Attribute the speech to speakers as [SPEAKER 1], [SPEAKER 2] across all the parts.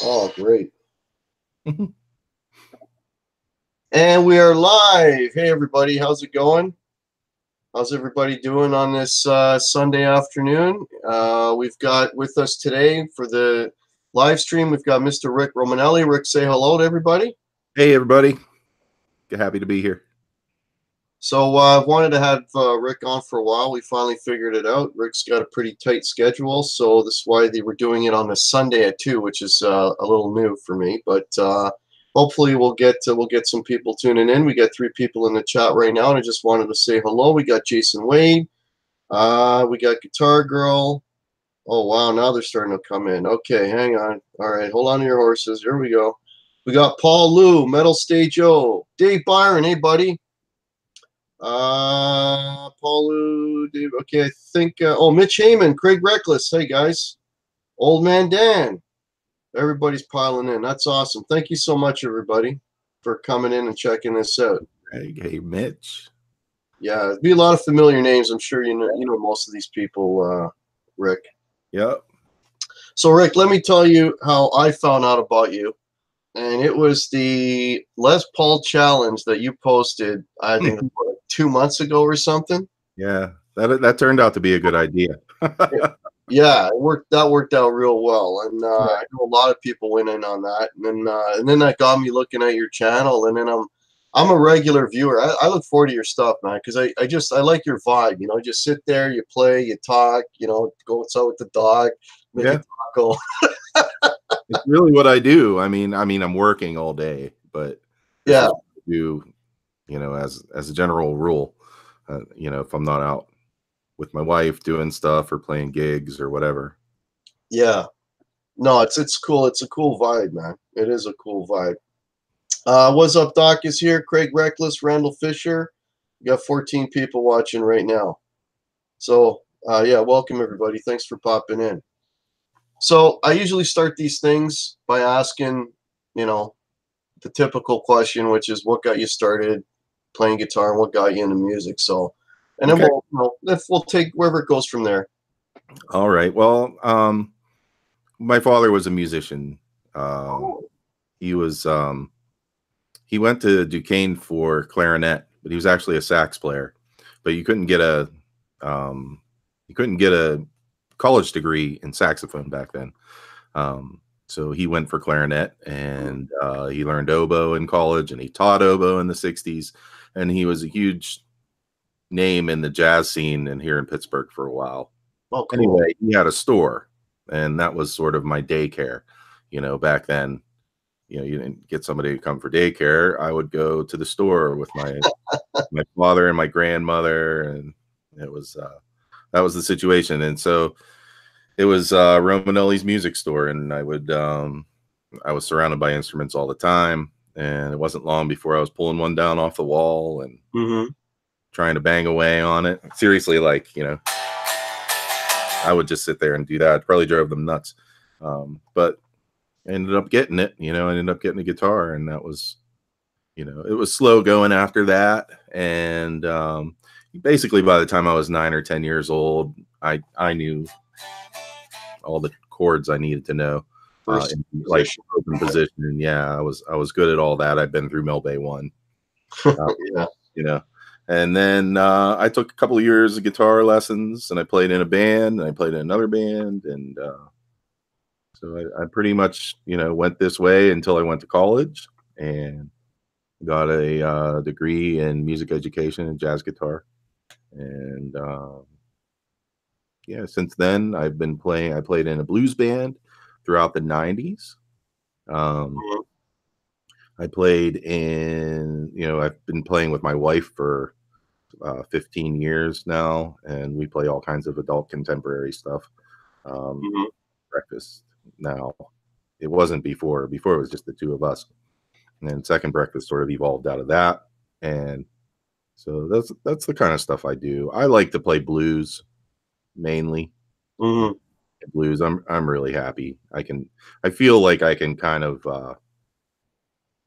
[SPEAKER 1] Oh, great. And we are live. Hey, everybody. How's it going? How's everybody doing on this Sunday afternoon? We've got with us today for the live stream, we've got Mr. Rick Romanelli. Rick, say hello to everybody.
[SPEAKER 2] Hey, everybody. Happy to be here.
[SPEAKER 1] So I've wanted to have Rick on for a while. We finally figured it out. Rick's got a pretty tight schedule, so this is why they were doing it on a Sunday at 2, which is a little new for me. But hopefully we'll get some people tuning in. We got 3 people in the chat right now, and I just wanted to say hello. We got Jason Wade. We got Guitar Girl. Oh wow, now they're starting to come in. Okay, hang on. All right, hold on to your horses. Here we go. We got Paul Lou, Metal Stage O, Dave Byron. Hey, buddy. Paul, Dave, okay, I think, oh, Mitch Heyman, Craig Reckless, hey guys, Old Man Dan, everybody's piling in, that's awesome, thank you so much, everybody, for coming in and checking this out.
[SPEAKER 2] Hey, Mitch.
[SPEAKER 1] Yeah, there'd be a lot of familiar names, I'm sure you know most of these people, Rick.
[SPEAKER 2] Yep.
[SPEAKER 1] So, Rick, let me tell you how I found out about you. And it was the Les Paul challenge that you posted, I think, 2 months ago or something.
[SPEAKER 2] Yeah, that turned out to be a good idea.
[SPEAKER 1] Yeah, that worked out real well, and I know a lot of people went in on that, and then that got me looking at your channel, and then I'm a regular viewer. I look forward to your stuff, man, because I like your vibe. You know, just sit there, you play, you talk, you know, go outside with the dog, make a taco.
[SPEAKER 2] It's really what I do. I mean, I'm working all day, but
[SPEAKER 1] yeah,
[SPEAKER 2] I do, you know, as a general rule, you know, if I'm not out with my wife doing stuff or playing gigs or whatever.
[SPEAKER 1] Yeah, no, it's cool. It's a cool vibe, man. It is a cool vibe. What's up, Doc is here. Craig Reckless, Randall Fisher. We got 14 people watching right now. So yeah, welcome everybody. Thanks for popping in. So I usually start these things by asking, you know, the typical question, which is what got you started playing guitar and what got you into music. So, and then we'll take wherever it goes from there.
[SPEAKER 2] All right. Well, my father was a musician. He was he went to Duquesne for clarinet, but he was actually a sax player. But you couldn't get a college degree in saxophone back then. So he went for clarinet, and he learned oboe in college, and he taught oboe in the 60s. And he was a huge name in the jazz scene and here in Pittsburgh for a while.
[SPEAKER 1] Oh, cool.
[SPEAKER 2] Anyway, he had a store, and that was sort of my daycare. You know, back then, you know, you didn't get somebody to come for daycare. I would go to the store with my father and my grandmother, and it was that was the situation. And so it was Romanelli's music store, and I was surrounded by instruments all the time, and it wasn't long before I was pulling one down off the wall and trying to bang away on it. Seriously, like, you know, I would just sit there and do that. It probably drove them nuts. But I ended up getting it, you know, I ended up getting a guitar, and that was, you know, it was slow going after that. And basically by the time I was 9 or 10 years old, I knew all the chords I needed to know, in like open position. And yeah, I was good at all that. I've been through Mel Bay 1,
[SPEAKER 1] yeah,
[SPEAKER 2] you know. And then I took a couple of years of guitar lessons, and I played in a band, and I played in another band, and so I pretty much, you know, went this way until I went to college and got a degree in music education and jazz guitar. And yeah, since then I've been playing. I played in a blues band throughout the 90s. I played in, you know, I've been playing with my wife for 15 years now, and we play all kinds of adult contemporary stuff. Breakfast now. It wasn't before. Before it was just the two of us. And then Second Breakfast sort of evolved out of that. And so that's the kind of stuff I do. I like to play blues mainly. Blues. I'm really happy. I feel like I can kind of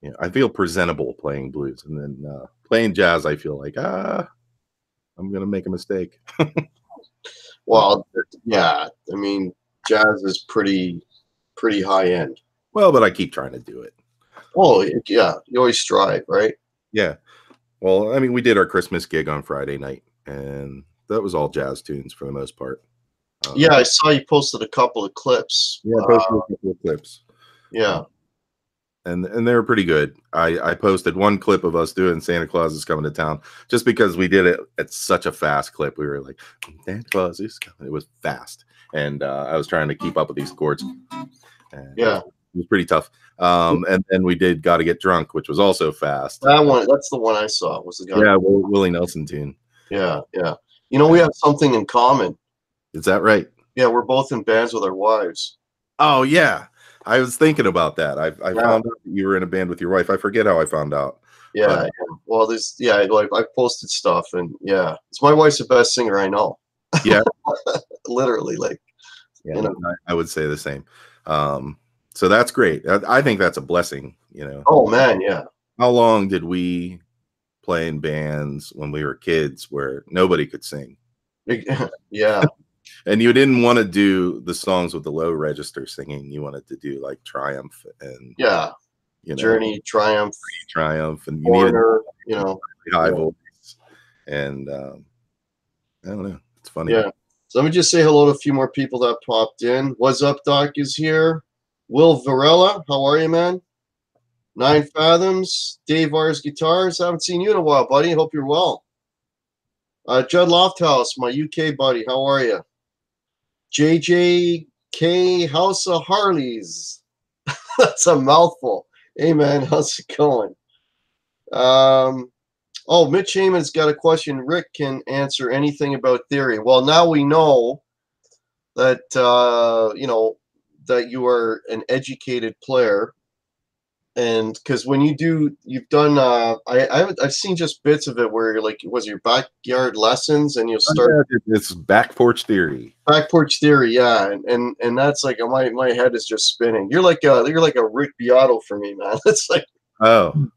[SPEAKER 2] you know, I feel presentable playing blues. And then playing jazz, I feel like I'm gonna make a mistake.
[SPEAKER 1] Well, yeah, I mean, jazz is pretty high end.
[SPEAKER 2] Well, but I keep trying to do it.
[SPEAKER 1] Oh, yeah. You always strive, right?
[SPEAKER 2] Yeah. Well, I mean, we did our Christmas gig on Friday night, and that was all jazz tunes for the most part.
[SPEAKER 1] Yeah, I saw you posted a couple of clips.
[SPEAKER 2] Yeah, I posted a couple of clips.
[SPEAKER 1] Yeah.
[SPEAKER 2] And they were pretty good. I posted one clip of us doing Santa Claus is Coming to Town just because we did it at such a fast clip. We were like, Santa Claus is coming. It was fast. And I was trying to keep up with these chords. And
[SPEAKER 1] Yeah.
[SPEAKER 2] it was pretty tough. And then we did Gotta Get Drunk, which was also fast.
[SPEAKER 1] That one, that's the one I saw. Was the guy.
[SPEAKER 2] Yeah, Willie Nelson tune.
[SPEAKER 1] Yeah, yeah. You know, we have something in common.
[SPEAKER 2] Is that right?
[SPEAKER 1] Yeah, we're both in bands with our wives.
[SPEAKER 2] Oh, yeah. I was thinking about that. I found out that you were in a band with your wife. I forget how I found out.
[SPEAKER 1] Yeah. Well, like I posted stuff, and yeah, it's my wife's the best singer I know.
[SPEAKER 2] Yeah.
[SPEAKER 1] Literally, like.
[SPEAKER 2] Yeah,
[SPEAKER 1] you know.
[SPEAKER 2] I would say the same. So that's great. I think that's a blessing, you know.
[SPEAKER 1] Oh man, yeah.
[SPEAKER 2] How long did we play in bands when we were kids where nobody could sing?
[SPEAKER 1] Yeah.
[SPEAKER 2] And you didn't want to do the songs with the low register singing. You wanted to do like Triumph and
[SPEAKER 1] you know, Journey, Triumph,
[SPEAKER 2] and
[SPEAKER 1] Warner, you know,
[SPEAKER 2] high voice. And I don't know. It's funny.
[SPEAKER 1] Yeah. So let me just say hello to a few more people that popped in. What's up, Doc is here. Will Varela, how are you, man? 9 Fathoms, Dave R's Guitars. Haven't seen you in a while, buddy. Hope you're well. Judd Lofthouse, my UK buddy. How are you? JJK House of Harleys. That's a mouthful. Hey, man, how's it going? Oh, Mitch Heyman's got a question. Rick can answer anything about theory. Well, now we know that, you know, that you are an educated player. And because when you've done, I've seen just bits of it where you're like, was your backyard lessons, and you'll start.
[SPEAKER 2] It's back porch theory.
[SPEAKER 1] Back porch theory, yeah, and that's like my head is just spinning. You're like a Rick Beato for me, man. It's like,
[SPEAKER 2] oh,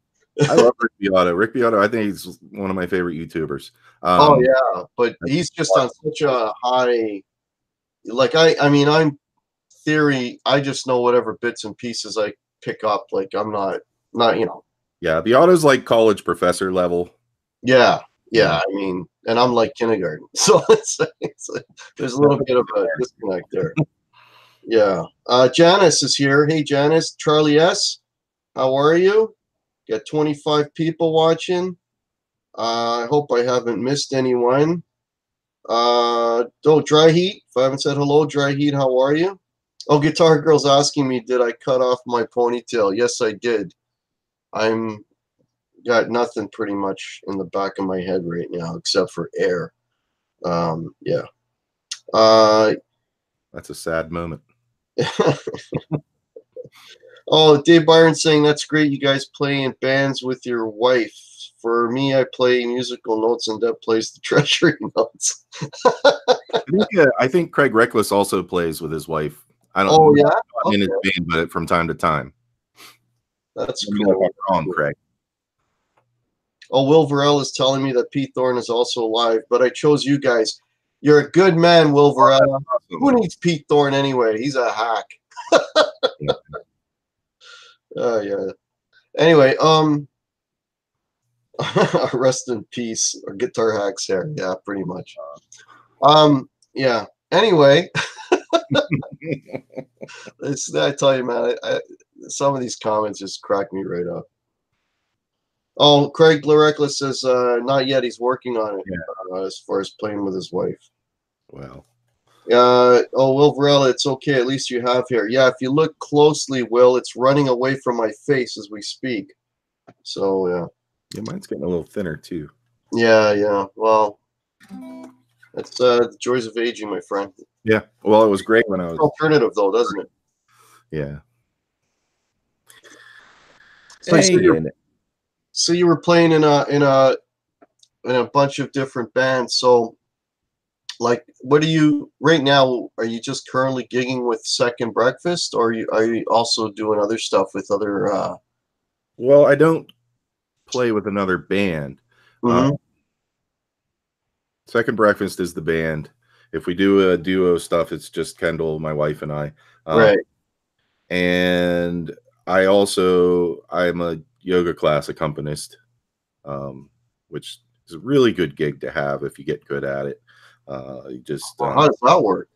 [SPEAKER 2] I love Rick Beato. Rick Beato, I think he's one of my favorite YouTubers.
[SPEAKER 1] Oh yeah, but he's just on such a high. Like I mean, I'm theory. I just know whatever bits and pieces I pick up. Like I'm not you know.
[SPEAKER 2] Yeah, Beato's like college professor level.
[SPEAKER 1] Yeah. I mean, and I'm like kindergarten, so it's like, there's a little bit of a disconnect there. Yeah. Janice is here. Hey, Janice. Charlie S. How are you? Got 25 people watching. I hope I haven't missed anyone. Dry Heat. If I haven't said hello, Dry Heat, how are you? Oh, Guitar Girl's asking me, did I cut off my ponytail? Yes, I did. I'm got nothing pretty much in the back of my head right now except for air. Yeah.
[SPEAKER 2] That's a sad moment.
[SPEAKER 1] Oh, Dave Byron saying that's great. You guys play in bands with your wife. For me, I play musical notes and Deb plays the treasury notes.
[SPEAKER 2] I think Craig Reckless also plays with his wife. I don't
[SPEAKER 1] know. Yeah?
[SPEAKER 2] In his band, but from time to time.
[SPEAKER 1] That's cool.
[SPEAKER 2] Wrong, Craig.
[SPEAKER 1] Oh, Will Varela is telling me that Pete Thorne is also alive, but I chose you guys. You're a good man, Will Varela. Awesome. Who needs Pete Thorne anyway? He's a hack. Yeah. Anyway, rest in peace, or guitar hacks here. Yeah, pretty much. Yeah. Anyway, I tell you, man, some of these comments just crack me right up. Oh, Craig Reckless says not yet. He's working on it. Yeah. As far as playing with his wife.
[SPEAKER 2] Wow.
[SPEAKER 1] Oh, Will Varela, it's okay. At least you have hair. Yeah, if you look closely, Will, it's running away from my face as we speak. So yeah.
[SPEAKER 2] Yeah, mine's getting a little thinner too.
[SPEAKER 1] Yeah. Well, that's the joys of aging, my friend.
[SPEAKER 2] Yeah. Well, it was great when I was
[SPEAKER 1] alternative though, doesn't it?
[SPEAKER 2] Yeah.
[SPEAKER 1] So you were playing in a bunch of different bands. So, like, what are you right now? Are you just currently gigging with Second Breakfast, or are you also doing other stuff with other?
[SPEAKER 2] Well, I don't play with another band. Second Breakfast is the band. If we do a duo stuff, it's just Kendall, my wife, and I.
[SPEAKER 1] Right.
[SPEAKER 2] And I'm a yoga class accompanist, which is a really good gig to have if you get good at it. You just
[SPEAKER 1] Well, how does that work?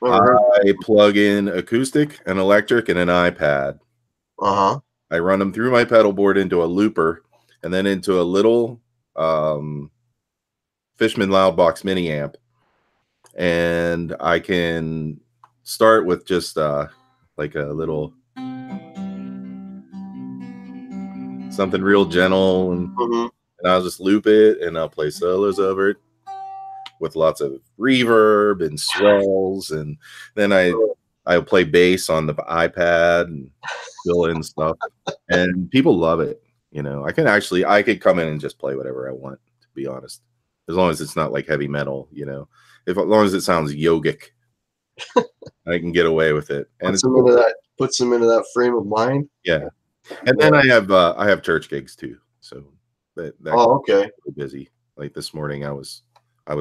[SPEAKER 2] I plug in acoustic, an electric, and an iPad.
[SPEAKER 1] Uh-huh.
[SPEAKER 2] I run them through my pedal board into a looper and then into a little Fishman Loudbox mini amp. And I can start with just like a little something real gentle, and I'll just loop it and I'll play solos over it with lots of reverb and swells, and then I'll play bass on the iPad and fill in stuff, and people love it. You know, I could come in and just play whatever I want, to be honest, as long as it's not like heavy metal. You know, as long as it sounds yogic, I can get away with it. And
[SPEAKER 1] puts them into that frame of mind.
[SPEAKER 2] Yeah, and then I have church gigs too, so that
[SPEAKER 1] okay,
[SPEAKER 2] really busy. Like this morning, I was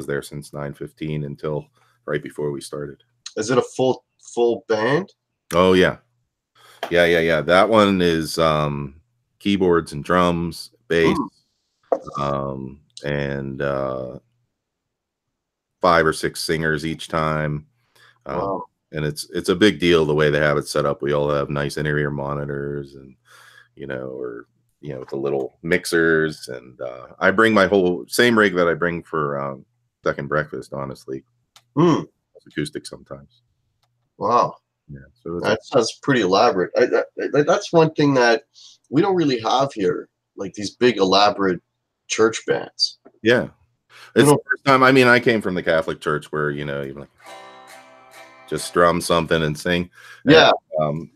[SPEAKER 2] there since 9:15 until right before we started.
[SPEAKER 1] Is it a full band?
[SPEAKER 2] Oh yeah. That one is keyboards and drums, bass, and 5 or 6 singers each time.
[SPEAKER 1] Wow.
[SPEAKER 2] And it's a big deal the way they have it set up. We all have nice inner-ear monitors, and with the little mixers, and I bring my whole same rig that I bring for second breakfast, honestly. It's acoustic sometimes.
[SPEAKER 1] Wow.
[SPEAKER 2] Yeah, so
[SPEAKER 1] that sounds pretty elaborate. That's one thing that we don't really have here, like these big elaborate church bands.
[SPEAKER 2] Yeah, it's the first time. I mean, I came from the Catholic Church where you like just strum something and sing.
[SPEAKER 1] Yeah.
[SPEAKER 2] And,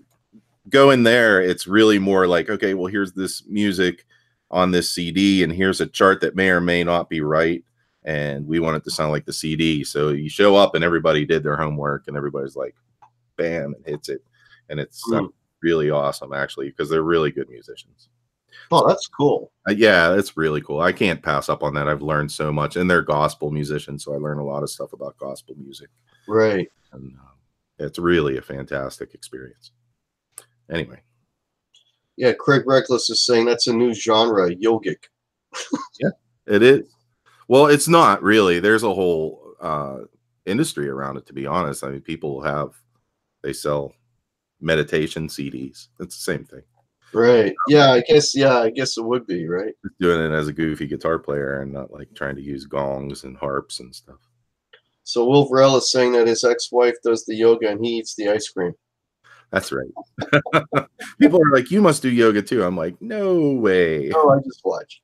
[SPEAKER 2] go in there, it's really more like, okay, well, here's this music on this CD, and here's a chart that may or may not be right, and we want it to sound like the CD. So you show up and everybody did their homework, and everybody's like, bam, and hits it, and it's really awesome, actually, because they're really good musicians.
[SPEAKER 1] Oh, that's cool.
[SPEAKER 2] Yeah, it's really cool. I can't pass up on that. I've learned so much, and they're gospel musicians, so I learn a lot of stuff about gospel music.
[SPEAKER 1] Right.
[SPEAKER 2] And it's really a fantastic experience. Anyway.
[SPEAKER 1] Yeah, Craig Reckless is saying that's a new genre, yogic.
[SPEAKER 2] Yeah, it is. Well, it's not really. There's a whole industry around it, to be honest. I mean, they sell meditation CDs. It's the same thing.
[SPEAKER 1] Right. Yeah, I guess it would be, right?
[SPEAKER 2] Just doing it as a goofy guitar player and not like trying to use gongs and harps and stuff.
[SPEAKER 1] So Will Varela is saying that his ex-wife does the yoga and he eats the ice cream.
[SPEAKER 2] That's right. People are like, you must do yoga too. I'm like, no way.
[SPEAKER 1] No, I just watch.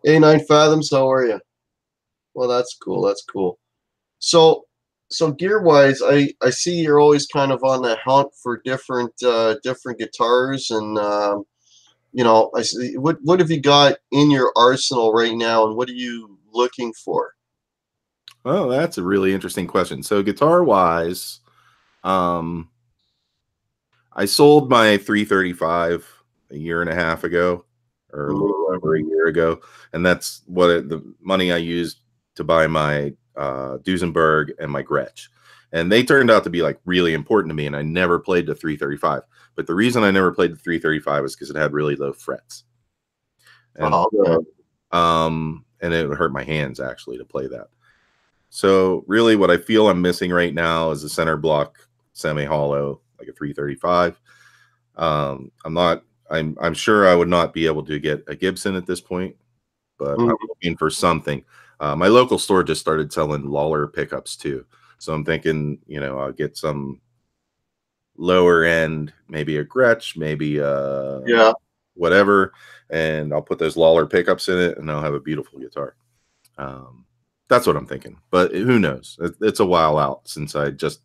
[SPEAKER 1] Hey, 9 Fathoms, how are you? Well, that's cool. That's cool. So gear-wise, I see you're always kind of on the hunt for different guitars, and I see what have you got in your arsenal right now, and what are you looking for?
[SPEAKER 2] Oh, that's a really interesting question. So guitar-wise, I sold my 335 a year and a half ago, or a little over a year ago, and that's the money I used to buy my Duesenberg and my Gretsch, and they turned out to be like really important to me. And I never played the 335, but the reason I never played the 335 is because it had really low frets, and and it would hurt my hands actually to play that. So really, what I feel I'm missing right now is a center block semi-hollow, like a 335. I'm sure I would not be able to get a Gibson at this point, but I'm looking for something. My local store just started selling Lawler pickups too, so I'm thinking, I'll get some lower end, maybe a Gretsch, maybe whatever, and I'll put those Lawler pickups in it, and I'll have a beautiful guitar. That's what I'm thinking, but who knows? It's a while out since I just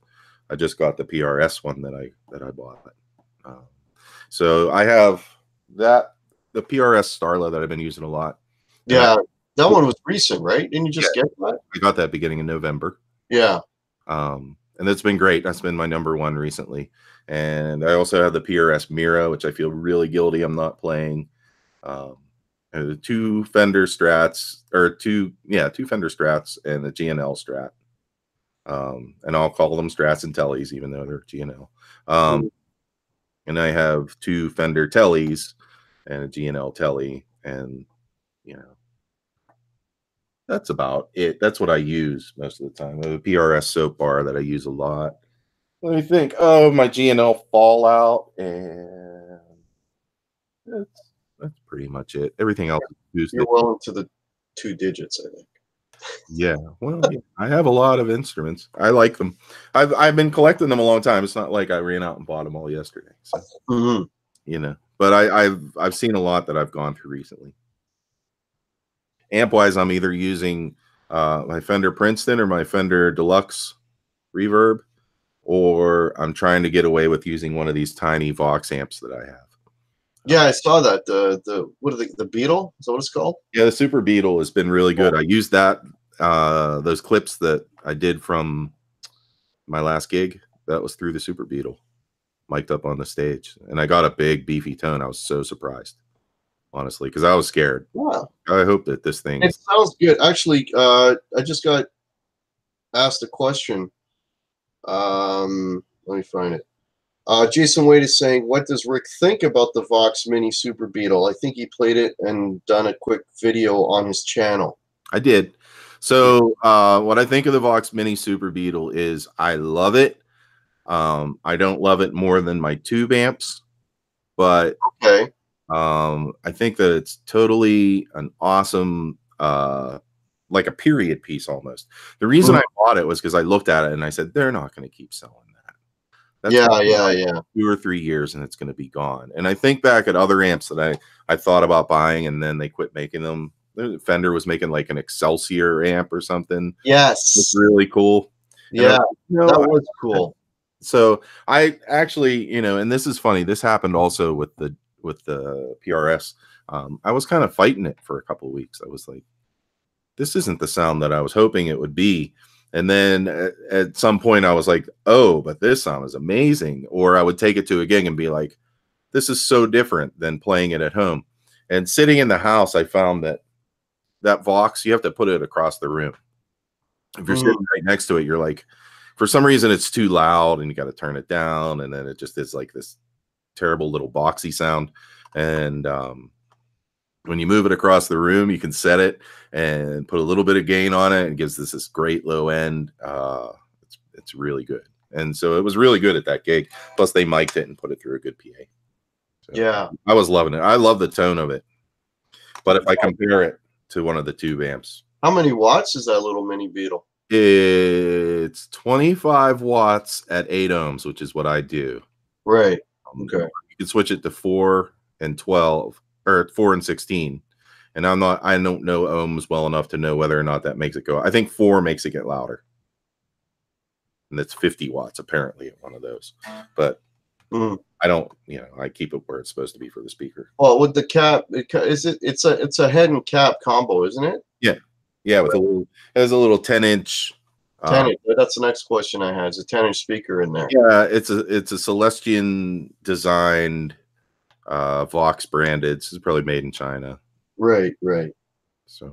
[SPEAKER 2] got the PRS one that I bought. So I have the PRS Starla that I've been using a lot.
[SPEAKER 1] Yeah, that one was recent, right? Didn't you just get that?
[SPEAKER 2] I got that beginning in November.
[SPEAKER 1] Yeah.
[SPEAKER 2] And it's been great. That's been my number one recently. And I also have the PRS Mira, which I feel really guilty I'm not playing. The two Fender Strats, two Fender Strats and the G&L Strat. And I'll call them Strats and Tellies, even though they're G&L. And I have 2 Fender Tellies and a G&L Telly, and you know, that's about it. That's what I use most of the time. I have a PRS soap bar that I use a lot. Let me think. Oh, my G&L Fallout, and that's pretty much it. Everything else is used.
[SPEAKER 1] You're well into the 2 digits, I think.
[SPEAKER 2] Yeah, well, yeah, I have a lot of instruments. I like them. I've been collecting them a long time. It's not like I ran out and bought them all yesterday. So, you know, but I've seen a lot that I've gone through recently. Amp wise, I'm either using my Fender Princeton or my Fender Deluxe Reverb, or I'm trying to get away with using one of these tiny Vox amps that I have.
[SPEAKER 1] Yeah, I saw that. What are the Beetle? Is that what it's called?
[SPEAKER 2] Yeah, the Super Beetle has been really good. I used that those clips that I did from my last gig. That was through the Super Beetle, mic'd up on the stage, and I got a big beefy tone. I was so surprised, honestly, because I was scared.
[SPEAKER 1] Wow.
[SPEAKER 2] I hope that this thing.
[SPEAKER 1] It sounds good. Actually, I just got asked a question. Let me find it. Jason Wade is saying, what does Rick think about the Vox Mini Super Beetle? I think he played it and done a quick video on his channel.
[SPEAKER 2] I did. So what I think of the Vox Mini Super Beetle is I love it. I don't love it more than my tube amps, but
[SPEAKER 1] okay.
[SPEAKER 2] I think that it's totally an awesome, like a period piece almost. The reason I bought it was because I looked at it and I said, they're not going to keep selling that. That's
[SPEAKER 1] yeah.
[SPEAKER 2] 2 or 3 years and it's going to be gone. And I think back at other amps that I thought about buying and then they quit making them. Fender was making like an Excelsior amp or something.
[SPEAKER 1] Yes.
[SPEAKER 2] It's really cool.
[SPEAKER 1] Yeah, that was cool.
[SPEAKER 2] So I actually, and this is funny. This happened also with the PRS. I was kind of fighting it for a couple of weeks. I was like, this isn't the sound that I was hoping it would be. And then at some point I was like, oh, but this sound is amazing. Or I would take it to a gig and be like, this is so different than playing it at home. And sitting in the house, I found that Vox, you have to put it across the room. If you're sitting right next to it, you're like, for some reason it's too loud and you got to turn it down. And then it just is like this terrible little boxy sound. And when you move it across the room, you can set it and put a little bit of gain on it and gives this great low end. It's really good. And so it was really good at that gig. Plus they mic'd it and put it through a good PA. So
[SPEAKER 1] yeah.
[SPEAKER 2] I was loving it. I love the tone of it. But if I compare it to one of the tube amps.
[SPEAKER 1] How many watts is that little mini Beetle?
[SPEAKER 2] It's 25 watts at 8 ohms, which is what I do.
[SPEAKER 1] Right. Okay.
[SPEAKER 2] You can switch it to 4 and 12 or 4 and 16. And I don't know ohms well enough to know whether or not that makes it go. I think 4 makes it get louder. And that's 50 watts apparently at one of those. But I don't, I keep it where it's supposed to be for the speaker.
[SPEAKER 1] Well, with the cap, it's a head and cap combo, isn't it?
[SPEAKER 2] Yeah. Yeah, with it has a little 10-inch.
[SPEAKER 1] 10-inch. That's the next question I had. It's a 10-inch speaker in there.
[SPEAKER 2] Yeah, it's a Celestian designed Vox branded. This is probably made in China.
[SPEAKER 1] Right.
[SPEAKER 2] So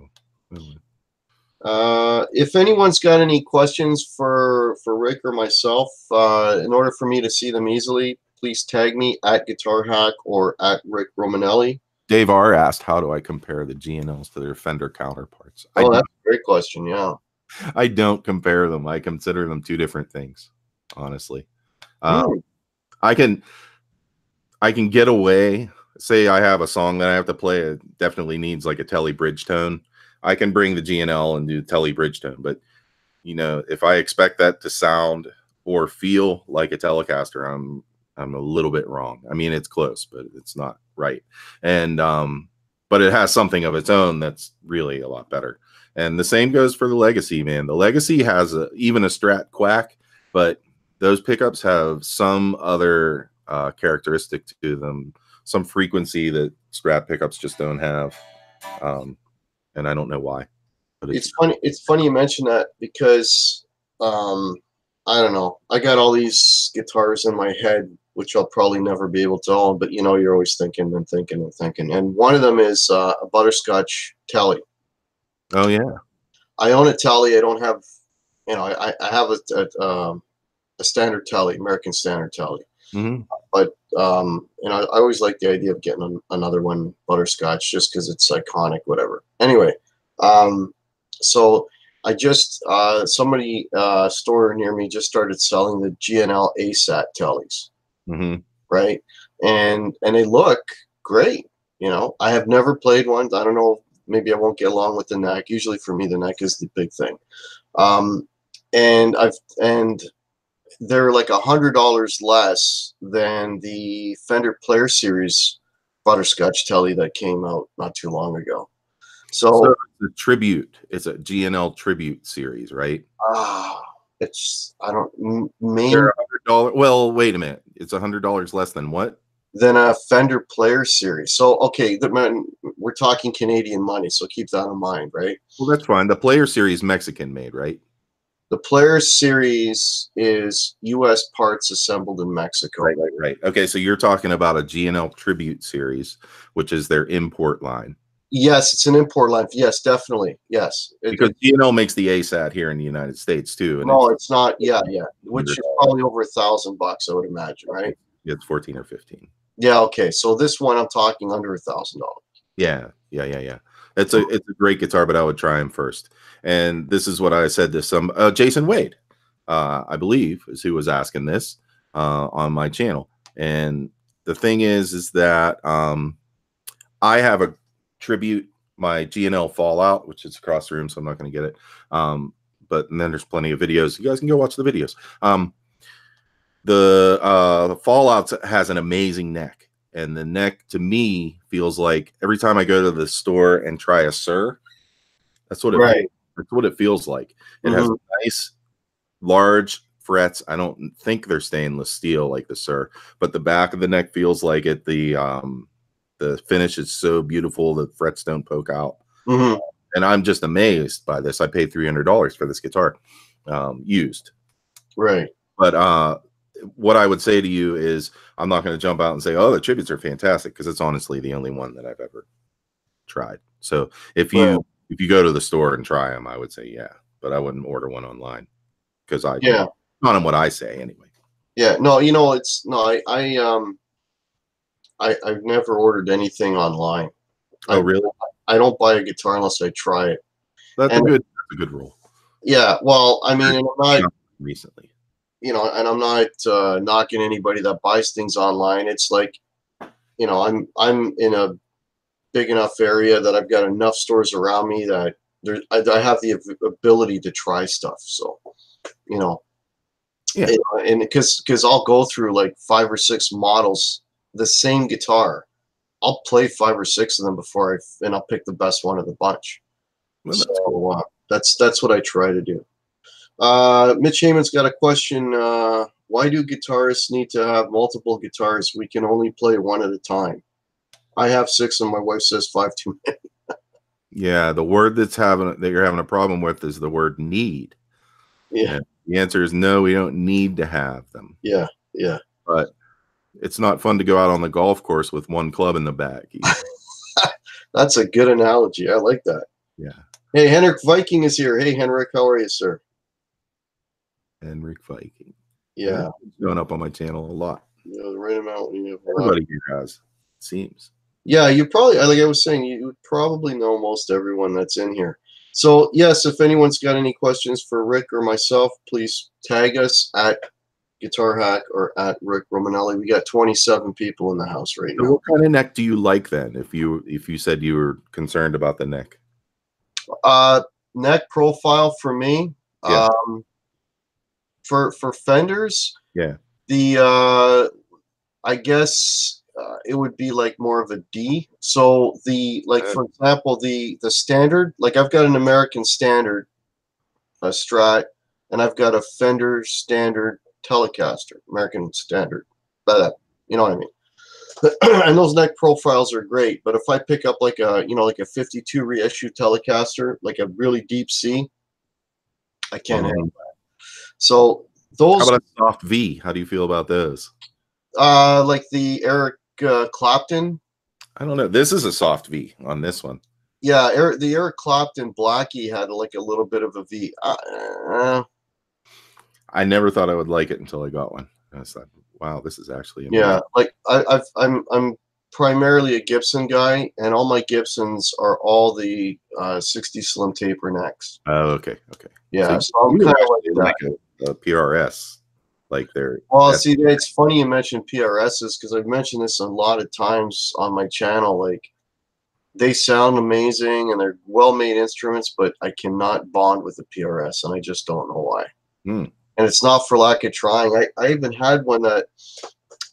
[SPEAKER 1] if anyone's got any questions for Rick or myself, in order for me to see them easily, please tag me at Guitar Hack or at Rick Romanelli.
[SPEAKER 2] Dave R asked, how do I compare the G&Ls to their Fender counterparts?
[SPEAKER 1] Oh, that's a great question. Yeah.
[SPEAKER 2] I don't compare them. I consider them 2 different things, honestly. I can get away. Say I have a song that I have to play. It definitely needs like a Telly bridge tone. I can bring the G&L and do Telly bridge tone. But, if I expect that to sound or feel like a Telecaster, I'm a little bit wrong. I mean, it's close, but it's not right. And but it has something of its own that's really a lot better. And the same goes for the Legacy, man. The Legacy has even a Strat quack, but those pickups have some other characteristic to them, some frequency that Strat pickups just don't have. And I don't know why. But
[SPEAKER 1] it's funny. It's funny you mention that because I don't know. I got all these guitars in my head, which I'll probably never be able to own. But you're always thinking and thinking and thinking. And one of them is a Butterscotch Telly.
[SPEAKER 2] Oh yeah.
[SPEAKER 1] I own a Telly. I don't have you know, I have a standard telly, American standard telly.
[SPEAKER 2] Mm-hmm.
[SPEAKER 1] But and I always like the idea of getting another one, butterscotch, just because it's iconic, whatever. Anyway, so I just somebody store near me just started selling the GNL ASAT tellies,
[SPEAKER 2] Mm-hmm.
[SPEAKER 1] right? And they look great. You know, I have never played one. I don't know. Maybe I won't get along with the neck. Usually for me, the neck is the big thing. And they're like $100 less than the Fender Player Series butterscotch telly that came out not too long ago. So
[SPEAKER 2] it's a tribute. It's a GNL tribute series, right?
[SPEAKER 1] it's I don't main
[SPEAKER 2] They're $100. Well, wait a minute. It's $100 less than what?
[SPEAKER 1] Than a Fender Player Series. So okay, we're talking Canadian money, so keep that in mind, right?
[SPEAKER 2] Well, that's fine. The Player Series Mexican made, right?
[SPEAKER 1] The Player Series is U.S. parts assembled in Mexico.
[SPEAKER 2] Right. Okay, so you're talking about a GNL Tribute Series, which is their import line.
[SPEAKER 1] Yes, it's an import line. Yes, definitely. Yes.
[SPEAKER 2] Because GNL makes the ASAT here in the United States too. And
[SPEAKER 1] no, it's not. Yeah. Which is probably over $1,000, I would imagine, right?
[SPEAKER 2] It's 14 or 15.
[SPEAKER 1] Yeah. Okay. So this one I'm talking under $1,000.
[SPEAKER 2] Yeah. It's a great guitar, but I would try him first. And this is what I said to some Jason Wade, I believe, is who was asking this on my channel. And the thing is that I have a tribute, my GNL Fallout, which is across the room, so I'm not going to get it. But then there's plenty of videos. You guys can go watch the videos. The Fallout has an amazing neck. And the neck, to me, feels like every time I go to the store and try a Sir, that's what it feels like. It has nice, large frets. I don't think they're stainless steel like the Sir, but the back of the neck feels like it. The finish is so beautiful. The frets don't poke out. And I'm just amazed by this. I paid $300 for this guitar, used.
[SPEAKER 1] Right.
[SPEAKER 2] But what I would say to you is I'm not going to jump out and say, oh, the tributes are fantastic, because it's honestly the only one that I've ever tried. So if you go to the store and try them, I would say, yeah, but I wouldn't order one online, because not on what I say anyway. Yeah,
[SPEAKER 1] no, you know, it's no, I've never ordered anything online.
[SPEAKER 2] Oh, really?
[SPEAKER 1] I don't buy a guitar unless I try it.
[SPEAKER 2] That's a good rule.
[SPEAKER 1] Yeah, well, I mean, and I'm not
[SPEAKER 2] recently,
[SPEAKER 1] you know, and I'm not knocking anybody that buys things online. It's like, you know, I'm in a big enough area that I've got enough stores around me that I have the ability to try stuff. So, you know, and because I'll go through like 5 or 6 models, the same guitar. I'll play 5 or 6 of them before I'll pick the best one of the bunch. Well, so that's what I try to do. Mitch Heyman's got a question. Why do guitarists need to have multiple guitars? We can only play one at a time. I have 6 and my wife says 5 too many.
[SPEAKER 2] Yeah, the word that you're having a problem with is the word need.
[SPEAKER 1] Yeah.
[SPEAKER 2] And the answer is no, we don't need to have them.
[SPEAKER 1] Yeah.
[SPEAKER 2] But it's not fun to go out on the golf course with one club in the back.
[SPEAKER 1] That's a good analogy. I like that.
[SPEAKER 2] Yeah.
[SPEAKER 1] Hey, Henrik Viking is here. Hey, Henrik, how are you, sir?
[SPEAKER 2] Henrik Viking.
[SPEAKER 1] Yeah.
[SPEAKER 2] Showing up on my channel a lot.
[SPEAKER 1] Yeah, right amount.
[SPEAKER 2] Everybody here has, it seems.
[SPEAKER 1] Yeah, you probably, like I was saying, you probably know most everyone that's in here. So, yes, if anyone's got any questions for Rick or myself, please tag us at Guitar Hack or at Rick Romanelli. We got 27 people in the house right now.
[SPEAKER 2] What kind of neck do you like then? If you said you were concerned about the neck,
[SPEAKER 1] neck profile for me, for Fenders, I guess it would be like more of a D. So for example, the standard, like I've got an American standard, a Strat, and I've got a Fender standard Telecaster, American standard. But you know what I mean. And those neck profiles are great. But if I pick up like a 52 reissue Telecaster, like a really deep C, I can't handle that. So those.
[SPEAKER 2] How about a soft V? How do you feel about those?
[SPEAKER 1] Like the Eric Clapton.
[SPEAKER 2] I don't know. This is a soft V on this one.
[SPEAKER 1] Yeah, the Eric Clapton Blackie had like a little bit of a V.
[SPEAKER 2] I never thought I would like it until I got one. I was like, wow, this is actually amazing.
[SPEAKER 1] Yeah, like I'm primarily a Gibson guy, and all my Gibsons are all the 60 slim taper necks.
[SPEAKER 2] Oh, okay, okay.
[SPEAKER 1] Yeah,
[SPEAKER 2] So
[SPEAKER 1] so I'm
[SPEAKER 2] you
[SPEAKER 1] kind
[SPEAKER 2] would
[SPEAKER 1] of
[SPEAKER 2] actually
[SPEAKER 1] like
[SPEAKER 2] like
[SPEAKER 1] that.
[SPEAKER 2] a PRS, like they're.
[SPEAKER 1] Well, see, it's funny you mentioned PRSs because I've mentioned this a lot of times on my channel. Like, they sound amazing and they're well-made instruments, but I cannot bond with the PRS, and I just don't know why.
[SPEAKER 2] Hmm.
[SPEAKER 1] And it's not for lack of trying. I even had one that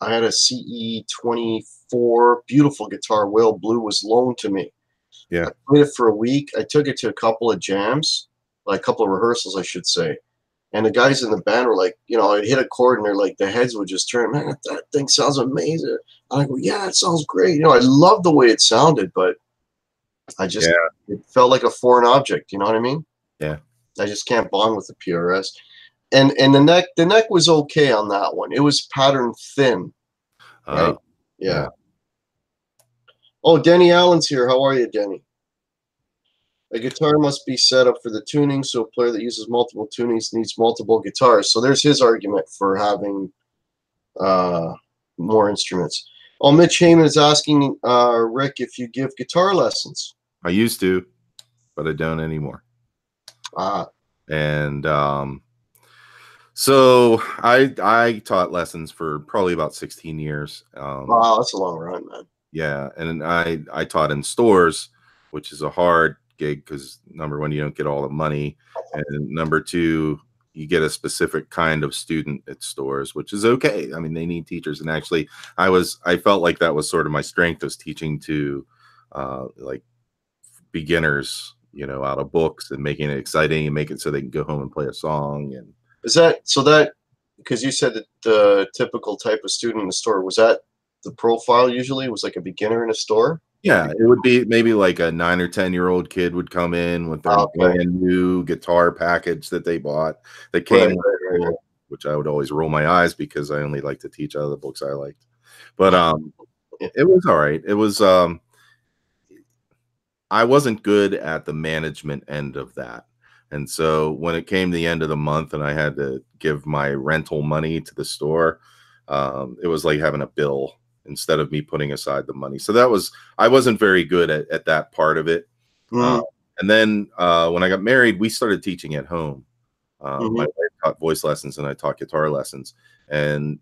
[SPEAKER 1] I had a CE24 beautiful guitar. Whale Blue was loaned to me.
[SPEAKER 2] Yeah.
[SPEAKER 1] I played it for a week. I took it to a couple of jams, like a couple of rehearsals, I should say. And the guys in the band were like, you know, I'd hit a chord and they're like, the heads would just turn. Man, that thing sounds amazing. And I go, yeah, it sounds great. You know, I love the way it sounded, but I just, it felt like a foreign object. You know what I mean?
[SPEAKER 2] Yeah.
[SPEAKER 1] I just can't bond with the PRS. And the neck was okay on that one. It was pattern thin. Right? Yeah. Oh, Denny Allen's here. How are you, Denny? A guitar must be set up for the tuning, so a player that uses multiple tunings needs multiple guitars. So there's his argument for having more instruments. Oh, Mitch Heyman is asking Rick if you give guitar lessons.
[SPEAKER 2] I used to, but I don't anymore. And so I taught lessons for probably about 16 years.
[SPEAKER 1] Wow, that's a long run, man.
[SPEAKER 2] Yeah, and I taught in stores, which is a hard gig because number one, you don't get all the money, and number two, you get a specific kind of student at stores, which is okay. I mean, they need teachers, and actually, I felt like that was sort of my strength, was teaching to like beginners, you know, out of books and making it exciting and make it so they can go home and play a song. And
[SPEAKER 1] is that so? That because you said that the typical type of student in the store, was that the profile usually was like a beginner in a store?
[SPEAKER 2] Yeah, it would be maybe like a 9 or 10-year-old kid would come in with their brand new guitar package that they bought that came with book, which I would always roll my eyes because I only like to teach out of the books I liked. But it was all right. It was I wasn't good at the management end of that. And so when it came to the end of the month and I had to give my rental money to the store, it was like having a bill instead of me putting aside the money. So I wasn't very good at that part of it. And then when I got married, we started teaching at home. My wife taught voice lessons and I taught guitar lessons, and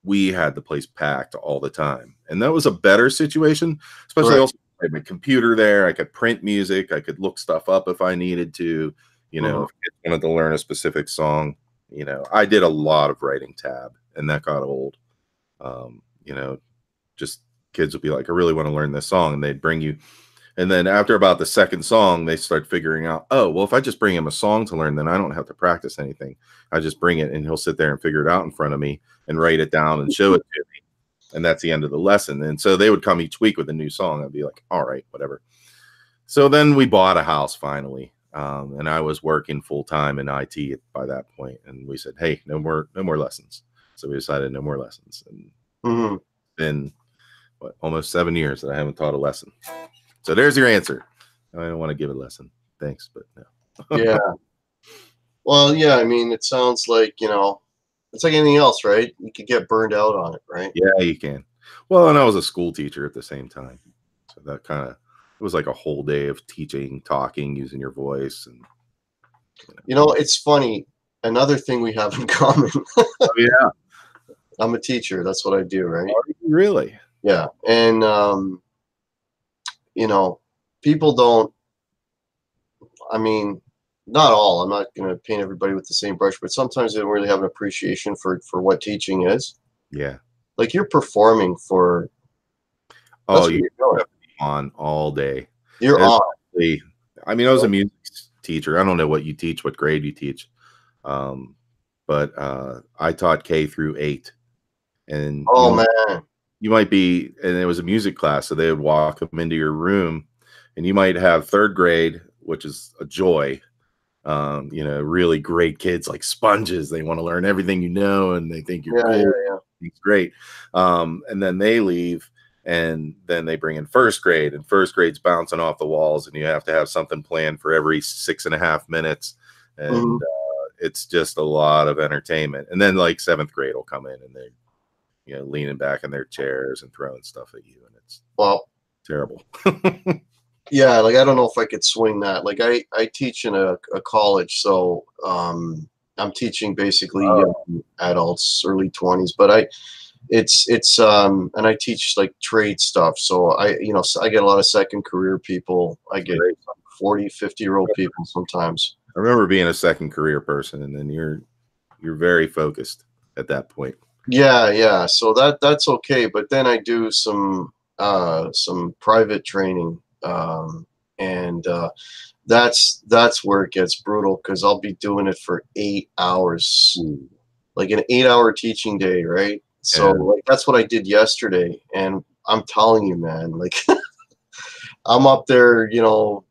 [SPEAKER 2] we had the place packed all the time. And that was a better situation, especially also I had my computer there. I could print music. I could look stuff up if I needed to, you know, if I wanted to learn a specific song. You know, I did a lot of writing tab, and that got old. You know, just kids would be like, I really want to learn this song. And they'd bring you. And then after about the second song, they start figuring out, oh, well, if I just bring him a song to learn, then I don't have to practice anything. I just bring it and he'll sit there and figure it out in front of me and write it down and show it to me. And that's the end of the lesson. And so they would come each week with a new song. I'd be like, all right, whatever. So then we bought a house finally. And I was working full time in IT by that point. And we said, hey, no more lessons. So we decided no more lessons. And it's been almost 7 years that I haven't taught a lesson. So there's your answer. I don't want to give a lesson. Thanks, but no.
[SPEAKER 1] Yeah. Well, yeah, I mean, it sounds like, you know, it's like anything else, right? You could get burned out on it, right?
[SPEAKER 2] Yeah, you can. Well, and I was a school teacher at the same time. So that kind of, it was like a whole day of teaching, talking, using your voice. And
[SPEAKER 1] you know, it's funny. Another thing we have in common.
[SPEAKER 2] Oh, yeah.
[SPEAKER 1] I'm a teacher. That's what I do, right?
[SPEAKER 2] Are you really?
[SPEAKER 1] Yeah. And, you know, people don't, I mean, not all. I'm not going to paint everybody with the same brush, but sometimes they don't really have an appreciation for what teaching is.
[SPEAKER 2] Yeah.
[SPEAKER 1] Like you're performing for.
[SPEAKER 2] Oh, you're on all day.
[SPEAKER 1] You're on.
[SPEAKER 2] I mean, I was a music teacher. I don't know what you teach, what grade you teach. But I taught K through 8. And
[SPEAKER 1] man.
[SPEAKER 2] You might be, and it was a music class, so they would walk them into your room, and you might have 3rd grade, which is a joy. You know, really great kids, like sponges. They want to learn everything you know, and they think you're cool.
[SPEAKER 1] Yeah.
[SPEAKER 2] It's great. And then they leave, and then they bring in 1st grade, and 1st grade's bouncing off the walls, and you have to have something planned for every 6.5 minutes. And it's just a lot of entertainment. And then like 7th grade will come in and they're, you know, leaning back in their chairs and throwing stuff at you, and it's terrible.
[SPEAKER 1] Yeah, like I don't know if I could swing that. Like I teach in a college, so I'm teaching basically young adults, early 20s, but it's and I teach like trade stuff, so I get a lot of second career people. I get 40, 50-year-old people sometimes.
[SPEAKER 2] I remember being a second career person, and then you're very focused at that point.
[SPEAKER 1] Yeah, so that's okay, but then I do some private training, and that's where it gets brutal, because I'll be doing it for 8 hours, like an 8-hour teaching day, right? So like that's what I did yesterday, and I'm telling you, man, like I'm up there,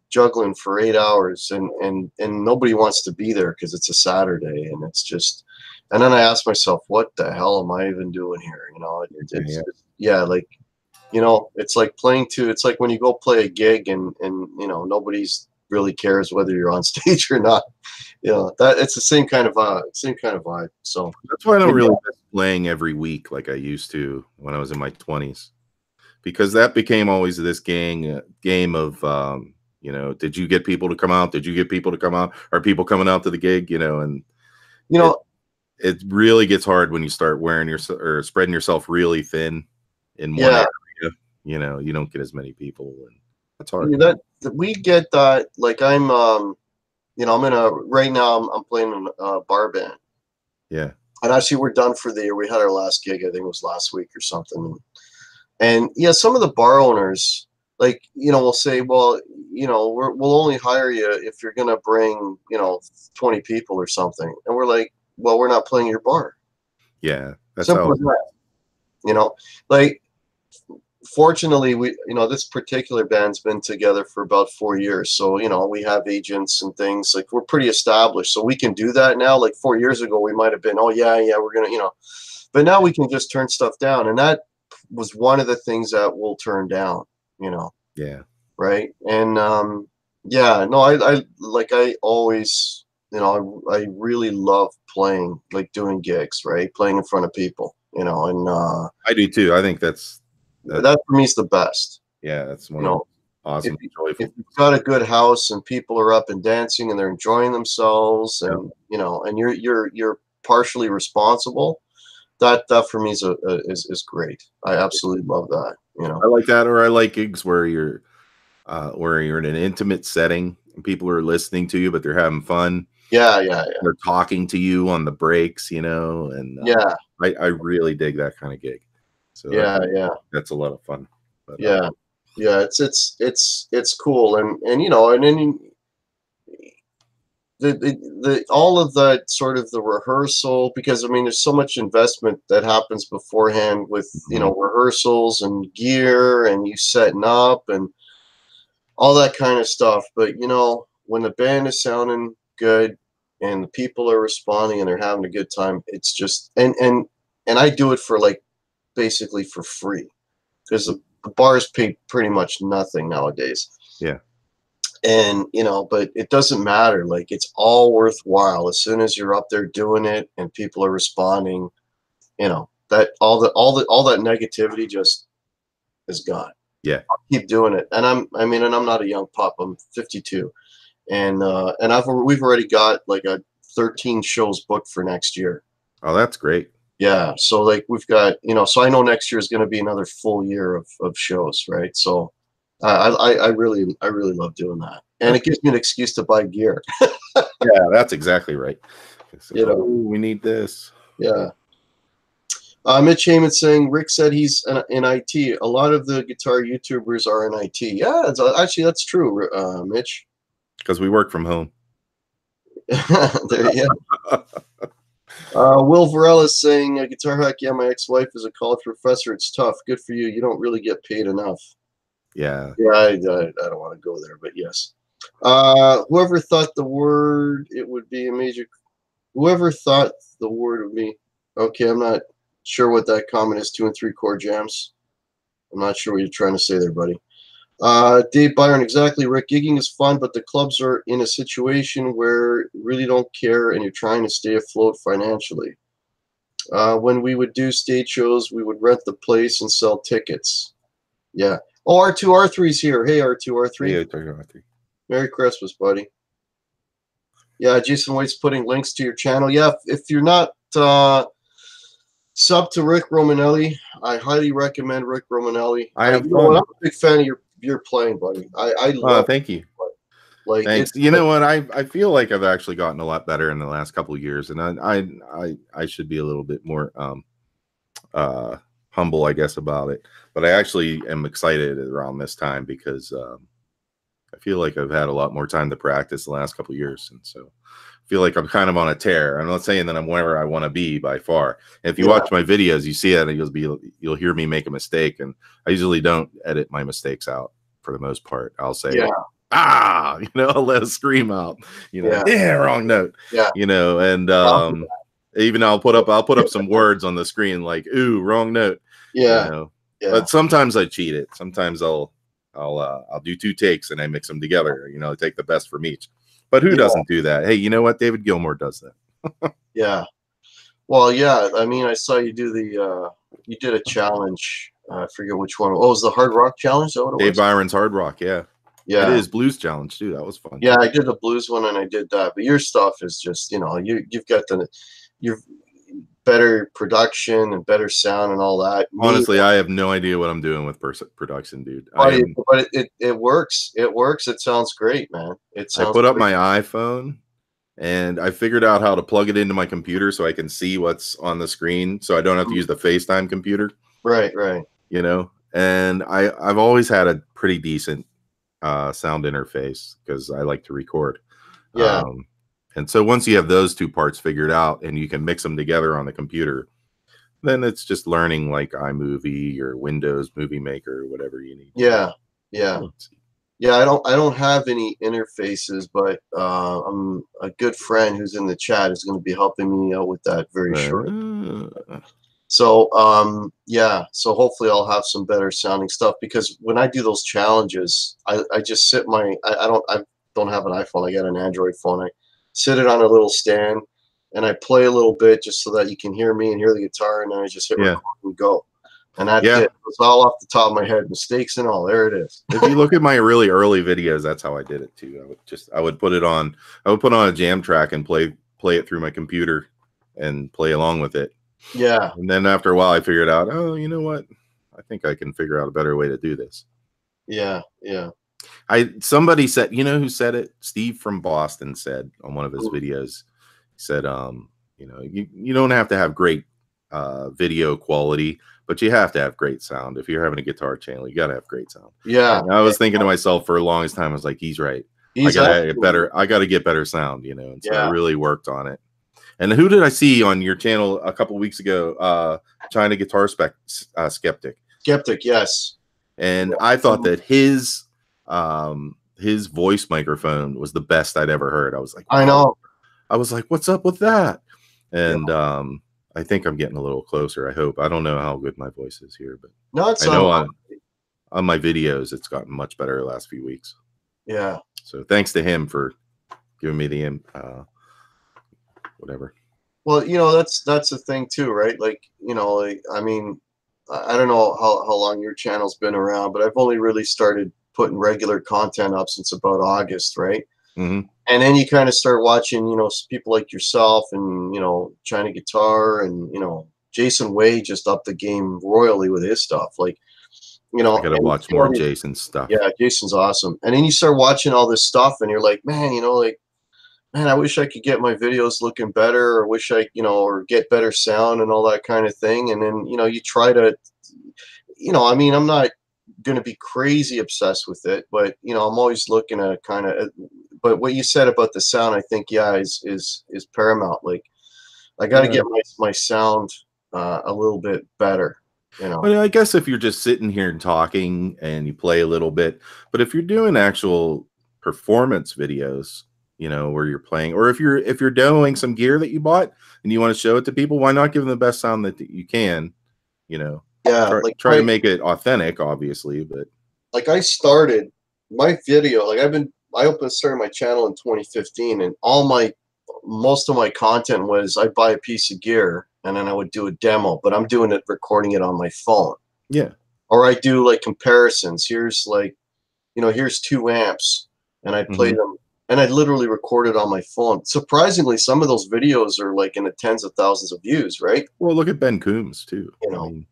[SPEAKER 1] juggling for 8 hours, and nobody wants to be there because it's a Saturday, and it's just. And then I ask myself, what the hell am I even doing here? Like, it's like playing to. It's like when you go play a gig and nobody's really cares whether you're on stage or not. That it's the same kind of vibe. So
[SPEAKER 2] that's why I don't really miss playing every week like I used to when I was in my 20s, because that became always this game of did you get people to come out? Did you get people to come out? Are people coming out to the gig? It really gets hard when you start or spreading yourself really thin in one area. You don't get as many people, and that's hard.
[SPEAKER 1] We get that. Like I'm right now I'm playing in a bar band.
[SPEAKER 2] Yeah. And
[SPEAKER 1] actually we're done for the year. We had our last gig, I think it was last week or something. And yeah, some of the bar owners, like, will say, well, we'll only hire you if you're going to bring, 20 people or something. And we're like, well, we're not playing your bar.
[SPEAKER 2] Yeah. That's
[SPEAKER 1] simple as that. Like, fortunately, this particular band's been together for about 4 years. So, we have agents and things, like we're pretty established, so we can do that now. Like 4 years ago, we might've been, oh yeah, we're going to, but now we can just turn stuff down. And that was one of the things that we'll turn down,
[SPEAKER 2] Yeah.
[SPEAKER 1] Right. And, I always, I really love playing, like doing gigs, right? Playing in front of people, and
[SPEAKER 2] I do too. I think that
[SPEAKER 1] for me is the best.
[SPEAKER 2] Yeah, that's one of awesome.
[SPEAKER 1] If you've got a good house and people are up and dancing and they're enjoying themselves, and and you're partially responsible, that for me is great. I absolutely love that.
[SPEAKER 2] I like that, or I like gigs where you're in an intimate setting and people are listening to you, but they're having fun.
[SPEAKER 1] Yeah.
[SPEAKER 2] They're talking to you on the breaks, and I really dig that kind of gig. So that's a lot of fun. But,
[SPEAKER 1] it's cool, and then the all of that sort of the rehearsal, because there's so much investment that happens beforehand with rehearsals and gear and you setting up and all that kind of stuff. But when the band is sounding good and the people are responding and they're having a good time, it's just and I do it for basically for free, because the bars pay pretty much nothing nowadays.
[SPEAKER 2] Yeah.
[SPEAKER 1] And but it doesn't matter. Like, it's all worthwhile as soon as you're up there doing it and people are responding. That all that negativity just is gone.
[SPEAKER 2] Yeah.
[SPEAKER 1] I'll keep doing it. And I'm not a young pup. I'm 52, and we've already got like 13 shows booked for next year.
[SPEAKER 2] Oh, that's great.
[SPEAKER 1] Yeah. So we've got, so I know next year is going to be another full year of shows. Right. So I really love doing that. And it gives me an excuse to buy gear.
[SPEAKER 2] Yeah, that's exactly right. So, we need this.
[SPEAKER 1] Yeah. Mitch Heyman saying, Rick said he's in IT. A lot of the guitar YouTubers are in IT. Yeah, actually, that's true, Mitch.
[SPEAKER 2] Because we work from home.
[SPEAKER 1] There you go. Will Varela is saying, Guitar Hack, yeah, my ex-wife is a college professor. It's tough. Good for you. You don't really get paid enough.
[SPEAKER 2] Yeah.
[SPEAKER 1] Yeah, I don't want to go there, but yes. Whoever thought the word would be, okay, I'm not sure what that comment is, 2 and 3 chord jams. I'm not sure what you're trying to say there, buddy. Dave Byron, exactly, Rick. Gigging is fun, but the clubs are in a situation where you really don't care and you're trying to stay afloat financially. When we would do stage shows, we would rent the place and sell tickets. Yeah. Oh, R2R3's here. Hey, R2R3.
[SPEAKER 2] Yeah, R2R3.
[SPEAKER 1] Merry Christmas, buddy. Yeah, Jason White's putting links to your channel. Yeah, if you're not sub to Rick Romanelli, I highly recommend Rick Romanelli.
[SPEAKER 2] I have
[SPEAKER 1] you
[SPEAKER 2] fun.
[SPEAKER 1] know what, I'm a big fan of your playing, buddy. I love
[SPEAKER 2] thank you.
[SPEAKER 1] Like,
[SPEAKER 2] thanks. You know what? I feel like I've actually gotten a lot better in the last couple of years, and I should be a little bit more humble, I guess, about it. But I actually am excited around this time because I feel like I've had a lot more time to practice the last couple of years, and so I feel like I'm kind of on a tear. I'm not saying that I'm where I want to be by far. And if you watch my videos, you see it, and you'll hear me make a mistake, and I usually don't edit my mistakes out for the most part. I'll say, you know, I'll let a scream out, you know, wrong note, you know, and even I'll put up some words on the screen like, ooh, wrong note, you know. But sometimes I cheat it. Sometimes I'll do 2 takes and I mix them together, you know, take the best from each. But who doesn't do that? Hey, you know what? David Gilmour does that.
[SPEAKER 1] Yeah. Well, yeah. I mean, I saw you do the you did a challenge. I forget which one. Oh, it was the Hard Rock Challenge? Is that what it was?
[SPEAKER 2] Dave Byron's Hard Rock, yeah.
[SPEAKER 1] Yeah.
[SPEAKER 2] It is Blues Challenge too. That was fun.
[SPEAKER 1] Yeah, I did the blues one and I did that. But your stuff is just, you know, you've got you've better production and better sound and all that.
[SPEAKER 2] Honestly, I have no idea what I'm doing with production, dude.
[SPEAKER 1] But it works. It works. It sounds great, man.
[SPEAKER 2] I put up my iPhone and I figured out how to plug it into my computer so I can see what's on the screen, so I don't have to use the FaceTime computer.
[SPEAKER 1] Right.
[SPEAKER 2] You know, and I've always had a pretty decent sound interface because I like to record.
[SPEAKER 1] Yeah.
[SPEAKER 2] And so once you have those 2 parts figured out and you can mix them together on the computer, then it's just learning like iMovie or Windows Movie Maker or whatever you need.
[SPEAKER 1] Yeah. I don't have any interfaces, but I'm a good friend who's in the chat is going to be helping me out with that very shortly. So so hopefully I'll have some better sounding stuff, because when I do those challenges, I just sit I don't have an iPhone. I got an Android phone. I sit it on a little stand and I play a little bit just so that you can hear me and hear the guitar, and then I just hit record and go. And that's it. It's all off the top of my head, mistakes and all. There it is.
[SPEAKER 2] If you look at my really early videos, that's how I did it too. I would put on a jam track and play it through my computer and play along with it.
[SPEAKER 1] Yeah.
[SPEAKER 2] And then after a while I figured out, oh, you know what? I think I can figure out a better way to do this.
[SPEAKER 1] Yeah.
[SPEAKER 2] Somebody said, you know who said it? Steve from Boston said on one of his videos, he said, you know, you don't have to have great video quality, but you have to have great sound. If you're having a guitar channel, you got to have great sound.
[SPEAKER 1] Yeah.
[SPEAKER 2] And I was thinking to myself for the longest time, I was like, he's right. I got to get better sound, you know. And so I really worked on it. And who did I see on your channel a couple weeks ago? China Guitar Skeptic.
[SPEAKER 1] Skeptic, yes.
[SPEAKER 2] And I thought that his voice microphone was the best I'd ever heard. I was like, wow.
[SPEAKER 1] I know.
[SPEAKER 2] I was like, what's up with that? And I think I'm getting a little closer. I hope. I don't know how good my voice is here, but I know on my videos it's gotten much better the last few weeks.
[SPEAKER 1] Yeah.
[SPEAKER 2] So thanks to him for giving me the whatever.
[SPEAKER 1] Well, you know, that's the thing too, right? Like, you know, like, I mean, I don't know how long your channel's been around, but I've only really started putting regular content up since about August, right?
[SPEAKER 2] Mm-hmm.
[SPEAKER 1] And then you kind of start watching, you know, people like yourself and, you know, China Guitar and, you know, Jason Way just upped the game royally with his stuff. Like, you know,
[SPEAKER 2] I gotta watch more Jason's stuff.
[SPEAKER 1] Yeah, Jason's awesome. And then you start watching all this stuff and you're like, man, you know, like, man, I wish I could get my videos looking better, or wish I, you know, or get better sound and all that kind of thing. And then, you know, you try to, you know, I mean, I'm not going to be crazy obsessed with it, but, you know, I'm always looking at kind of, but what you said about the sound, I think, yeah, is paramount. Like, I got to get my sound a little bit better, you know.
[SPEAKER 2] Well, I guess if you're just sitting here and talking and you play a little bit, but if you're doing actual performance videos, you know, where you're playing, or if you're demoing some gear that you bought and you want to show it to people, why not give them the best sound that you can, you know?
[SPEAKER 1] Yeah,
[SPEAKER 2] try to make it authentic, obviously, but
[SPEAKER 1] like I started my video, like I started my channel in 2015, and most of my content was I buy a piece of gear and then I would do a demo, but I'm doing it, recording it on my phone.
[SPEAKER 2] Yeah.
[SPEAKER 1] Or I do like comparisons. Here's like, here's 2 amps, and I play them, and I literally record it on my phone. Surprisingly, some of those videos are like in the tens of thousands of views, right?
[SPEAKER 2] Well, look at Ben Coombs too.
[SPEAKER 1] You
[SPEAKER 2] I
[SPEAKER 1] know,
[SPEAKER 2] mean,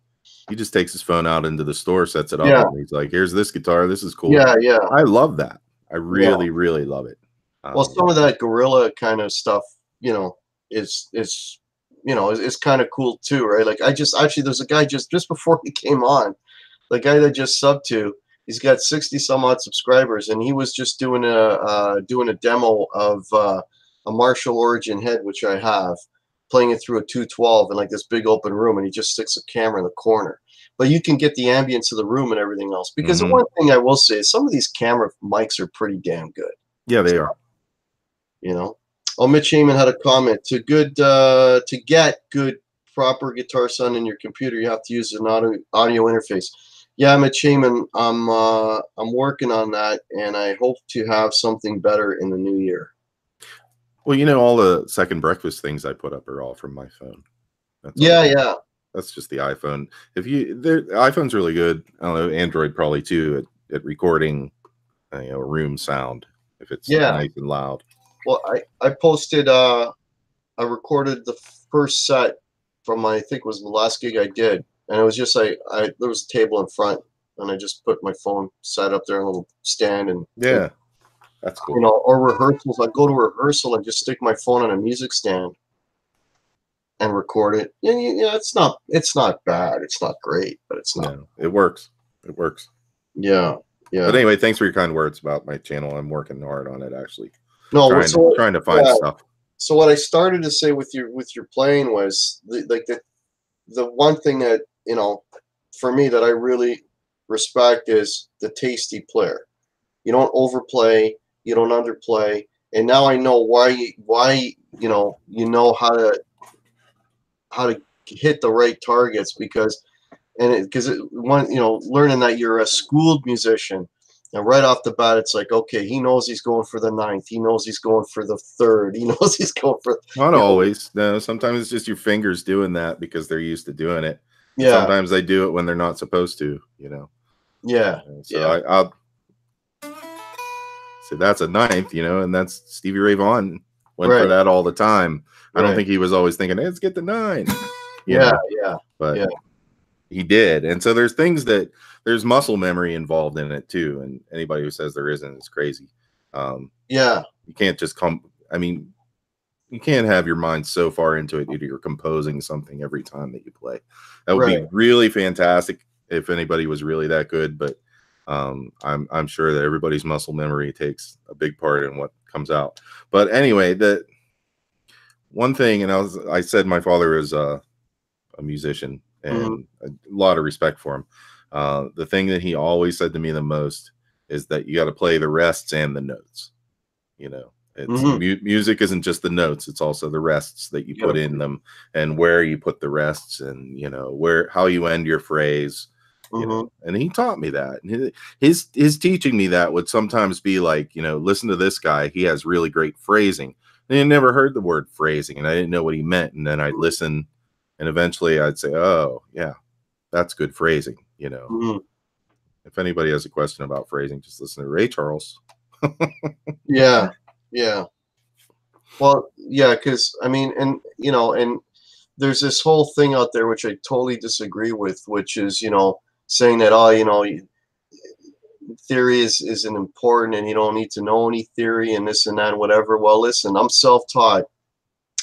[SPEAKER 2] he just takes his phone out into the store, sets it up,
[SPEAKER 1] yeah,
[SPEAKER 2] and he's like, "Here's this guitar. This is cool."
[SPEAKER 1] yeah, yeah,
[SPEAKER 2] I love that. I
[SPEAKER 1] yeah.
[SPEAKER 2] really, really love it.
[SPEAKER 1] Well, some of that guerrilla kind of stuff, is kind of cool too, right? Like there's a guy just before he came on, the guy that just subbed to, he's got 60 some odd subscribers, and he was just doing a demo of a Marshall Origin head, which I have, playing it through a 212 in like this big open room, and he just sticks a camera in the corner. But you can get the ambience of the room and everything else. Because the one thing I will say is some of these camera mics are pretty damn good.
[SPEAKER 2] Yeah, they are.
[SPEAKER 1] Oh, Mitch Heyman had a comment. To get good proper guitar sound in your computer, you have to use an audio interface. Yeah, Mitch Heyman, I'm working on that, and I hope to have something better in the new year.
[SPEAKER 2] Well, all the second breakfast things I put up are all from my phone.
[SPEAKER 1] Yeah.
[SPEAKER 2] That's just the iPhone. The iPhone's really good. I don't know, Android probably too at recording, room sound if it's nice and loud.
[SPEAKER 1] Well, I posted. I recorded the first set from I think it was the last gig I did, and it was just there was a table in front, and I just put my phone, sat up there in a little stand, and
[SPEAKER 2] yeah, that's cool.
[SPEAKER 1] Or rehearsals. I go to rehearsal and just stick my phone on a music stand and record it. Yeah, it's not bad. It's not great, but it's not.
[SPEAKER 2] No, it works. It works.
[SPEAKER 1] Yeah.
[SPEAKER 2] But anyway, thanks for your kind words about my channel. I'm working hard on it, actually.
[SPEAKER 1] No,
[SPEAKER 2] trying to find stuff.
[SPEAKER 1] So what I started to say with your playing was the one thing that for me that I really respect is the tasty player. You don't overplay, you don't underplay, and now I know why you know how to hit the right targets because learning that you're a schooled musician. And right off the bat, it's like, okay, he knows he's going for the 9th. He knows he's going for the 3rd. He knows he's going for...
[SPEAKER 2] Not always. No, sometimes it's just your fingers doing that because they're used to doing it.
[SPEAKER 1] Yeah.
[SPEAKER 2] Sometimes they do it when they're not supposed to,
[SPEAKER 1] Yeah.
[SPEAKER 2] So I'll say that's a 9th, and that's Stevie Ray Vaughan went for that all the time. I don't think he was always thinking, hey, let's get the 9.
[SPEAKER 1] Yeah.
[SPEAKER 2] But he did. And so there's muscle memory involved in it too. And anybody who says there isn't is crazy. You can't just you can't have your mind so far into it you're composing something every time that you play. That would be really fantastic if anybody was really that good. But I'm sure that everybody's muscle memory takes a big part in what comes out. But anyway, the one thing, and I said my father is a musician, and a lot of respect for him. The thing that he always said to me the most is that you got to play the rests and the notes. Music isn't just the notes; it's also the rests that you put in them, and where you put the rests, and how you end your phrase. And he taught me that. And his teaching me that would sometimes be like, listen to this guy; he has really great phrasing. And I never heard the word phrasing, and I didn't know what he meant. And then I'd listen, and eventually I'd say, "Oh, yeah, that's good phrasing." If anybody has a question about phrasing, just listen to Ray Charles.
[SPEAKER 1] Yeah. Well, yeah, because and there's this whole thing out there which I totally disagree with, which is saying that theory isn't important and you don't need to know any theory and this and that and whatever. Well, listen, I'm self-taught,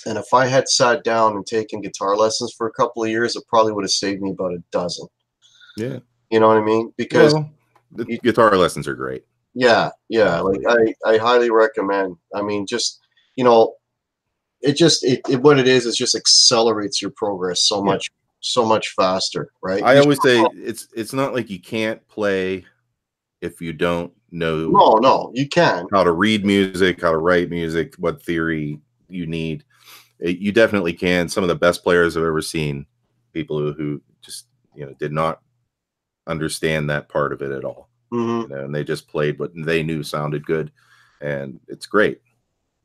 [SPEAKER 1] and if I had sat down and taken guitar lessons for a couple of years, it probably would have saved me about a dozen.
[SPEAKER 2] Yeah.
[SPEAKER 1] You know what I mean? Because
[SPEAKER 2] the guitar lessons are great.
[SPEAKER 1] Yeah. Like I highly recommend. I mean, just what it is just accelerates your progress so much faster, right?
[SPEAKER 2] I always say it's not like you can't play if you don't know.
[SPEAKER 1] No, you can.
[SPEAKER 2] How to read music, how to write music, what theory you need. You definitely can. Some of the best players I've ever seen, people who just did not understand that part of it at all.
[SPEAKER 1] Hmm.
[SPEAKER 2] you know, and they just played what they knew sounded good, and it's great.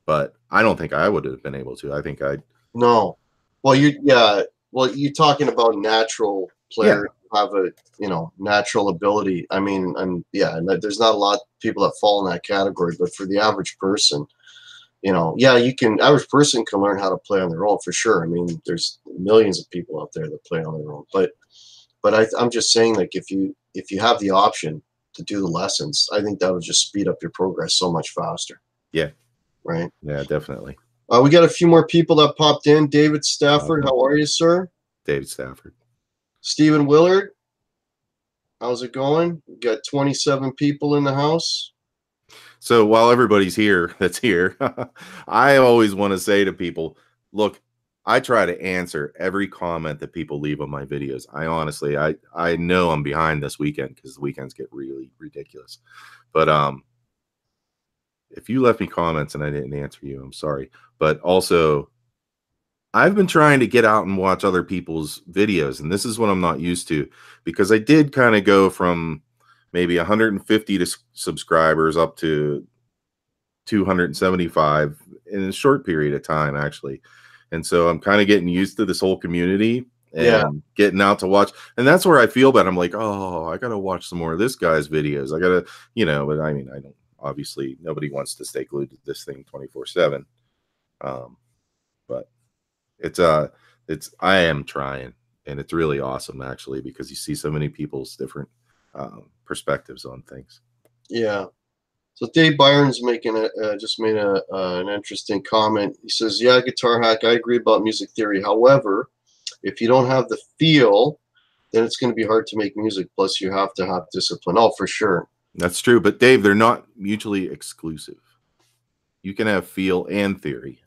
[SPEAKER 2] But I don't think I would have been able to. I think I
[SPEAKER 1] No. Well, yeah. Well, you're talking about natural
[SPEAKER 2] yeah.
[SPEAKER 1] players who have a, natural ability. I mean, yeah, and there's not a lot of people that fall in that category, but for the average person, yeah, average person can learn how to play on their own for sure. I mean, there's millions of people out there that play on their own, but I'm just saying, like, if you have the option to do the lessons, I think that would just speed up your progress so much faster.
[SPEAKER 2] Yeah.
[SPEAKER 1] Right.
[SPEAKER 2] Yeah, definitely.
[SPEAKER 1] We got a few more people that popped in. David Stafford,
[SPEAKER 2] Okay.
[SPEAKER 1] how are you, sir?
[SPEAKER 2] David Stafford. Stephen
[SPEAKER 1] Willard, how's it going? We got 27 people in the house.
[SPEAKER 2] So while everybody's here that's here, I always want to say to people, look, I try to answer every comment that people leave on my videos. I honestly, I know I'm behind this weekend because the weekends get really ridiculous. But if you left me comments and I didn't answer you, I'm sorry. But also, I've been trying to get out and watch other people's videos, and this is what I'm not used to, because I did kind of go from maybe 150 subscribers up to 275 in a short period of time, actually. And so I'm kind of getting used to this whole community and getting out to watch. And that's where I feel bad. I'm like, oh, I got to watch some more of this guy's videos. I got to, but I mean, I don't, obviously nobody wants to stay glued to this thing 24/7. But I am trying, and it's really awesome actually, because you see so many people's different perspectives on things.
[SPEAKER 1] Yeah. So Dave Byron's just made an interesting comment. He says, "Yeah, Guitar Hack, I agree about music theory. However, if you don't have the feel, then it's going to be hard to make music. Plus, you have to have discipline." Oh, for sure.
[SPEAKER 2] That's true. But Dave, they're not mutually exclusive. You can have feel and theory.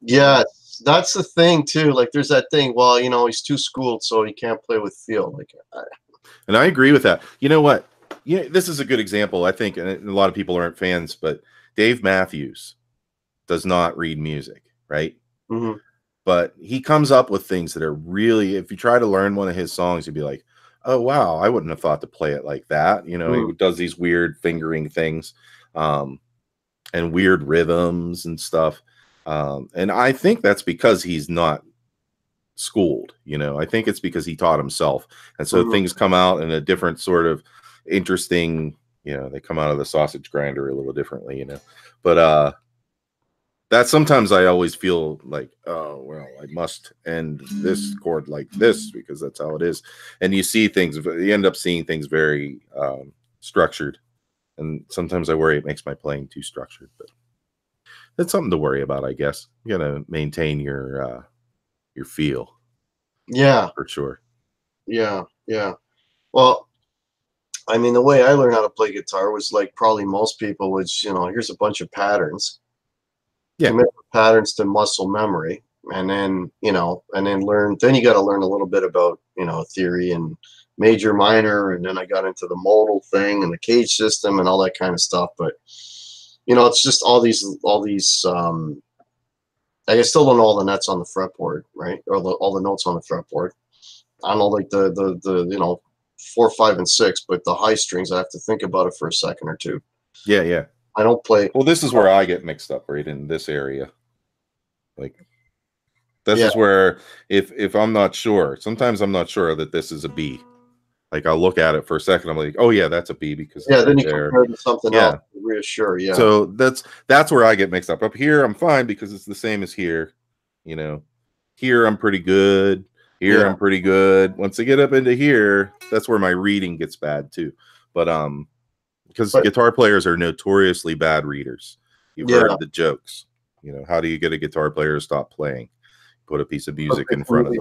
[SPEAKER 1] Yeah, that's the thing too. Like, there's that thing. Well, he's too schooled, so he can't play with feel. Like,
[SPEAKER 2] and I agree with that. You know what? This is a good example, I think, and a lot of people aren't fans, but Dave Matthews does not read music, right?
[SPEAKER 1] Mm-hmm.
[SPEAKER 2] But he comes up with things that are really, if you try to learn one of his songs, you'd be like, oh, wow, I wouldn't have thought to play it like that. He does these weird fingering things and weird rhythms and stuff. And I think that's because he's not schooled. I think it's because he taught himself. And so things come out in a different sort of interesting, they come out of the sausage grinder a little differently, but that sometimes I always feel like, oh, well, I must end this chord like this because that's how it is. And you end up seeing things very structured. And sometimes I worry it makes my playing too structured, but that's something to worry about, I guess. You got to maintain your feel.
[SPEAKER 1] Yeah,
[SPEAKER 2] for sure.
[SPEAKER 1] Yeah. Well, I mean, the way I learned how to play guitar was like probably most people, which, here's a bunch of patterns.
[SPEAKER 2] Yeah.
[SPEAKER 1] Commit patterns to muscle memory, and then, then you got to learn a little bit about, theory and major, minor, and then I got into the modal thing and the cage system and all that kind of stuff. But, it's just all these, I still don't know all the nuts on the fretboard, right? Or all the notes on the fretboard. I don't know, like the 4, 5, and 6, but the high strings, I have to think about it for a second or two.
[SPEAKER 2] Yeah.
[SPEAKER 1] I don't play.
[SPEAKER 2] Well, this is where I get mixed up, right in this area. Like, this is where if I'm not sure, sometimes I'm not sure that this is a B. Like, I'll look at it for a second. I'm like, oh yeah, that's a B because it's
[SPEAKER 1] then you compare it to something else to reassure. Yeah.
[SPEAKER 2] So that's where I get mixed up. Up here, I'm fine because it's the same as here. Here I'm pretty good. Here I'm pretty good. Once I get up into here, that's where my reading gets bad too. But because guitar players are notoriously bad readers. You've heard the jokes. How do you get a guitar player to stop playing? Put a piece of music in front of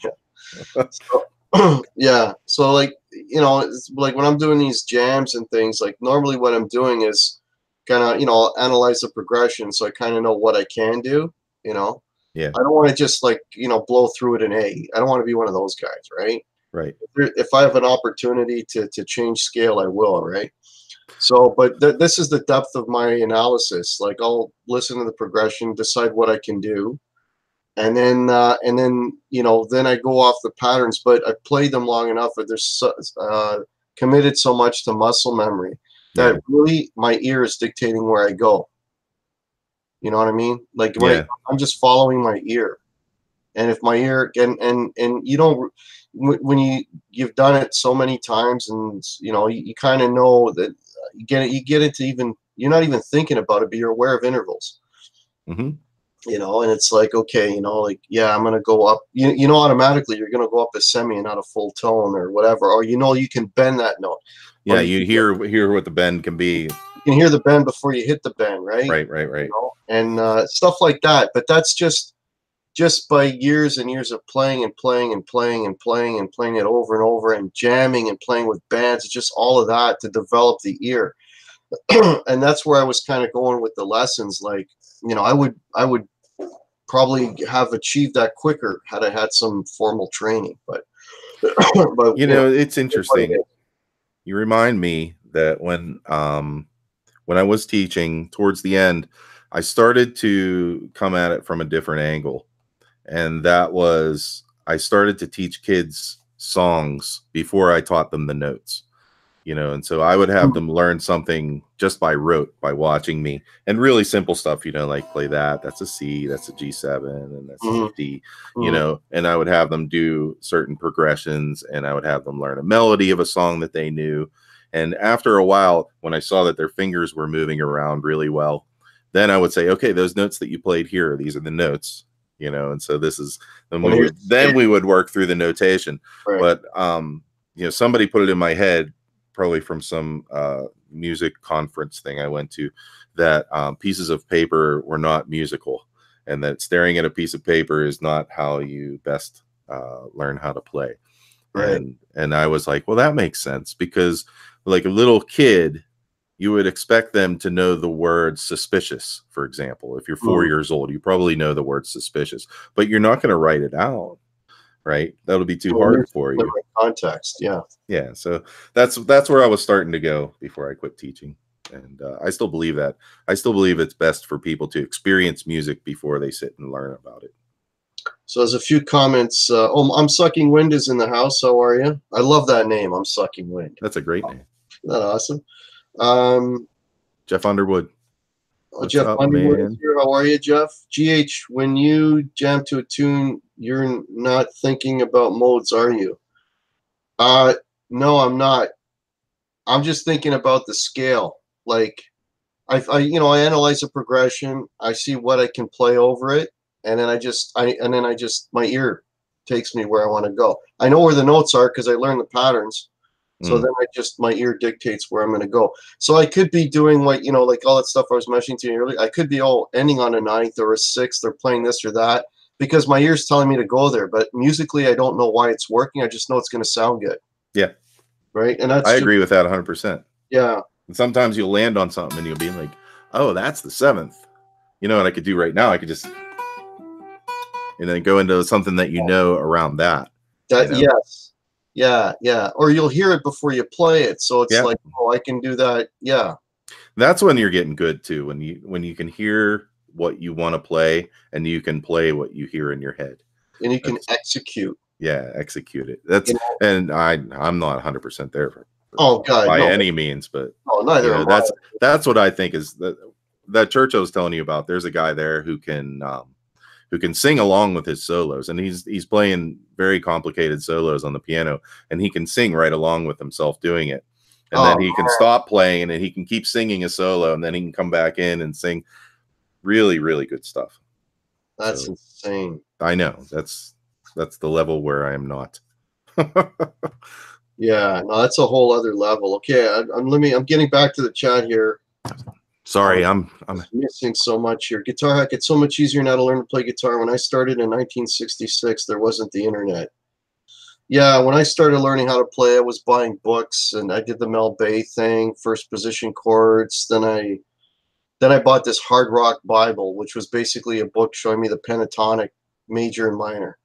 [SPEAKER 2] them.
[SPEAKER 1] So like, it's like when I'm doing these jams and things, like normally what I'm doing is kind of, I'll analyze the progression so I kind of know what I can do,
[SPEAKER 2] Yeah.
[SPEAKER 1] I don't want to just like, blow through it in A. I don't want to be one of those guys, right?
[SPEAKER 2] Right.
[SPEAKER 1] If I have an opportunity to change scale, I will, right? So, but this is the depth of my analysis. Like, I'll listen to the progression, decide what I can do, and then then I go off the patterns. But I played them long enough that there's committed so much to muscle memory that really my ear is dictating where I go. You know what I mean? Like I'm just following my ear. And if my ear and you don't, when you've done it so many times, and you kind of know that you get into, even you're not even thinking about it, but you're aware of intervals. And it's like, okay, like, yeah, I'm gonna go up. Automatically you're gonna go up a semi and not a full tone or whatever, or you can bend that note.
[SPEAKER 2] Yeah, you hear what the bend can be.
[SPEAKER 1] You can hear the bend before you hit the bend, right?
[SPEAKER 2] Right.
[SPEAKER 1] And stuff like that. But that's just by years and years of playing and playing and playing and playing and playing it over and over and jamming and playing with bands. It's just all of that to develop the ear. And that's where I was kind of going with the lessons. Like, I would probably have achieved that quicker had I had some formal training. But
[SPEAKER 2] it's interesting. You remind me that when I was teaching towards the end, I started to come at it from a different angle. And that was, I started to teach kids songs before I taught them the notes, and so I would have them learn something just by rote, by watching me, and really simple stuff, like play that's a C, that's a G7, and that's a D, and I would have them do certain progressions, and I would have them learn a melody of a song that they knew. And after a while, when I saw that their fingers were moving around really well, then I would say, okay, those notes that you played here, these are the notes, and so this is, and we would work through the notation. Right. But, somebody put it in my head, probably from some music conference thing I went to, that pieces of paper were not musical, and that staring at a piece of paper is not how you best learn how to play. Right. And I was like, well, that makes sense, because like a little kid, you would expect them to know the word suspicious, for example. If you're 4 years old, you probably know the word suspicious, but you're not going to write it out, right? That'll be too hard for you.
[SPEAKER 1] Context, yeah.
[SPEAKER 2] Yeah, so that's where I was starting to go before I quit teaching. And I still believe that. I still believe it's best for people to experience music before they sit and learn about it.
[SPEAKER 1] So there's a few comments. I'm Sucking Wind is in the house. How are you? I love that name. I'm Sucking Wind.
[SPEAKER 2] That's a great name.
[SPEAKER 1] Isn't that awesome?
[SPEAKER 2] Jeff Underwood.
[SPEAKER 1] Jeff Underwood is here. How are you, Jeff? GH, when you jam to a tune, you're not thinking about modes, are you? No, I'm not. I'm just thinking about the scale. Like, I analyze the progression. I see what I can play over it, and then I just my ear takes me where I want to go. I know where the notes are because I learned the patterns. So then my ear dictates where I'm going to go. So I could be doing what, like all that stuff I was mentioning to you earlier. I could be ending on a 9th or a 6th or playing this or that because my ear's telling me to go there. But musically, I don't know why it's working. I just know it's going to sound good.
[SPEAKER 2] Yeah.
[SPEAKER 1] Right. And I
[SPEAKER 2] agree with that 100%.
[SPEAKER 1] Yeah.
[SPEAKER 2] And sometimes you'll land on something and you'll be like, oh, that's the 7th. You know what I could do right now? I could just, and then go into something that around that.
[SPEAKER 1] Yes. Yeah. Or you'll hear it before you play it. So it's like, oh, I can do that. Yeah.
[SPEAKER 2] That's when you're getting good too. When you can hear what you want to play and you can play what you hear in your head.
[SPEAKER 1] And you can execute.
[SPEAKER 2] Yeah, execute it. That's and I'm not 100% there
[SPEAKER 1] by
[SPEAKER 2] any means, but
[SPEAKER 1] neither
[SPEAKER 2] that's what I think is that church I was telling you about. There's a guy there who can sing along with his solos, and he's playing very complicated solos on the piano, and he can sing right along with himself doing it. And then he can stop playing and he can keep singing a solo, and then he can come back in and sing really, really good stuff.
[SPEAKER 1] That's insane.
[SPEAKER 2] I know. That's the level where I am not.
[SPEAKER 1] Yeah, no, that's a whole other level. Okay, I'm getting back to the chat here.
[SPEAKER 2] Sorry, I'm
[SPEAKER 1] missing so much here. Guitar Hack, it's so much easier now to learn to play guitar. When I started in 1966, there wasn't the internet. Yeah, when I started learning how to play, I was buying books, and I did the Mel Bay thing, first position chords. Then I bought this Hard Rock Bible, which was basically a book showing me the pentatonic, major and minor,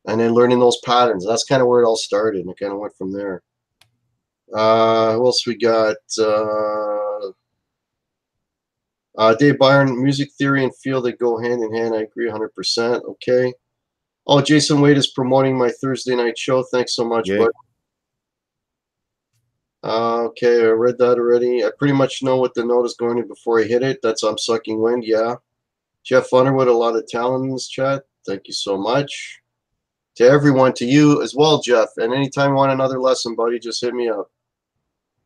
[SPEAKER 1] and then learning those patterns. And that's kind of where it all started, and it kind of went from there. Who else we got? Dave Byron, music theory and feel, they go hand in hand. I agree 100%. Okay. Oh, Jason Wade is promoting my Thursday night show. Thanks so much, bud. Okay, I read that already. I pretty much know what the note is going to before I hit it. That's I'm sucking wind. Yeah. Jeff Underwood, a lot of talent in this chat. Thank you so much. To everyone, to you as well, Jeff. And anytime you want another lesson, buddy, just hit me up.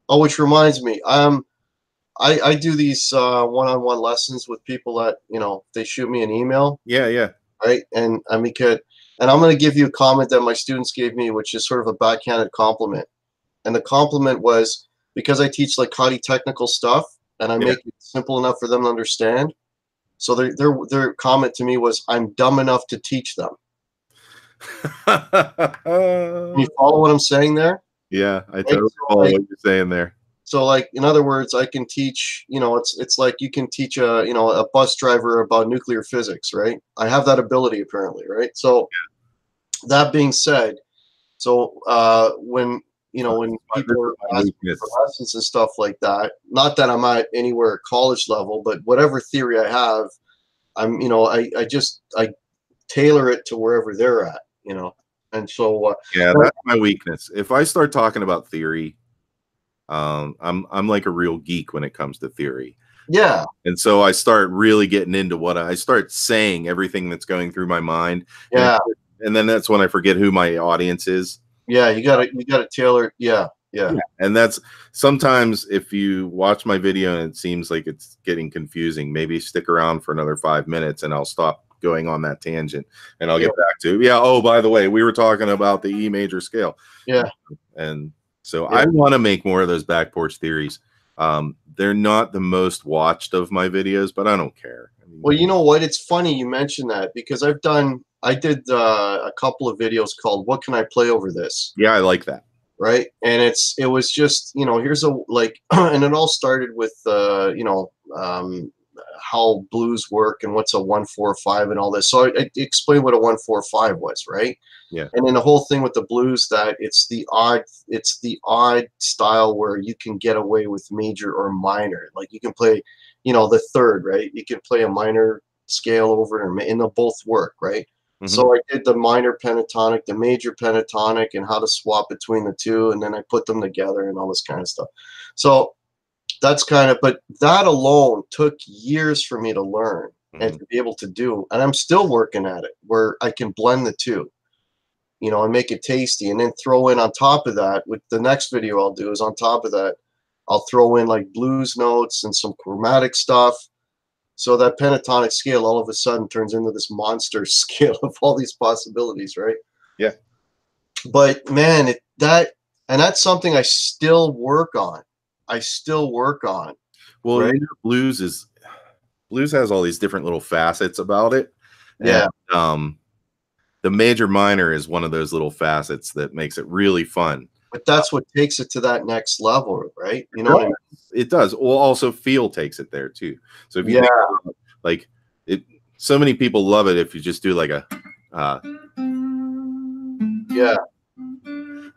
[SPEAKER 1] Oh, which reminds me, I do these one-on-one lessons with people that, you know, they shoot me an email.
[SPEAKER 2] Yeah, yeah.
[SPEAKER 1] Right. And I mean, and I'm going to give you a comment that my students gave me, which is sort of a backhanded compliment. And the compliment was because I teach like highly technical stuff and I make it simple enough for them to understand. So their comment to me was, I'm dumb enough to teach them. Can you follow what I'm saying there?
[SPEAKER 2] Yeah, I totally follow what you're saying there.
[SPEAKER 1] So like, in other words, I can teach, you know, it's like you can teach a, you know, a bus driver about nuclear physics, right? I have that ability apparently, right? So that being said, so when, you know, when people are asking for lessons and stuff like that, not that I'm at anywhere college level, but whatever theory I have, I'm, you know, I tailor it to wherever they're at, you know. And so
[SPEAKER 2] yeah, that's my weakness. If I start talking about theory, I'm like a real geek when it comes to theory.
[SPEAKER 1] Yeah.
[SPEAKER 2] And so I start really getting into what I start saying everything that's going through my mind.
[SPEAKER 1] Yeah.
[SPEAKER 2] And then that's when I forget who my audience is.
[SPEAKER 1] Yeah, you gotta tailor it. Yeah.
[SPEAKER 2] And that's sometimes if you watch my video and it seems like it's getting confusing, maybe stick around for another 5 minutes and I'll stop going on that tangent and I'll get back to, oh, by the way, we were talking about the E major scale.
[SPEAKER 1] Yeah.
[SPEAKER 2] And so I want to make more of those back porch theories. They're not the most watched of my videos, but I don't care. I mean,
[SPEAKER 1] well, you know what? It's funny you mentioned that because I did a couple of videos called "What Can I Play Over This?"
[SPEAKER 2] Yeah, I like that.
[SPEAKER 1] Right, and it was just, you know, here's a like, and it all started with you know, how blues work and what's a 1-4-5 and all this. So I explained what a 1-4-5 was, right?
[SPEAKER 2] Yeah.
[SPEAKER 1] And then the whole thing with the blues, that it's the odd style where you can get away with major or minor. Like you can play, you know, the third, right? You can play a minor scale over it, and they'll both work, right? Mm-hmm. So I did the minor pentatonic, the major pentatonic, and how to swap between the two, and then I put them together and all this kind of stuff. So that's kind of, but that alone took years for me to learn and to be able to do, and I'm still working at it, where I can blend the two, you know, and make it tasty, and then throw in on top of that, with the next video I'll do is on top of that, I'll throw in like blues notes and some chromatic stuff. So that pentatonic scale all of a sudden turns into this monster scale of all these possibilities, right?
[SPEAKER 2] Yeah.
[SPEAKER 1] But man, that's something I still work on.
[SPEAKER 2] Well,
[SPEAKER 1] right?
[SPEAKER 2] Blues has all these different little facets about it.
[SPEAKER 1] Yeah.
[SPEAKER 2] And, the major minor is one of those little facets that makes it really fun.
[SPEAKER 1] But that's what takes it to that next level, right? You know what I mean?
[SPEAKER 2] It does. Well, also feel takes it there too. So if you think about, like it, so many people love it if you just do like a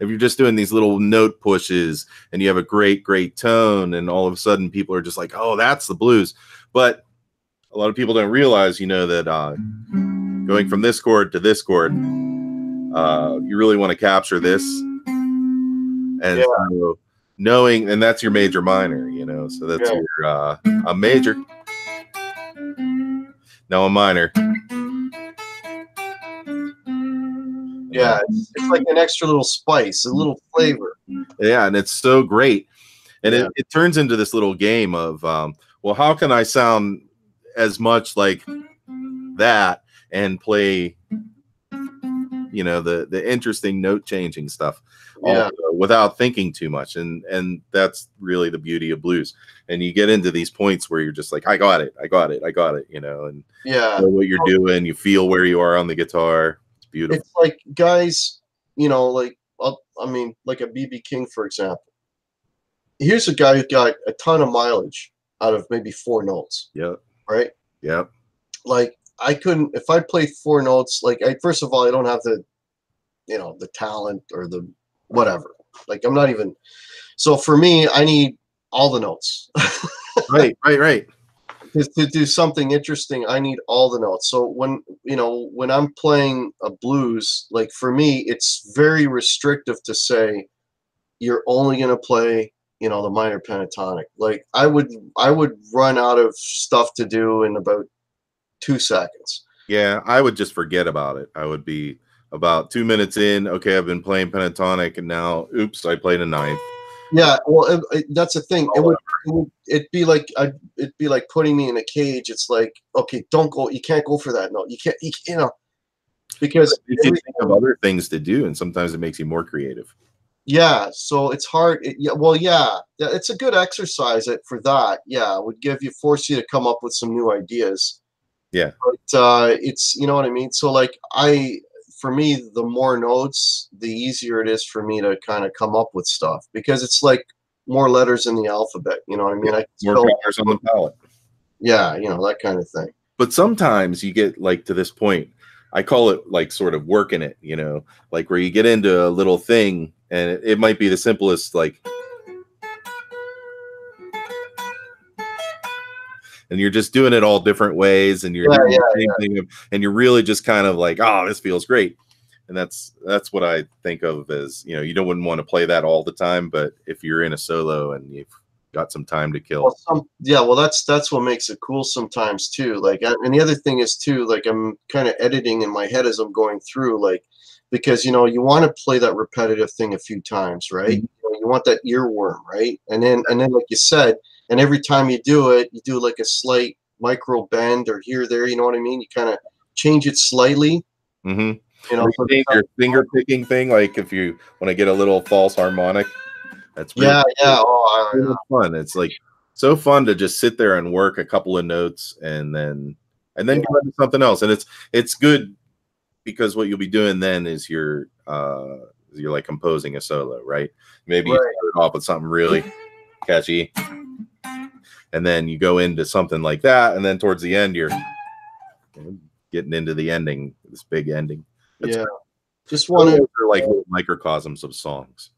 [SPEAKER 2] if you're just doing these little note pushes and you have a great tone, and all of a sudden people are just like, oh, that's the blues. But a lot of people don't realize, you know, that going from this chord to this chord, you really want to capture this. And so knowing, and that's your major minor, you know, so that's your a major, now a minor.
[SPEAKER 1] Yeah, it's like an extra little spice, a little flavor.
[SPEAKER 2] Yeah, and it's so great. And it turns into this little game of, well, how can I sound as much like that and play, you know, the interesting note changing stuff without thinking too much. And that's really the beauty of blues. And you get into these points where you're just like, I got it, you know, and you know what you're doing, you feel where you are on the guitar. It's beautiful.
[SPEAKER 1] It's like, guys, you know, like, I mean, like a BB King, for example. Here's a guy who got a ton of mileage out of maybe 4 notes.
[SPEAKER 2] Yep.
[SPEAKER 1] Right?
[SPEAKER 2] Yep.
[SPEAKER 1] Like, I couldn't, if I played 4 notes, like, first of all, I don't have the, you know, the talent or the whatever. Like, I'm not even, so for me, I need all the notes.
[SPEAKER 2] Right.
[SPEAKER 1] To do something interesting, I need all the notes. So when, you know, when I'm playing a blues, like for me, it's very restrictive to say, you're only going to play, you know, the minor pentatonic. Like I would run out of stuff to do in about 2 seconds.
[SPEAKER 2] Yeah, I would just forget about it. I would be about 2 minutes in. Okay, I've been playing pentatonic, and now, oops, I played a ninth.
[SPEAKER 1] Yeah, well, that's the thing. It'd be like putting me in a cage. It's like, okay, don't go. You can't go for that note. You can't. You know, because
[SPEAKER 2] You think of other things to do, and sometimes it makes you more creative.
[SPEAKER 1] yeah, so it's hard. Yeah, well, yeah, it's a good exercise for that. Yeah, it would force you to come up with some new ideas.
[SPEAKER 2] Yeah,
[SPEAKER 1] but it's, you know what I mean. So like for me, the more notes, the easier it is for me to kind of come up with stuff, because it's like more letters in the alphabet. You know what I mean? I
[SPEAKER 2] more fingers on the palette.
[SPEAKER 1] Yeah, you know, that kind of thing.
[SPEAKER 2] But sometimes you get like to this point. I call it like sort of working it, you know, like where you get into a little thing, and it might be the simplest, like, and you're just doing it all different ways, and you're doing the same thing, and you're really just kind of like, oh, this feels great. And that's what I think of as, you know, you wouldn't want to play that all the time, but if you're in a solo and you've got some time to kill.
[SPEAKER 1] Well, that's what makes it cool sometimes too. Like, and the other thing is too, like, I'm kind of editing in my head as I'm going through, like, because, you know, you want to play that repetitive thing a few times, right?
[SPEAKER 2] Mm-hmm.
[SPEAKER 1] You want that earworm, right? And then like you said, and every time you do it, you do like a slight micro bend or here, there, you know what I mean? You kind of change it slightly.
[SPEAKER 2] Mm-hmm.
[SPEAKER 1] You know,
[SPEAKER 2] your finger picking thing, like if you want to get a little false harmonic, that's really fun. It's like so fun to just sit there and work a couple of notes and then go into something else. And it's good because what you'll be doing then is you're like composing a solo, right? Maybe you start off with something really catchy, and then you go into something like that, and then towards the end you're getting into the ending, this big ending. That's
[SPEAKER 1] just wanted
[SPEAKER 2] like microcosms of songs.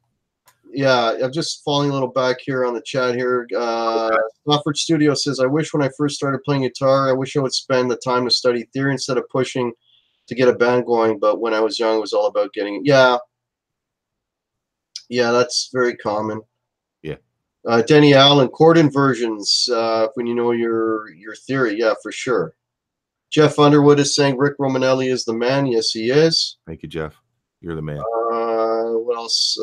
[SPEAKER 1] Yeah, I'm just falling a little back here on the chat here. Stafford Studio says, I wish when I first started playing guitar, I wish I would spend the time to study theory instead of pushing to get a band going. But when I was young, it was all about getting it. Yeah. Yeah, that's very common.
[SPEAKER 2] Yeah.
[SPEAKER 1] Denny Allen, chord inversions, when you know your theory. Yeah, for sure. Jeff Underwood is saying Rick Romanelli is the man. Yes, he is.
[SPEAKER 2] Thank you, Jeff. You're the man.
[SPEAKER 1] What else?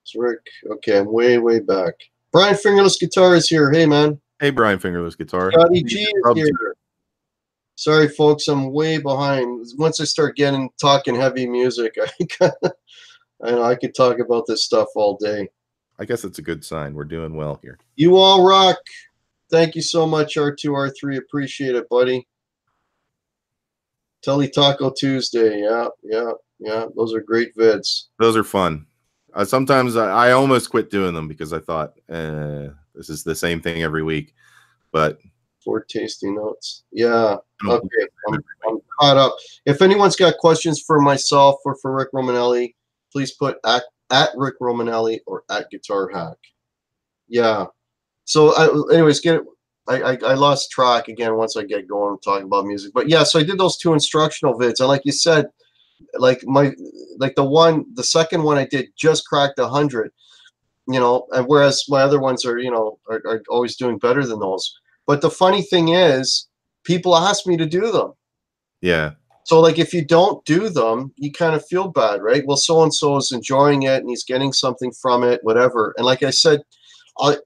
[SPEAKER 1] It's Rick. Okay, I'm way back. Brian Fingerless Guitar is here. Hey, man.
[SPEAKER 2] Hey, Brian Fingerless Guitar.
[SPEAKER 1] Scotty G is here. Sorry, folks, I'm way behind. Once I start talking heavy music, I could talk about this stuff all day.
[SPEAKER 2] I guess it's a good sign. We're doing well here.
[SPEAKER 1] You all rock. Thank you so much, R2R3. Appreciate it, buddy. Telly Taco Tuesday. Yeah. Those are great vids.
[SPEAKER 2] Those are fun. Sometimes I almost quit doing them because I thought, this is the same thing every week. But
[SPEAKER 1] 4 tasty notes. Yeah. Okay. I'm caught up. If anyone's got questions for myself or for Rick Romanelli, please put at Rick Romanelli or at Guitar Hack. Yeah. So anyways, I lost track again once I get going talking about music. But yeah, so I did those 2 instructional vids, and like you said, like the second one I did just cracked 100, you know, and whereas my other ones are, you know, are always doing better than those. But the funny thing is, people ask me to do them. Yeah. So like if you don't do them, you kind of feel bad, right? Well, so and so is enjoying it and he's getting something from it, whatever. And like I said,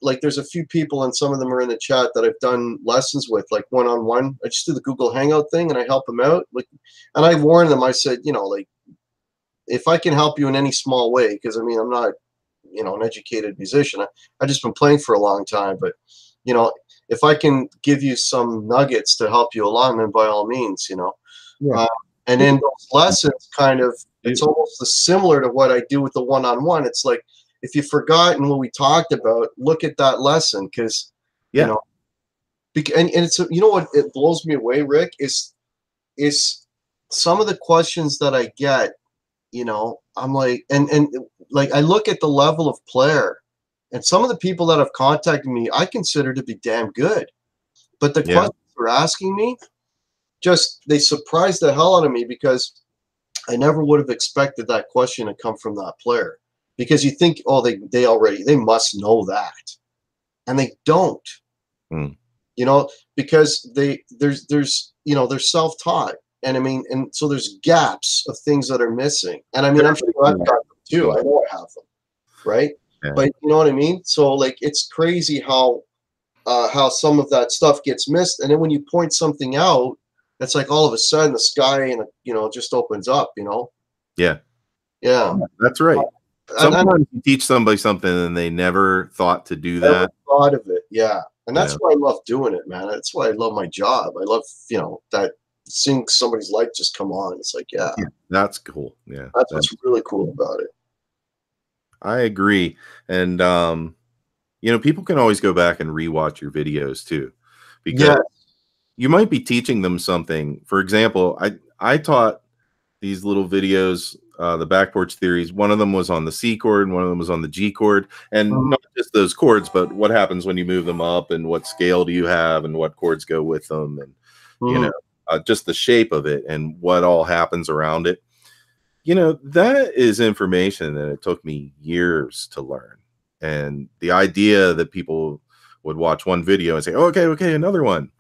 [SPEAKER 1] like there's a few people, and some of them are in the chat, that I've done lessons with, like one-on-one. I just do the Google Hangout thing and I help them out. Like, and I warn them. I said, you know, like, if I can help you in any small way, because I mean, I'm not, you know, an educated musician. I just been playing for a long time, but you know, if I can give you some nuggets to help you along, then by all means, you know. Yeah. And in those lessons, kind of, it's almost similar to what I do with the one-on-one. It's like, if you've forgotten what we talked about, look at that lesson, because you know, and it's, you know what, it blows me away, Rick, is some of the questions that I get, you know, I'm like, and like I look at the level of player, and some of the people that have contacted me, I consider to be damn good, but the questions they're asking me, just, they surprised the hell out of me, because I never would have expected that question to come from that player, because you think, oh, they must know that, and they don't.
[SPEAKER 2] Mm.
[SPEAKER 1] You know, because there's you know, they're self-taught, and I mean, and so there's gaps of things that are missing, and I mean, I'm sure I've got them too. I know I have them, right?
[SPEAKER 2] Yeah.
[SPEAKER 1] But you know what I mean. So like, it's crazy how some of that stuff gets missed, and then when you point something out, it's like all of a sudden the sky, and you know, just opens up. You know.
[SPEAKER 2] Yeah.
[SPEAKER 1] Yeah.
[SPEAKER 2] That's right.
[SPEAKER 1] And
[SPEAKER 2] Sometimes you teach somebody something and they never thought to do
[SPEAKER 1] never
[SPEAKER 2] that.
[SPEAKER 1] thought of it. Yeah. And that's
[SPEAKER 2] Yeah.
[SPEAKER 1] why I love doing it, man. That's why I love my job. I love, you know, that seeing somebody's light just come on. It's like, yeah,
[SPEAKER 2] That's cool. Yeah.
[SPEAKER 1] that's what's really cool about it.
[SPEAKER 2] I agree. And you know, people can always go back and rewatch your videos too, because you might be teaching them something. For example, I taught these little videos, the back porch theories. One of them was on the C chord and one of them was on the G chord, and not just those chords, but what happens when you move them up, and what scale do you have, and what chords go with them, and you know, just the shape of it and what all happens around it. You know, that is information that it took me years to learn. And the idea that people would watch one video and say, oh, okay, another one.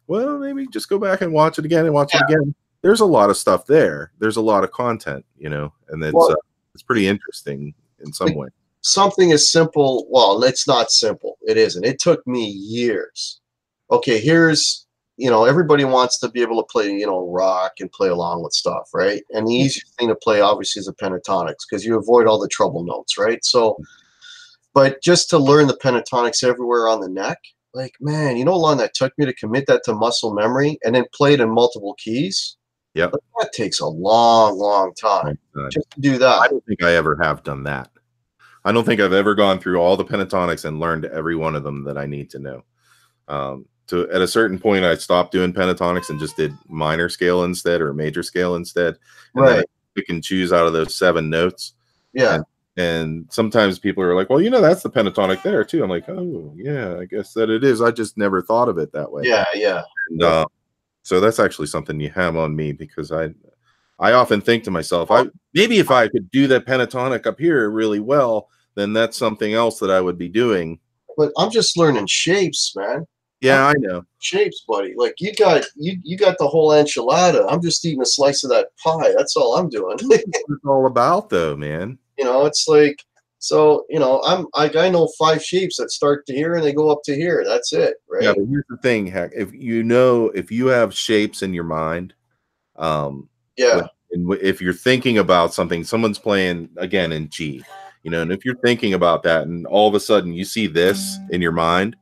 [SPEAKER 2] Well, maybe just go back and watch it again and watch it again. There's a lot of stuff there. There's a lot of content, you know, and it's pretty interesting in some way.
[SPEAKER 1] Something as simple, well, it's not simple. It isn't. It took me years. Okay, here's, you know, everybody wants to be able to play, you know, rock and play along with stuff, right? And the easiest thing to play, obviously, is the pentatonics, because you avoid all the treble notes, right? So, but just to learn the pentatonics everywhere on the neck, like, man, you know how long that took me to commit that to muscle memory and then play it in multiple keys?
[SPEAKER 2] Yeah.
[SPEAKER 1] That takes a long, long time just to do that.
[SPEAKER 2] I don't think I ever have done that. I don't think I've ever gone through all the pentatonics and learned every one of them that I need to know. At a certain point, I stopped doing pentatonics and just did minor scale instead, or major scale instead. And then I pick and choose out of those 7 notes.
[SPEAKER 1] Yeah.
[SPEAKER 2] And sometimes people are like, well, you know, that's the pentatonic there too. I'm like, oh yeah, I guess that it is. I just never thought of it that way.
[SPEAKER 1] Yeah, yeah.
[SPEAKER 2] And so that's actually something you have on me, because I often think to myself, maybe if I could do that pentatonic up here really well, then that's something else that I would be doing.
[SPEAKER 1] But I'm just learning shapes, man.
[SPEAKER 2] Yeah, I know.
[SPEAKER 1] Shapes, buddy. Like you got the whole enchilada. I'm just eating a slice of that pie. That's all I'm doing.
[SPEAKER 2] What it's all about, though, man.
[SPEAKER 1] You know, it's like, so, you know, I know 5 shapes that start to here and they go up to here. That's it, right?
[SPEAKER 2] Yeah, but here's the thing, Heck. If you have shapes in your mind, if you're thinking about something, someone's playing again in G, you know, and if you're thinking about that and all of a sudden you see this in your mind,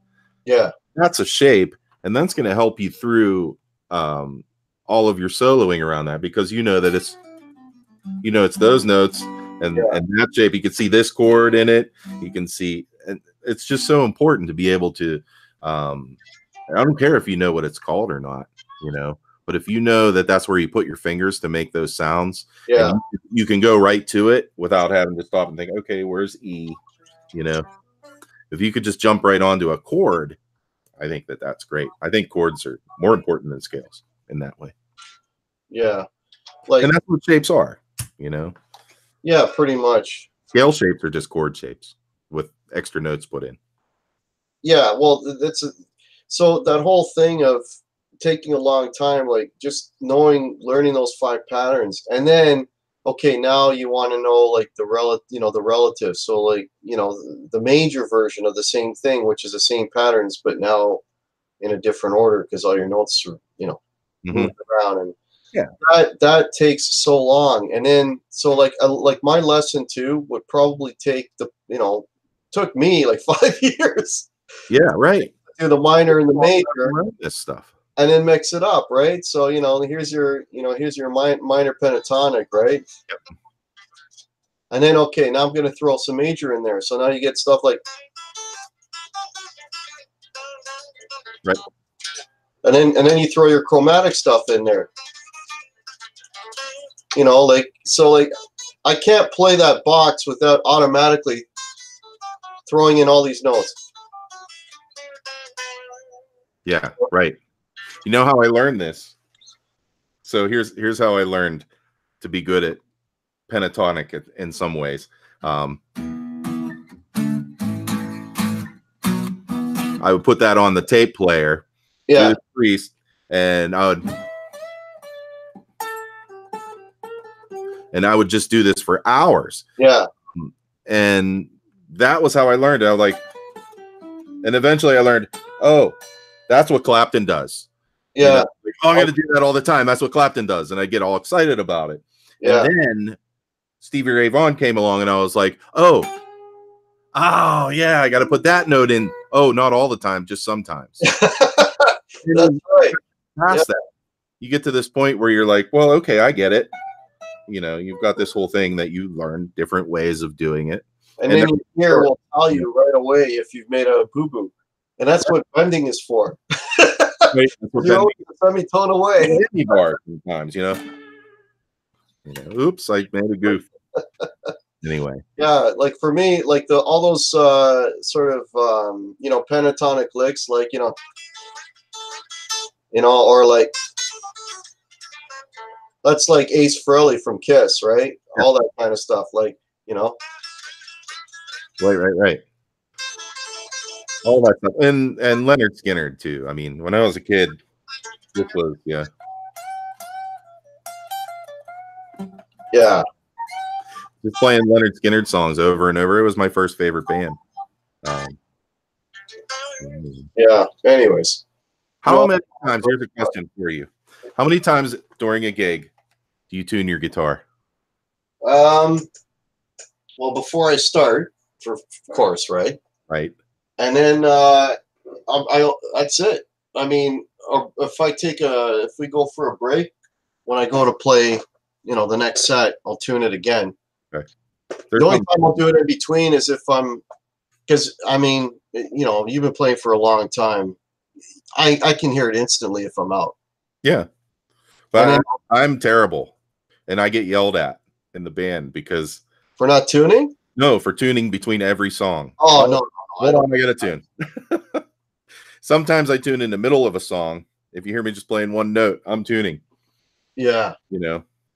[SPEAKER 2] that's a shape, and that's going to help you through all of your soloing around that, because you know that it's those notes and that shape. You can see this chord in it. You can see, and it's just so important to be able to. I don't care if you know what it's called or not, you know, but if you know that that's where you put your fingers to make those sounds, and you can go right to it without having to stop and think, okay, where's E? You know, if you could just jump right onto a chord, I think that's great. I think chords are more important than scales in that way.
[SPEAKER 1] Yeah. Like, and
[SPEAKER 2] that's what shapes are, you know?
[SPEAKER 1] Yeah, pretty much.
[SPEAKER 2] Scale shapes are just chord shapes with extra notes put in.
[SPEAKER 1] Yeah, well, so that whole thing of taking a long time, like just learning those 5 patterns, and then, okay, now you want to know like the relative. So like, you know, the major version of the same thing, which is the same patterns, but now in a different order, because all your notes are, you know, moving around, and that takes so long. And then so like my lesson too would probably take took me like 5 years.
[SPEAKER 2] Yeah, right.
[SPEAKER 1] Do the minor and the major,
[SPEAKER 2] this stuff,
[SPEAKER 1] and then mix it up, right? So you know, here's your minor pentatonic, right?
[SPEAKER 2] Yep.
[SPEAKER 1] And then okay, now I'm going to throw some major in there. So now you get stuff like,
[SPEAKER 2] right.
[SPEAKER 1] And then you throw your chromatic stuff in there. You know, like, so like I can't play that box without automatically throwing in all these notes.
[SPEAKER 2] Yeah, right. You know how I learned this? So here's how I learned to be good at pentatonic in some ways. I would put that on the tape player, do the priest, and I would just do this for hours.
[SPEAKER 1] Yeah.
[SPEAKER 2] And that was how I learned. I was like, and eventually I learned, oh, that's what Clapton does.
[SPEAKER 1] Yeah.
[SPEAKER 2] You know, like, oh, I'm going to do that all the time. That's what Clapton does. And I get all excited about it. Yeah. And then Stevie Ray Vaughan came along and I was like, oh, yeah, I got to put that note in. Oh, not all the time, just sometimes.
[SPEAKER 1] That's right.
[SPEAKER 2] Past that, you get to this point where you're like, well, okay, I get it. You know, you've got this whole thing that you learn different ways of doing it.
[SPEAKER 1] And then your ear will tell you right away if you've made a boo-boo. And that's what bending is for. Semitone away.
[SPEAKER 2] Bar sometimes, you know. Oops, I made a goof. Anyway.
[SPEAKER 1] Yeah, like for me, like all those sort of pentatonic licks, like or like that's like Ace Frehley from Kiss, right? Yeah. All that kind of stuff, like
[SPEAKER 2] Right. All that stuff, and Leonard Skinner too. I mean, when I was a kid, this was yeah. Just playing Leonard Skinner songs over and over. It was my first favorite band.
[SPEAKER 1] Yeah. Anyways,
[SPEAKER 2] how many times? Here's a question for you: how many times during a gig do you tune your guitar?
[SPEAKER 1] Well, before I start, of course, right?
[SPEAKER 2] Right.
[SPEAKER 1] And then that's it. I mean, if we go for a break, when I go to play, the next set, I'll tune it again. Okay. The only time I'll do it in between is because I mean, you've been playing for a long time. I can hear it instantly if I'm out.
[SPEAKER 2] Yeah, but I'm terrible, and I get yelled at in the band because
[SPEAKER 1] for not tuning.
[SPEAKER 2] No, for tuning between every song.
[SPEAKER 1] Oh no!
[SPEAKER 2] Hold on, I gotta tune. Sometimes I tune in the middle of a song. If you hear me just playing one note, I'm tuning.
[SPEAKER 1] Yeah.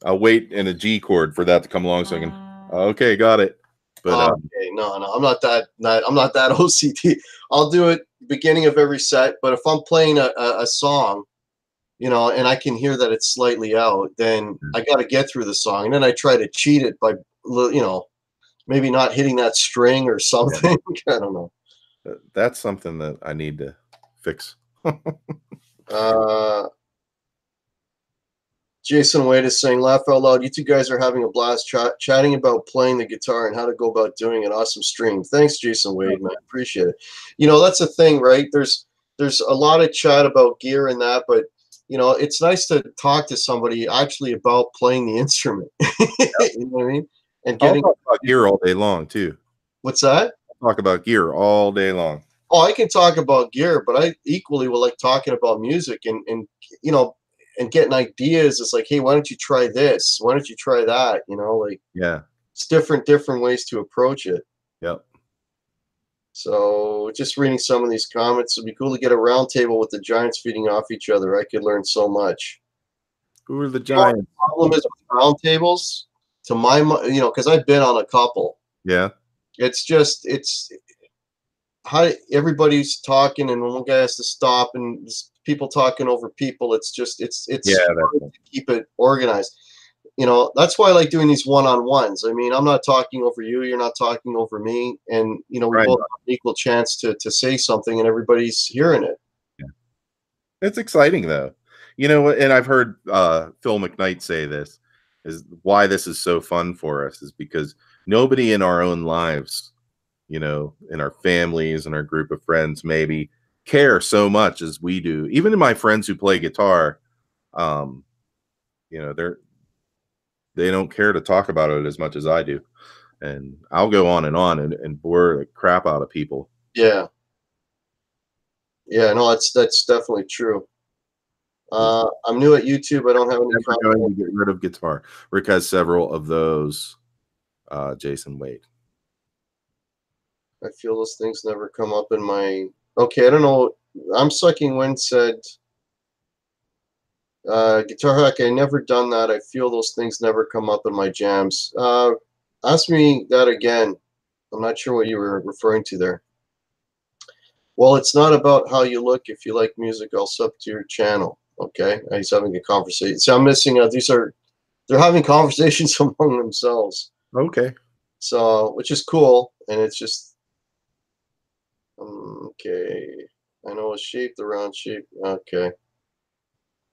[SPEAKER 2] I'll wait in a G chord for that to come along so I can. Okay, got it. But
[SPEAKER 1] okay, no, I'm not that OCD. I'll do it beginning of every set. But if I'm playing a song, and I can hear that it's slightly out, then I got to get through the song, and then I try to cheat it by maybe not hitting that string or something. I don't know.
[SPEAKER 2] That's something that I need to fix.
[SPEAKER 1] Jason Wade is saying, laugh out loud. You two guys are having a blast chatting about playing the guitar and how to go about doing an awesome stream. Thanks, Jason Wade, man. I appreciate it. That's the thing, right? There's a lot of chat about gear and that, but it's nice to talk to somebody actually about playing the instrument. You know what I mean? And
[SPEAKER 2] I'll talk about gear all day long too.
[SPEAKER 1] What's that?
[SPEAKER 2] I'll talk about gear all day long.
[SPEAKER 1] Oh, I can talk about gear, but I equally will like talking about music and getting ideas. It's like, hey, why don't you try this? Why don't you try that?
[SPEAKER 2] Yeah,
[SPEAKER 1] it's different ways to approach it.
[SPEAKER 2] Yep.
[SPEAKER 1] So just reading some of these comments, it'd be cool to get a round table with the giants feeding off each other. I could learn so much.
[SPEAKER 2] Who are the giants?
[SPEAKER 1] The problem is with round tables. To my, because I've been on a couple.
[SPEAKER 2] Yeah.
[SPEAKER 1] It's how everybody's talking, and when one guy has to stop, and people talking over people. It's hard to keep it organized. That's why I like doing these one-on-ones. I mean, I'm not talking over you. You're not talking over me, and we both have an equal chance to say something, and everybody's hearing it.
[SPEAKER 2] Yeah. It's exciting though. And I've heard Phil McKnight say this. Is why this is so fun for us is because nobody in our own lives, in our families and our group of friends, maybe care so much as we do. Even in my friends who play guitar, they don't care to talk about it as much as I do. And I'll go on and bore the crap out of people.
[SPEAKER 1] Yeah. Yeah, no, that's definitely true. I'm new at YouTube. I don't have any
[SPEAKER 2] content. Going to get rid of guitar. Rick has several of those. Jason Wade.
[SPEAKER 1] I feel those things never come up in my. Okay, I don't know. I'm Sucking Wind said. Guitar Hack, I never done that. I feel those things never come up in my jams. Ask me that again. I'm not sure what you were referring to there. Well, it's not about how you look. If you like music, I'll sub to your channel. Okay, he's having a conversation. So I'm missing. They're having conversations among themselves.
[SPEAKER 2] Okay.
[SPEAKER 1] So, which is cool, and it's just okay. I know a shape, the round shape. Okay.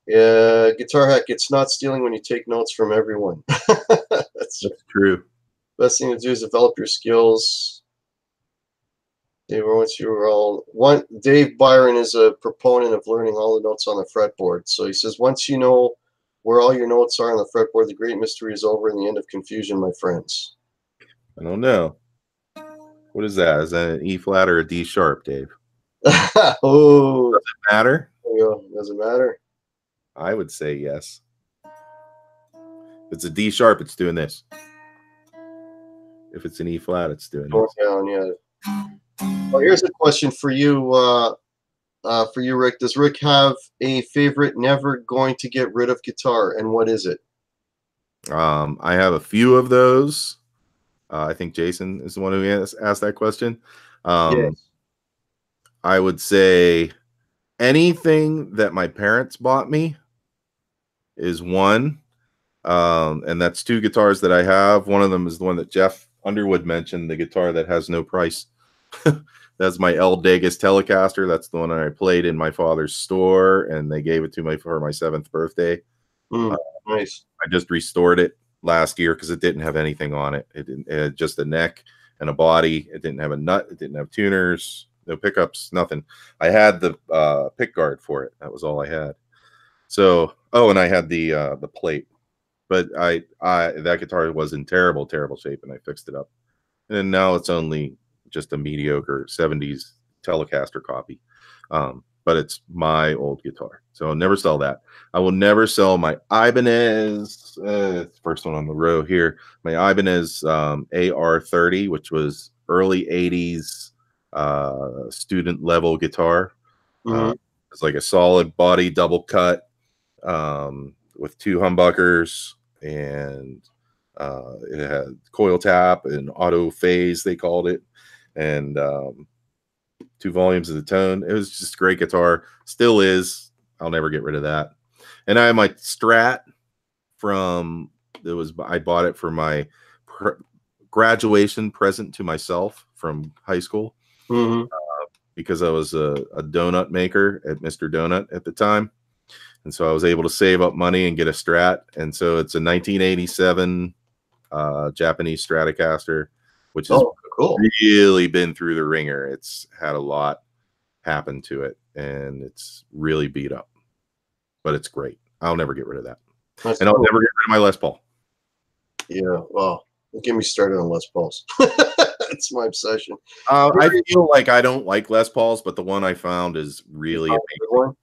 [SPEAKER 1] Yeah, Guitar Hack. It's not stealing when you take notes from everyone. That's
[SPEAKER 2] true.
[SPEAKER 1] Best thing to do is develop your skills. Dave Byron is a proponent of learning all the notes on the fretboard. So he says, once you know where all your notes are on the fretboard, the great mystery is over and the end of confusion, my friends.
[SPEAKER 2] I don't know. What is that? Is that an E flat or a D sharp, Dave?
[SPEAKER 1] Oh,
[SPEAKER 2] does it matter?
[SPEAKER 1] There you go. Does it matter?
[SPEAKER 2] I would say yes. If it's a D sharp, it's doing this. If it's an E flat, it's doing this.
[SPEAKER 1] Down, yeah. Well, here's a question for you, Rick. Does Rick have a favorite never going to get rid of guitar, and what is it?
[SPEAKER 2] I have a few of those. I think Jason is the one who asked that question.
[SPEAKER 1] Yes.
[SPEAKER 2] I would say anything that my parents bought me is one. And that's two guitars that I have. One of them is the one that Jeff Underwood mentioned, the guitar that has no price. That's my El Degas Telecaster. That's the one I played in my father's store, and they gave it to me for my 7th birthday.
[SPEAKER 1] Nice.
[SPEAKER 2] I just restored it last year because it didn't have anything on it. It had just a neck and a body. It didn't have a nut. It didn't have tuners, no pickups, nothing. I had the pick guard for it. That was all I had. So, and I had the plate. But that guitar was in terrible shape, and I fixed it up. And now it's only just a mediocre 70s Telecaster copy. But it's my old guitar. So I'll never sell that. I will never sell my Ibanez. First one on the row here. My Ibanez AR30, which was early 80s student level guitar. It's like a solid body double cut with 2 humbuckers, and it had coil tap and auto phase, they called it, and 2 volumes of the tone. It was just a great guitar. Still is. I'll never get rid of that. And I have my Strat I bought it for my graduation present to myself from high school, because I was a donut maker at Mr. Donut at the time. And so I was able to save up money and get a Strat. And so it's a 1987 Japanese Stratocaster, which has really been through the ringer. It's had a lot happen to it, and it's really beat up. But it's great. I'll never get rid of that. I'll never get rid of my Les Paul.
[SPEAKER 1] Yeah, well, get me started on Les Pauls. It's my obsession.
[SPEAKER 2] I feel like I don't like Les Pauls, but the one I found is really amazing.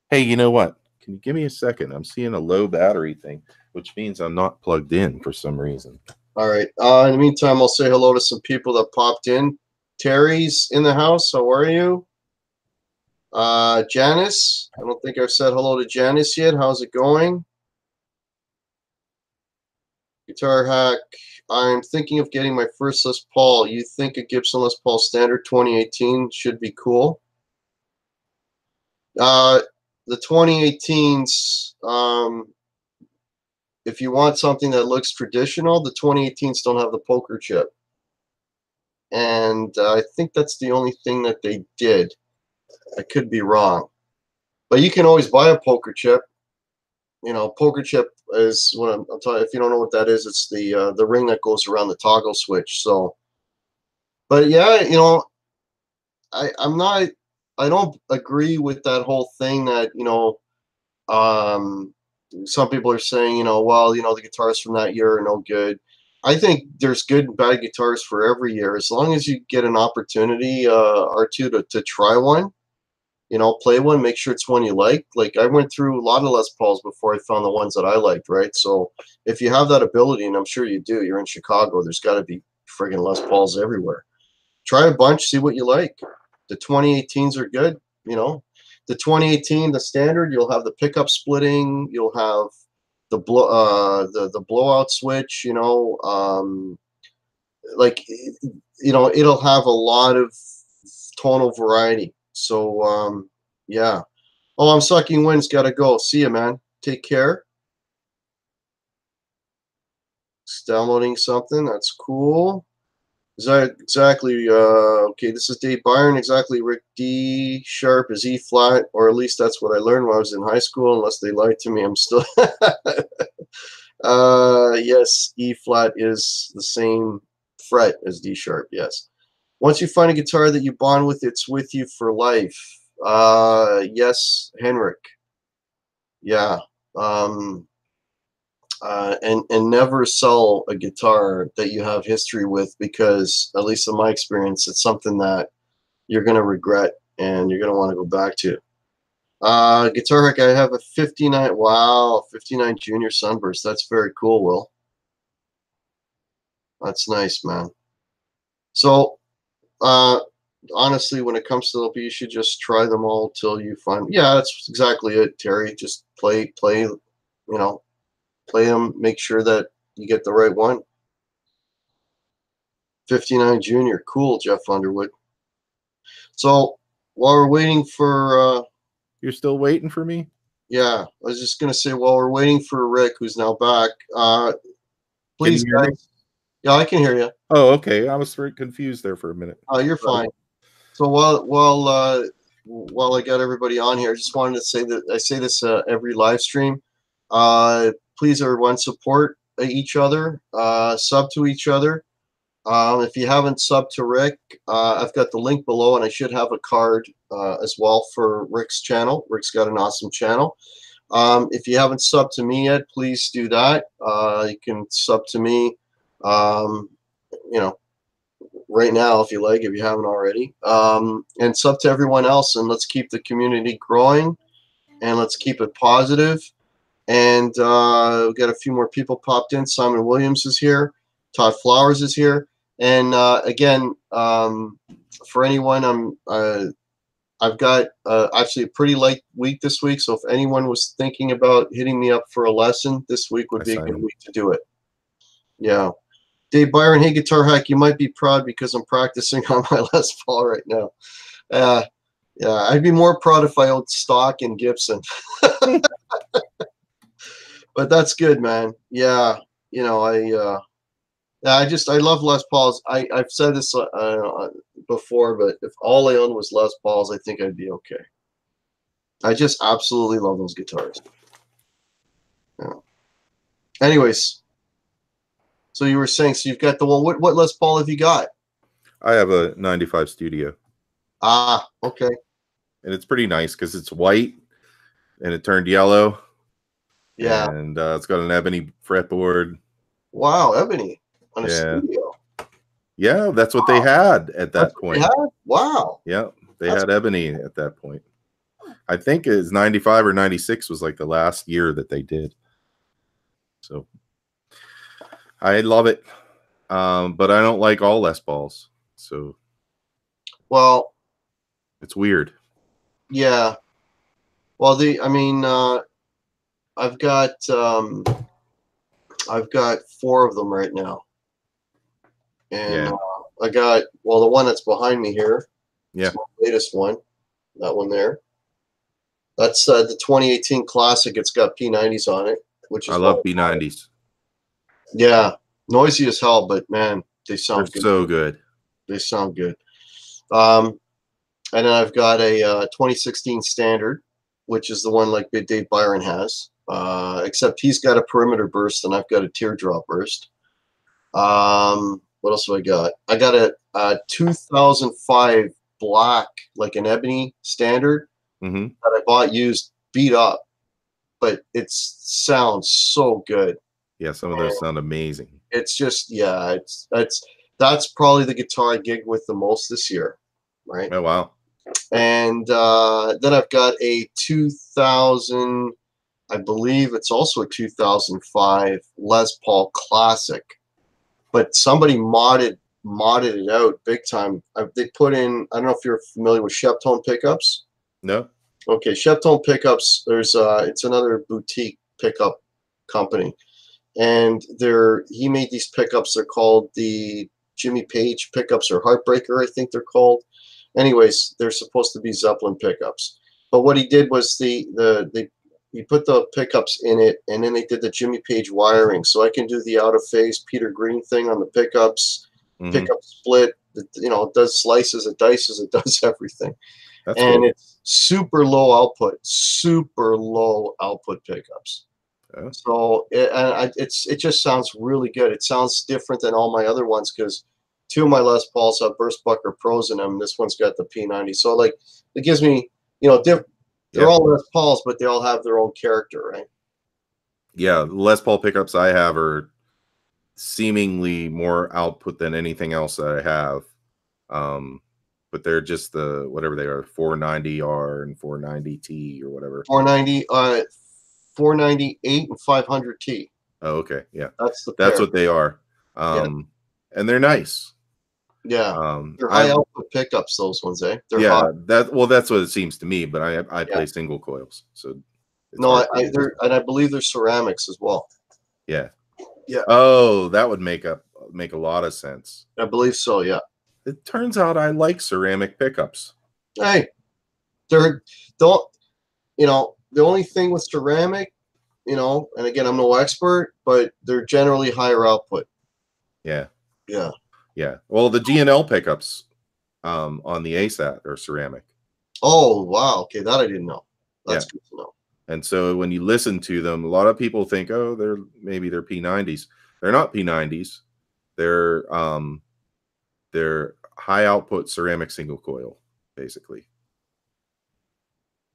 [SPEAKER 2] Hey, you know what? Can you give me a second? I'm seeing a low battery thing, which means I'm not plugged in for some reason.
[SPEAKER 1] All right. In the meantime, I'll say hello to some people that popped in. Terry's in the house. How are you? Janice. I don't think I've said hello to Janice yet. How's it going? Guitar Hack. I'm thinking of getting my first Les Paul. You think a Gibson Les Paul Standard 2018 should be cool? The 2018s, if you want something that looks traditional, the 2018s don't have the poker chip. And I think that's the only thing that they did. I could be wrong. But you can always buy a poker chip. You know, poker chip is what I'm talking. If you don't know what that is, it's the ring that goes around the toggle switch. So, but yeah, you know, I don't agree with that whole thing that, you know, some people are saying, you know, well, you know, the guitars from that year are no good. I think there's good and bad guitars for every year. As long as you get an opportunity, R2, to try one, you know, play one, make sure it's one you like. Like, I went through a lot of Les Pauls before I found the ones that I liked, right? So if you have that ability, and I'm sure you do, you're in Chicago, there's got to be friggin' Les Pauls everywhere. Try a bunch, see what you like. The 2018s are good, you know. the 2018, the standard, you'll have the pickup splitting, you'll have the blowout switch, you know, like, you know, it'll have a lot of tonal variety. So yeah. Oh, I'm sucking wind's gotta go. See you, man. Take care. It's downloading something. That's cool. Is that exactly okay? This is Dave Byron. Exactly, Rick. D sharp is E flat, or at least that's what I learned when I was in high school. Unless they lied to me, I'm still. Yes, E flat is the same fret as D sharp. Yes. Once you find a guitar that you bond with, it's with you for life. Yes, Henrik. Yeah. And never sell a guitar that you have history with, because at least in my experience, it's something that you're going to regret and you're going to want to go back to. Guitar Hack, I have a 59. Wow, 59 Junior Sunburst. That's very cool, Will. That's nice, man. So honestly, when it comes to LP, you should just try them all till you find. Yeah, that's exactly it, Terry. Just play, you know, play them, make sure that you get the right one. 59 Junior, cool, Jeff Underwood. So while we're waiting for
[SPEAKER 2] You're still waiting for me?
[SPEAKER 1] yeah, I was just gonna say, while we're waiting for Rick, who's now back, please,
[SPEAKER 2] Can you hear me?
[SPEAKER 1] Yeah, I can hear you.
[SPEAKER 2] Oh, okay. I was very confused there for a minute.
[SPEAKER 1] Oh, you're fine. So while I got everybody on here, I just wanted to say that I say this every live stream. Please, everyone, support each other, sub to each other. If you haven't subbed to Rick, I've got the link below, and I should have a card as well for Rick's channel. Rick's got an awesome channel. If you haven't subbed to me yet, please do that. You can sub to me, you know, right now if you like, if you haven't already. And sub to everyone else, and let's keep the community growing, and let's keep it positive. And we've got a few more people popped in. Simon Williams is here. Todd Flowers is here. And again, for anyone, I've got actually a pretty light week this week. So if anyone was thinking about hitting me up for a lesson, this week would be a good week to do it. Yeah. Dave Byron, hey, Guitar Hack, you might be proud because I'm practicing on my Les Paul right now. Yeah, I'd be more proud if I owned stock in Gibson. But that's good, man. Yeah, you know, I love Les Pauls. I've said this before, but if all I owned was Les Pauls, I think I'd be okay. I just absolutely love those guitars. Yeah. Anyways, so you were saying, so you've got the one. What Les Paul have you got?
[SPEAKER 2] I have a 95 Studio.
[SPEAKER 1] Ah, okay.
[SPEAKER 2] And it's pretty nice because it's white and it turned yellow.
[SPEAKER 1] Yeah.
[SPEAKER 2] And it's got an ebony fretboard.
[SPEAKER 1] Wow, ebony on a Studio.
[SPEAKER 2] Yeah, that's what they had at that point.
[SPEAKER 1] Wow.
[SPEAKER 2] Yeah, they had ebony at that point. I think it's 95 or 96 was like the last year that they did. So I love it. But I don't like all Les Pauls. So
[SPEAKER 1] well,
[SPEAKER 2] it's weird.
[SPEAKER 1] Yeah. Well, I've got 4 of them right now. And I got, well, the one that's behind me here.
[SPEAKER 2] Yeah.
[SPEAKER 1] My latest one. That one there. That's the 2018 Classic. It's got P90s on it, which is
[SPEAKER 2] I love P90s.
[SPEAKER 1] Yeah. Noisy as hell, but man, they sound good.
[SPEAKER 2] So good.
[SPEAKER 1] They sound good. And then I've got a 2016 Standard, which is the one like Dave Byron has, except he's got a perimeter burst and I've got a teardrop burst. What else have I got? I got a 2005 black, like an ebony Standard that I bought used, beat up, but it sounds so good.
[SPEAKER 2] Yeah, some of those sound amazing.
[SPEAKER 1] It's just, yeah, that's probably the guitar I gigged with the most this year, right?
[SPEAKER 2] Oh wow.
[SPEAKER 1] And then I've got a 2000, I believe it's also a 2005 Les Paul Classic, but somebody modded it out big time. They put in, I don't know if you're familiar with Sheptone pickups.
[SPEAKER 2] No.
[SPEAKER 1] Okay, Sheptone pickups. There's it's another boutique pickup company, and he made these pickups. They're called the Jimmy Page pickups or Heartbreaker, I think they're called. Anyways, they're supposed to be Zeppelin pickups. But what he did was he put the pickups in it, and then they did the Jimmy Page wiring. So I can do the out of phase Peter Green thing on the pickups, pickup split. You know, it does slices, it dices, it does everything.
[SPEAKER 2] That's
[SPEAKER 1] And
[SPEAKER 2] cool.
[SPEAKER 1] it's super low output pickups.
[SPEAKER 2] Oh.
[SPEAKER 1] So it just sounds really good. It sounds different than all my other ones because two of my Les Pauls have Burstbucker Pros in them. This one's got the P90. So like it gives me, you know, they're all Les Pauls, but they all have their own character, right?
[SPEAKER 2] Yeah, the Les Paul pickups I have are seemingly more output than anything else that I have. But they're just the whatever they are, 490R and 490T or whatever.
[SPEAKER 1] 498 and 500T.
[SPEAKER 2] Oh, okay, yeah,
[SPEAKER 1] that's
[SPEAKER 2] what they are. And they're nice.
[SPEAKER 1] Yeah, they're high output pickups. Those ones, eh? They're hot.
[SPEAKER 2] That's what it seems to me. But I play single coils, so
[SPEAKER 1] no, I believe they're ceramics as well.
[SPEAKER 2] Yeah.
[SPEAKER 1] Yeah.
[SPEAKER 2] Oh, that would make a lot of sense.
[SPEAKER 1] I believe so. Yeah.
[SPEAKER 2] It turns out I like ceramic pickups.
[SPEAKER 1] Hey, the only thing with ceramic, you know, and again, I'm no expert, but they're generally higher output.
[SPEAKER 2] Yeah.
[SPEAKER 1] Yeah.
[SPEAKER 2] Yeah. Well, the G&L pickups on the ASAT are ceramic.
[SPEAKER 1] Oh, wow. Okay, that I didn't know. That's good to know.
[SPEAKER 2] And so when you listen to them, a lot of people think, oh, they're P90s. They're not P90s. They're high output ceramic single coil, basically.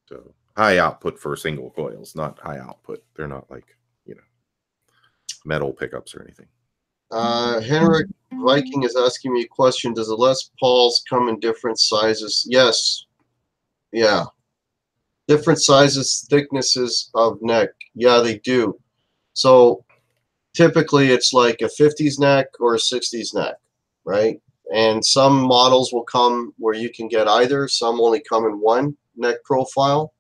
[SPEAKER 2] So high output for single coils, not high output. They're not like, you know, metal pickups or anything.
[SPEAKER 1] Henrik Viking is asking me a question. Does the Les Pauls come in different sizes? Yes. Yeah. Different sizes, thicknesses of neck. Yeah, they do. So typically it's like a 50s neck or a 60s neck, right? And some models will come where you can get either. Some only come in one neck profile.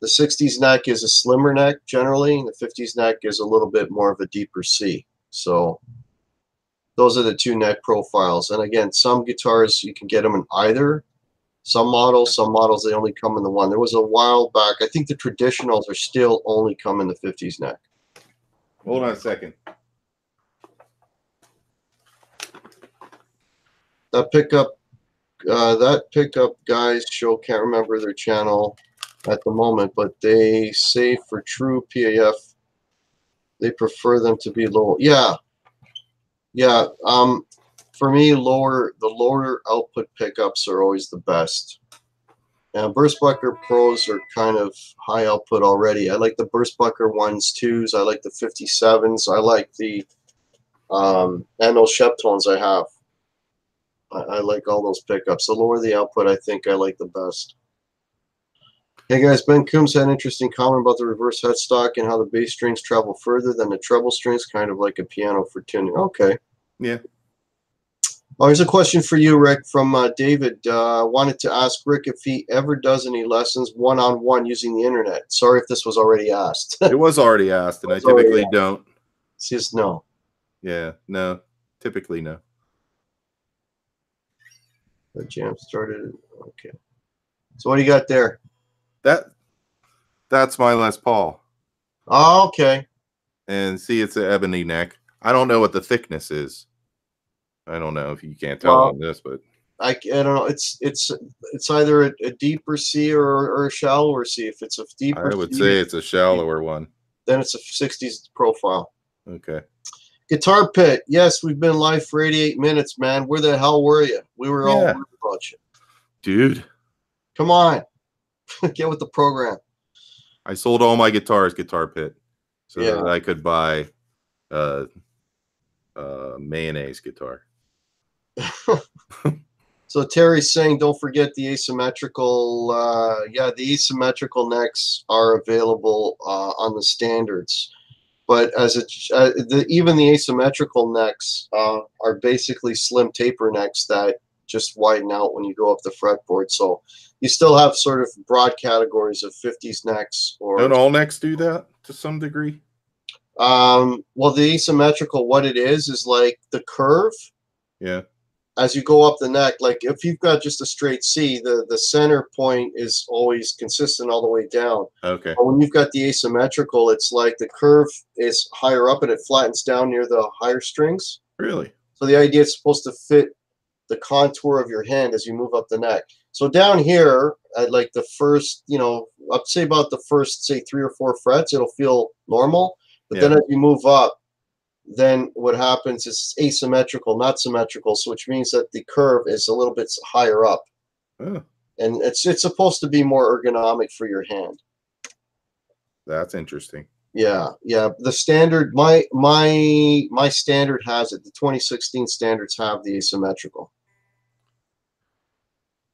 [SPEAKER 1] The 60s neck is a slimmer neck generally. The 50s neck is a little bit more of a deeper C. So those are the two neck profiles. And again, some guitars, you can get them in either. Some models, they only come in the one. There was a while back, I think the traditionals are still only come in the 50s neck.
[SPEAKER 2] Hold on a second.
[SPEAKER 1] That pickup guys show, can't remember their channel at the moment, but they say for true PAF, they prefer them to be low. Yeah. Yeah. For me, the lower output pickups are always the best. And Burstbucker Pros are kind of high output already. I like the Burstbucker 1s, 2s. I like the 57s. I like the and those Sheptones I have. I like all those pickups. The lower the output, I think I like the best. Hey guys, Ben Coombs had an interesting comment about the reverse headstock and how the bass strings travel further than the treble strings, kind of like a piano for tuning. Okay.
[SPEAKER 2] Yeah.
[SPEAKER 1] Oh, here's a question for you, Rick, from David. Wanted to ask Rick if he ever does any lessons one-on-one using the internet. Sorry if this was already asked.
[SPEAKER 2] It was already asked, and I typically don't.
[SPEAKER 1] It's just no.
[SPEAKER 2] Yeah, no. Typically no.
[SPEAKER 1] The jam started. Okay. So what do you got there?
[SPEAKER 2] That's my Les Paul.
[SPEAKER 1] Oh, okay.
[SPEAKER 2] And see, it's an ebony neck. I don't know what the thickness is. I don't know if you can't tell on this, but
[SPEAKER 1] I don't know. It's either a deeper C or a shallower C. If it's a deeper,
[SPEAKER 2] I would say it's a shallower one.
[SPEAKER 1] Then it's a 60s profile.
[SPEAKER 2] Okay.
[SPEAKER 1] Guitar Pit. Yes, we've been live for 88 minutes, man. Where the hell were you? We were all worried about you,
[SPEAKER 2] dude.
[SPEAKER 1] Come on, get with the program.
[SPEAKER 2] I sold all my guitars, Guitar Pit, so that I could buy mayonnaise guitar.
[SPEAKER 1] So Terry's saying, don't forget the asymmetrical. The asymmetrical necks are available on the standards, but even the asymmetrical necks are basically slim taper necks that just widen out when you go up the fretboard. So you still have sort of broad categories of 50s necks or.
[SPEAKER 2] Don't all necks do that to some degree?
[SPEAKER 1] Well, the asymmetrical, what it is like the curve.
[SPEAKER 2] Yeah.
[SPEAKER 1] As you go up the neck, like if you've got just a straight C, the center point is always consistent all the way down.
[SPEAKER 2] Okay.
[SPEAKER 1] But when you've got the asymmetrical, it's like the curve is higher up and it flattens down near the higher strings.
[SPEAKER 2] Really?
[SPEAKER 1] So the idea is supposed to fit the contour of your hand as you move up the neck. So down here at like the first, I'd say about the first, say 3 or 4 frets, it'll feel normal. But then as you move up, then what happens is asymmetrical, not symmetrical, so which means that the curve is a little bit higher up.
[SPEAKER 2] Oh.
[SPEAKER 1] And it's supposed to be more ergonomic for your hand.
[SPEAKER 2] That's interesting.
[SPEAKER 1] Yeah. The standard, my standard has it. The 2016 standards have the asymmetrical.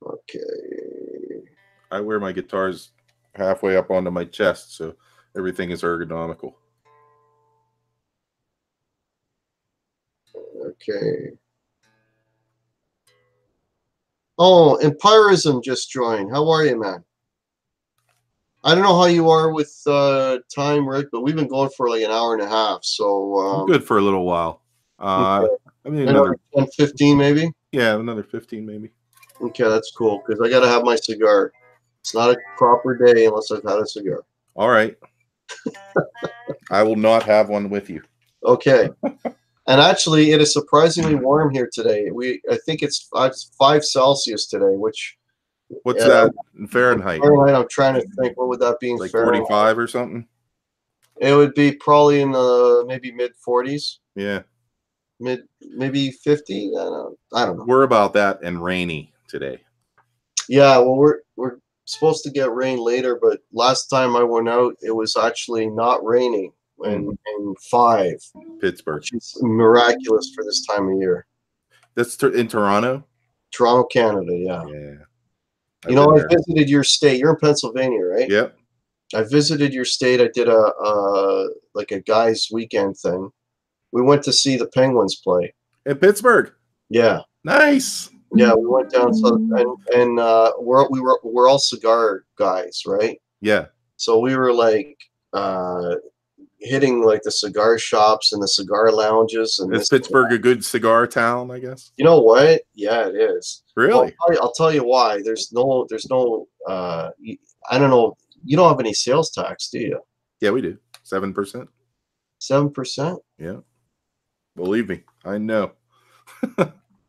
[SPEAKER 1] Okay.
[SPEAKER 2] I wear my guitars halfway up onto my chest, so everything is ergonomical.
[SPEAKER 1] Okay. Oh, Empirism just joined. How are you, man? I don't know how you are with time, Rick, but we've been going for like an hour and a half. So
[SPEAKER 2] I'm good for a little while.
[SPEAKER 1] Okay.
[SPEAKER 2] I mean, another
[SPEAKER 1] 10, 15 maybe?
[SPEAKER 2] Yeah, another 15 maybe.
[SPEAKER 1] Okay, that's cool, because I got to have my cigar. It's not a proper day unless I've had a cigar.
[SPEAKER 2] All right. I will not have one with you.
[SPEAKER 1] Okay. And actually, it is surprisingly warm here today. I think it's 5 Celsius today, which...
[SPEAKER 2] What's that in Fahrenheit?
[SPEAKER 1] Fahrenheit, I'm trying to think. What would that be in
[SPEAKER 2] like
[SPEAKER 1] Fahrenheit?
[SPEAKER 2] 45 or something?
[SPEAKER 1] It would be probably in the maybe mid-40s.
[SPEAKER 2] Yeah.
[SPEAKER 1] Maybe 50? I don't know.
[SPEAKER 2] We're about that and rainy today.
[SPEAKER 1] Yeah, well, we're supposed to get rain later, but last time I went out, it was actually not raining in 5.
[SPEAKER 2] Pittsburgh.
[SPEAKER 1] Which is miraculous for this time of year.
[SPEAKER 2] That's in Toronto?
[SPEAKER 1] Toronto, Canada, yeah.
[SPEAKER 2] Yeah.
[SPEAKER 1] I visited your state. You're in Pennsylvania, right?
[SPEAKER 2] Yep.
[SPEAKER 1] I visited your state. I did a guys' weekend thing. We went to see the Penguins play.
[SPEAKER 2] In Pittsburgh?
[SPEAKER 1] Yeah.
[SPEAKER 2] Nice.
[SPEAKER 1] Yeah, we went down and we're all cigar guys, right?
[SPEAKER 2] Yeah.
[SPEAKER 1] So we were like hitting like the cigar shops and the cigar lounges. And
[SPEAKER 2] is Pittsburgh a good cigar town, I guess?
[SPEAKER 1] You know what? Yeah, it is.
[SPEAKER 2] Really?
[SPEAKER 1] Well, I'll tell you why. There's no I don't know. You don't have any sales tax, do you?
[SPEAKER 2] Yeah, we do. 7%.
[SPEAKER 1] 7%?
[SPEAKER 2] Yeah. Believe me, I know.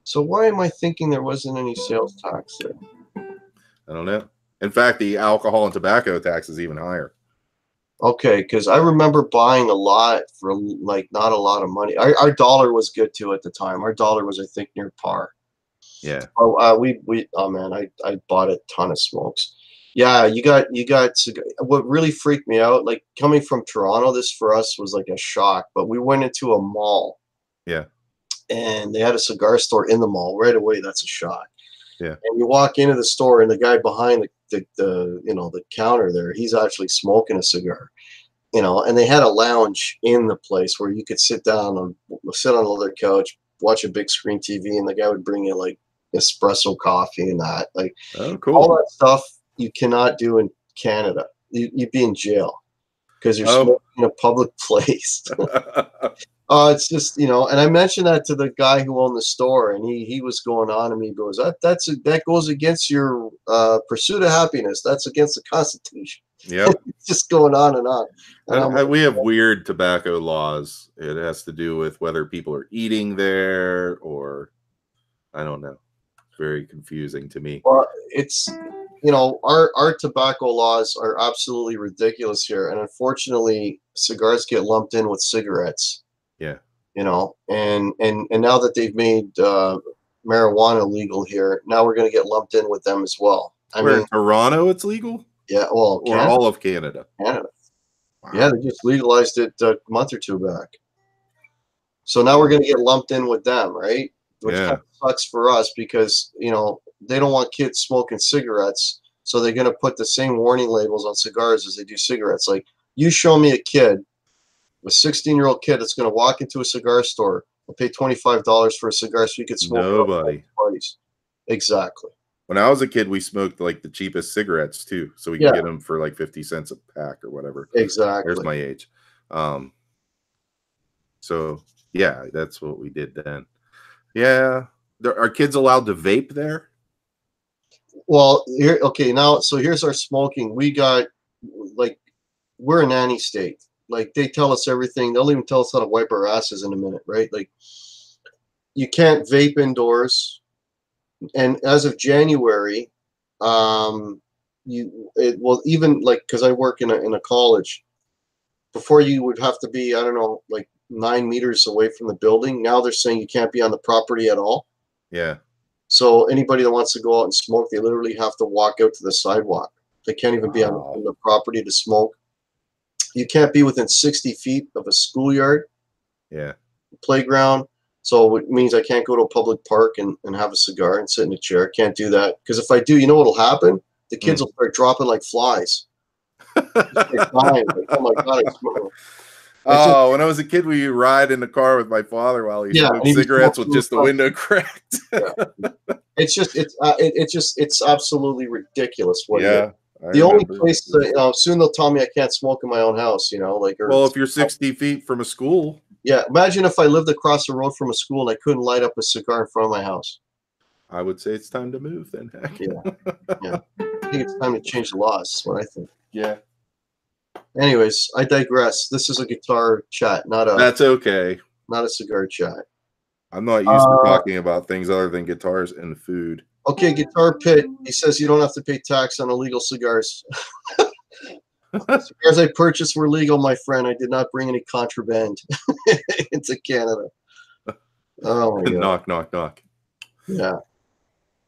[SPEAKER 1] So why am I thinking there wasn't any sales tax there?
[SPEAKER 2] I don't know. In fact, the alcohol and tobacco tax is even higher.
[SPEAKER 1] Okay, because I remember buying a lot for like not a lot of money. Our dollar was good too at the time. Our dollar was, I think, near par.
[SPEAKER 2] Yeah.
[SPEAKER 1] Oh, oh man, I bought a ton of smokes. Yeah, you got. What really freaked me out, like coming from Toronto, this for us was like a shock. But we went into a mall.
[SPEAKER 2] Yeah.
[SPEAKER 1] And they had a cigar store in the mall right away. That's a shock.
[SPEAKER 2] Yeah.
[SPEAKER 1] And you walk into the store, and the guy behind the counter there, he's actually smoking a cigar. And they had a lounge in the place where you could sit on a leather couch, watch a big screen TV, and the guy would bring you like espresso coffee and that. Like,
[SPEAKER 2] oh, cool.
[SPEAKER 1] All that stuff you cannot do in Canada. You'd be in jail because you're smoking in a public place. It's just, and I mentioned that to the guy who owned the store, and he was going on to me. He goes, that goes against your pursuit of happiness. That's against the Constitution.
[SPEAKER 2] Yeah.
[SPEAKER 1] Just going on and on. And
[SPEAKER 2] we have weird tobacco laws. It has to do with whether people are eating there or I don't know. It's very confusing to me.
[SPEAKER 1] Well, it's, our tobacco laws are absolutely ridiculous here. And unfortunately, cigars get lumped in with cigarettes.
[SPEAKER 2] Yeah.
[SPEAKER 1] And now that they've made marijuana legal here, now we're going to get lumped in with them as well. I mean,
[SPEAKER 2] in Toronto, it's legal?
[SPEAKER 1] Yeah, well,
[SPEAKER 2] or all of Canada.
[SPEAKER 1] Canada. Wow. Yeah, they just legalized it a month or two back. So now we're going to get lumped in with them, right? Which kind of sucks for us because, they don't want kids smoking cigarettes. So they're going to put the same warning labels on cigars as they do cigarettes. Like, you show me a 16-year-old kid that's going to walk into a cigar store and pay $25 for a cigar so he could smoke.
[SPEAKER 2] Nobody.
[SPEAKER 1] Parties. Exactly.
[SPEAKER 2] When I was a kid, we smoked like the cheapest cigarettes too, so we could get them for like 50 cents a pack or whatever.
[SPEAKER 1] Exactly.
[SPEAKER 2] There's my age. So yeah, that's what we did then. Yeah, are kids allowed to vape there?
[SPEAKER 1] Well, here, okay, now, so here's our smoking. We got, like, we're a nanny state. Like, they tell us everything. They'll even tell us how to wipe our asses in a minute, right? Like, you can't vape indoors. And as of January, well, even like, because I work in a college, before you would have to be, I don't know, like 9 meters away from the building. Now they're saying you can't be on the property at all.
[SPEAKER 2] Yeah.
[SPEAKER 1] So anybody that wants to go out and smoke, they literally have to walk out to the sidewalk. They can't even be on the property to smoke. You can't be within 60 feet of a schoolyard.
[SPEAKER 2] Yeah.
[SPEAKER 1] Playground. So it means I can't go to a public park and have a cigar and sit in a chair. Can't do that. Because if I do, you know what'll happen? The kids will start dropping like flies. Like, oh my God, I smoke.
[SPEAKER 2] Oh, when I was a kid, we ride in the car with my father while he smoked cigarettes with just the window cracked.
[SPEAKER 1] It's absolutely ridiculous.
[SPEAKER 2] Yeah.
[SPEAKER 1] The only place that, you know, soon they'll tell me I can't smoke in my own house, you know, like,
[SPEAKER 2] well, if you're 60 feet from a school.
[SPEAKER 1] Yeah. Imagine if I lived across the road from a school and I couldn't light up a cigar in front of my house.
[SPEAKER 2] I would say it's time to move then.
[SPEAKER 1] Yeah. Yeah. I think it's time to change the laws. That's what I think.
[SPEAKER 2] Yeah.
[SPEAKER 1] Anyways, I digress. This is a guitar chat,
[SPEAKER 2] That's okay.
[SPEAKER 1] Not a cigar chat.
[SPEAKER 2] I'm not used to talking about things other than guitars and food.
[SPEAKER 1] Okay, Guitar Pit. He says you don't have to pay tax on illegal cigars. Cigars I purchased were legal, my friend. I did not bring any contraband into Canada. Oh my God.
[SPEAKER 2] Knock, knock, knock.
[SPEAKER 1] Yeah.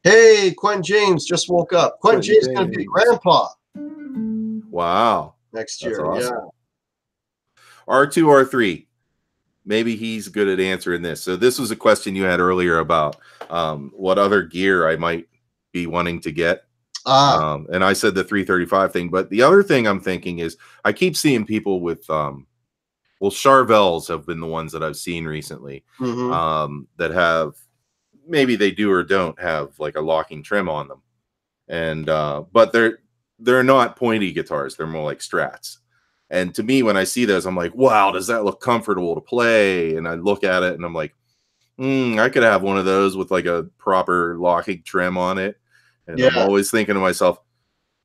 [SPEAKER 1] Hey, Quentin James just woke up. Quentin James is going to be grandpa.
[SPEAKER 2] Wow.
[SPEAKER 1] Next year.
[SPEAKER 2] Awesome.
[SPEAKER 1] Yeah.
[SPEAKER 2] R2R3. Maybe he's good at answering this. So this was a question you had earlier about what other gear I might be wanting to get. And I said the 335 thing. But the other thing I'm thinking is I keep seeing people with, well, Charvels have been the ones that I've seen recently that have, maybe they do or don't have like a locking trim on them. And but they're not pointy guitars. They're more like Strats. And to me, when I see those, I'm like, wow, does that look comfortable to play? And I look at it and I'm like, I could have one of those with like a proper locking trim on it. And I'm always thinking to myself,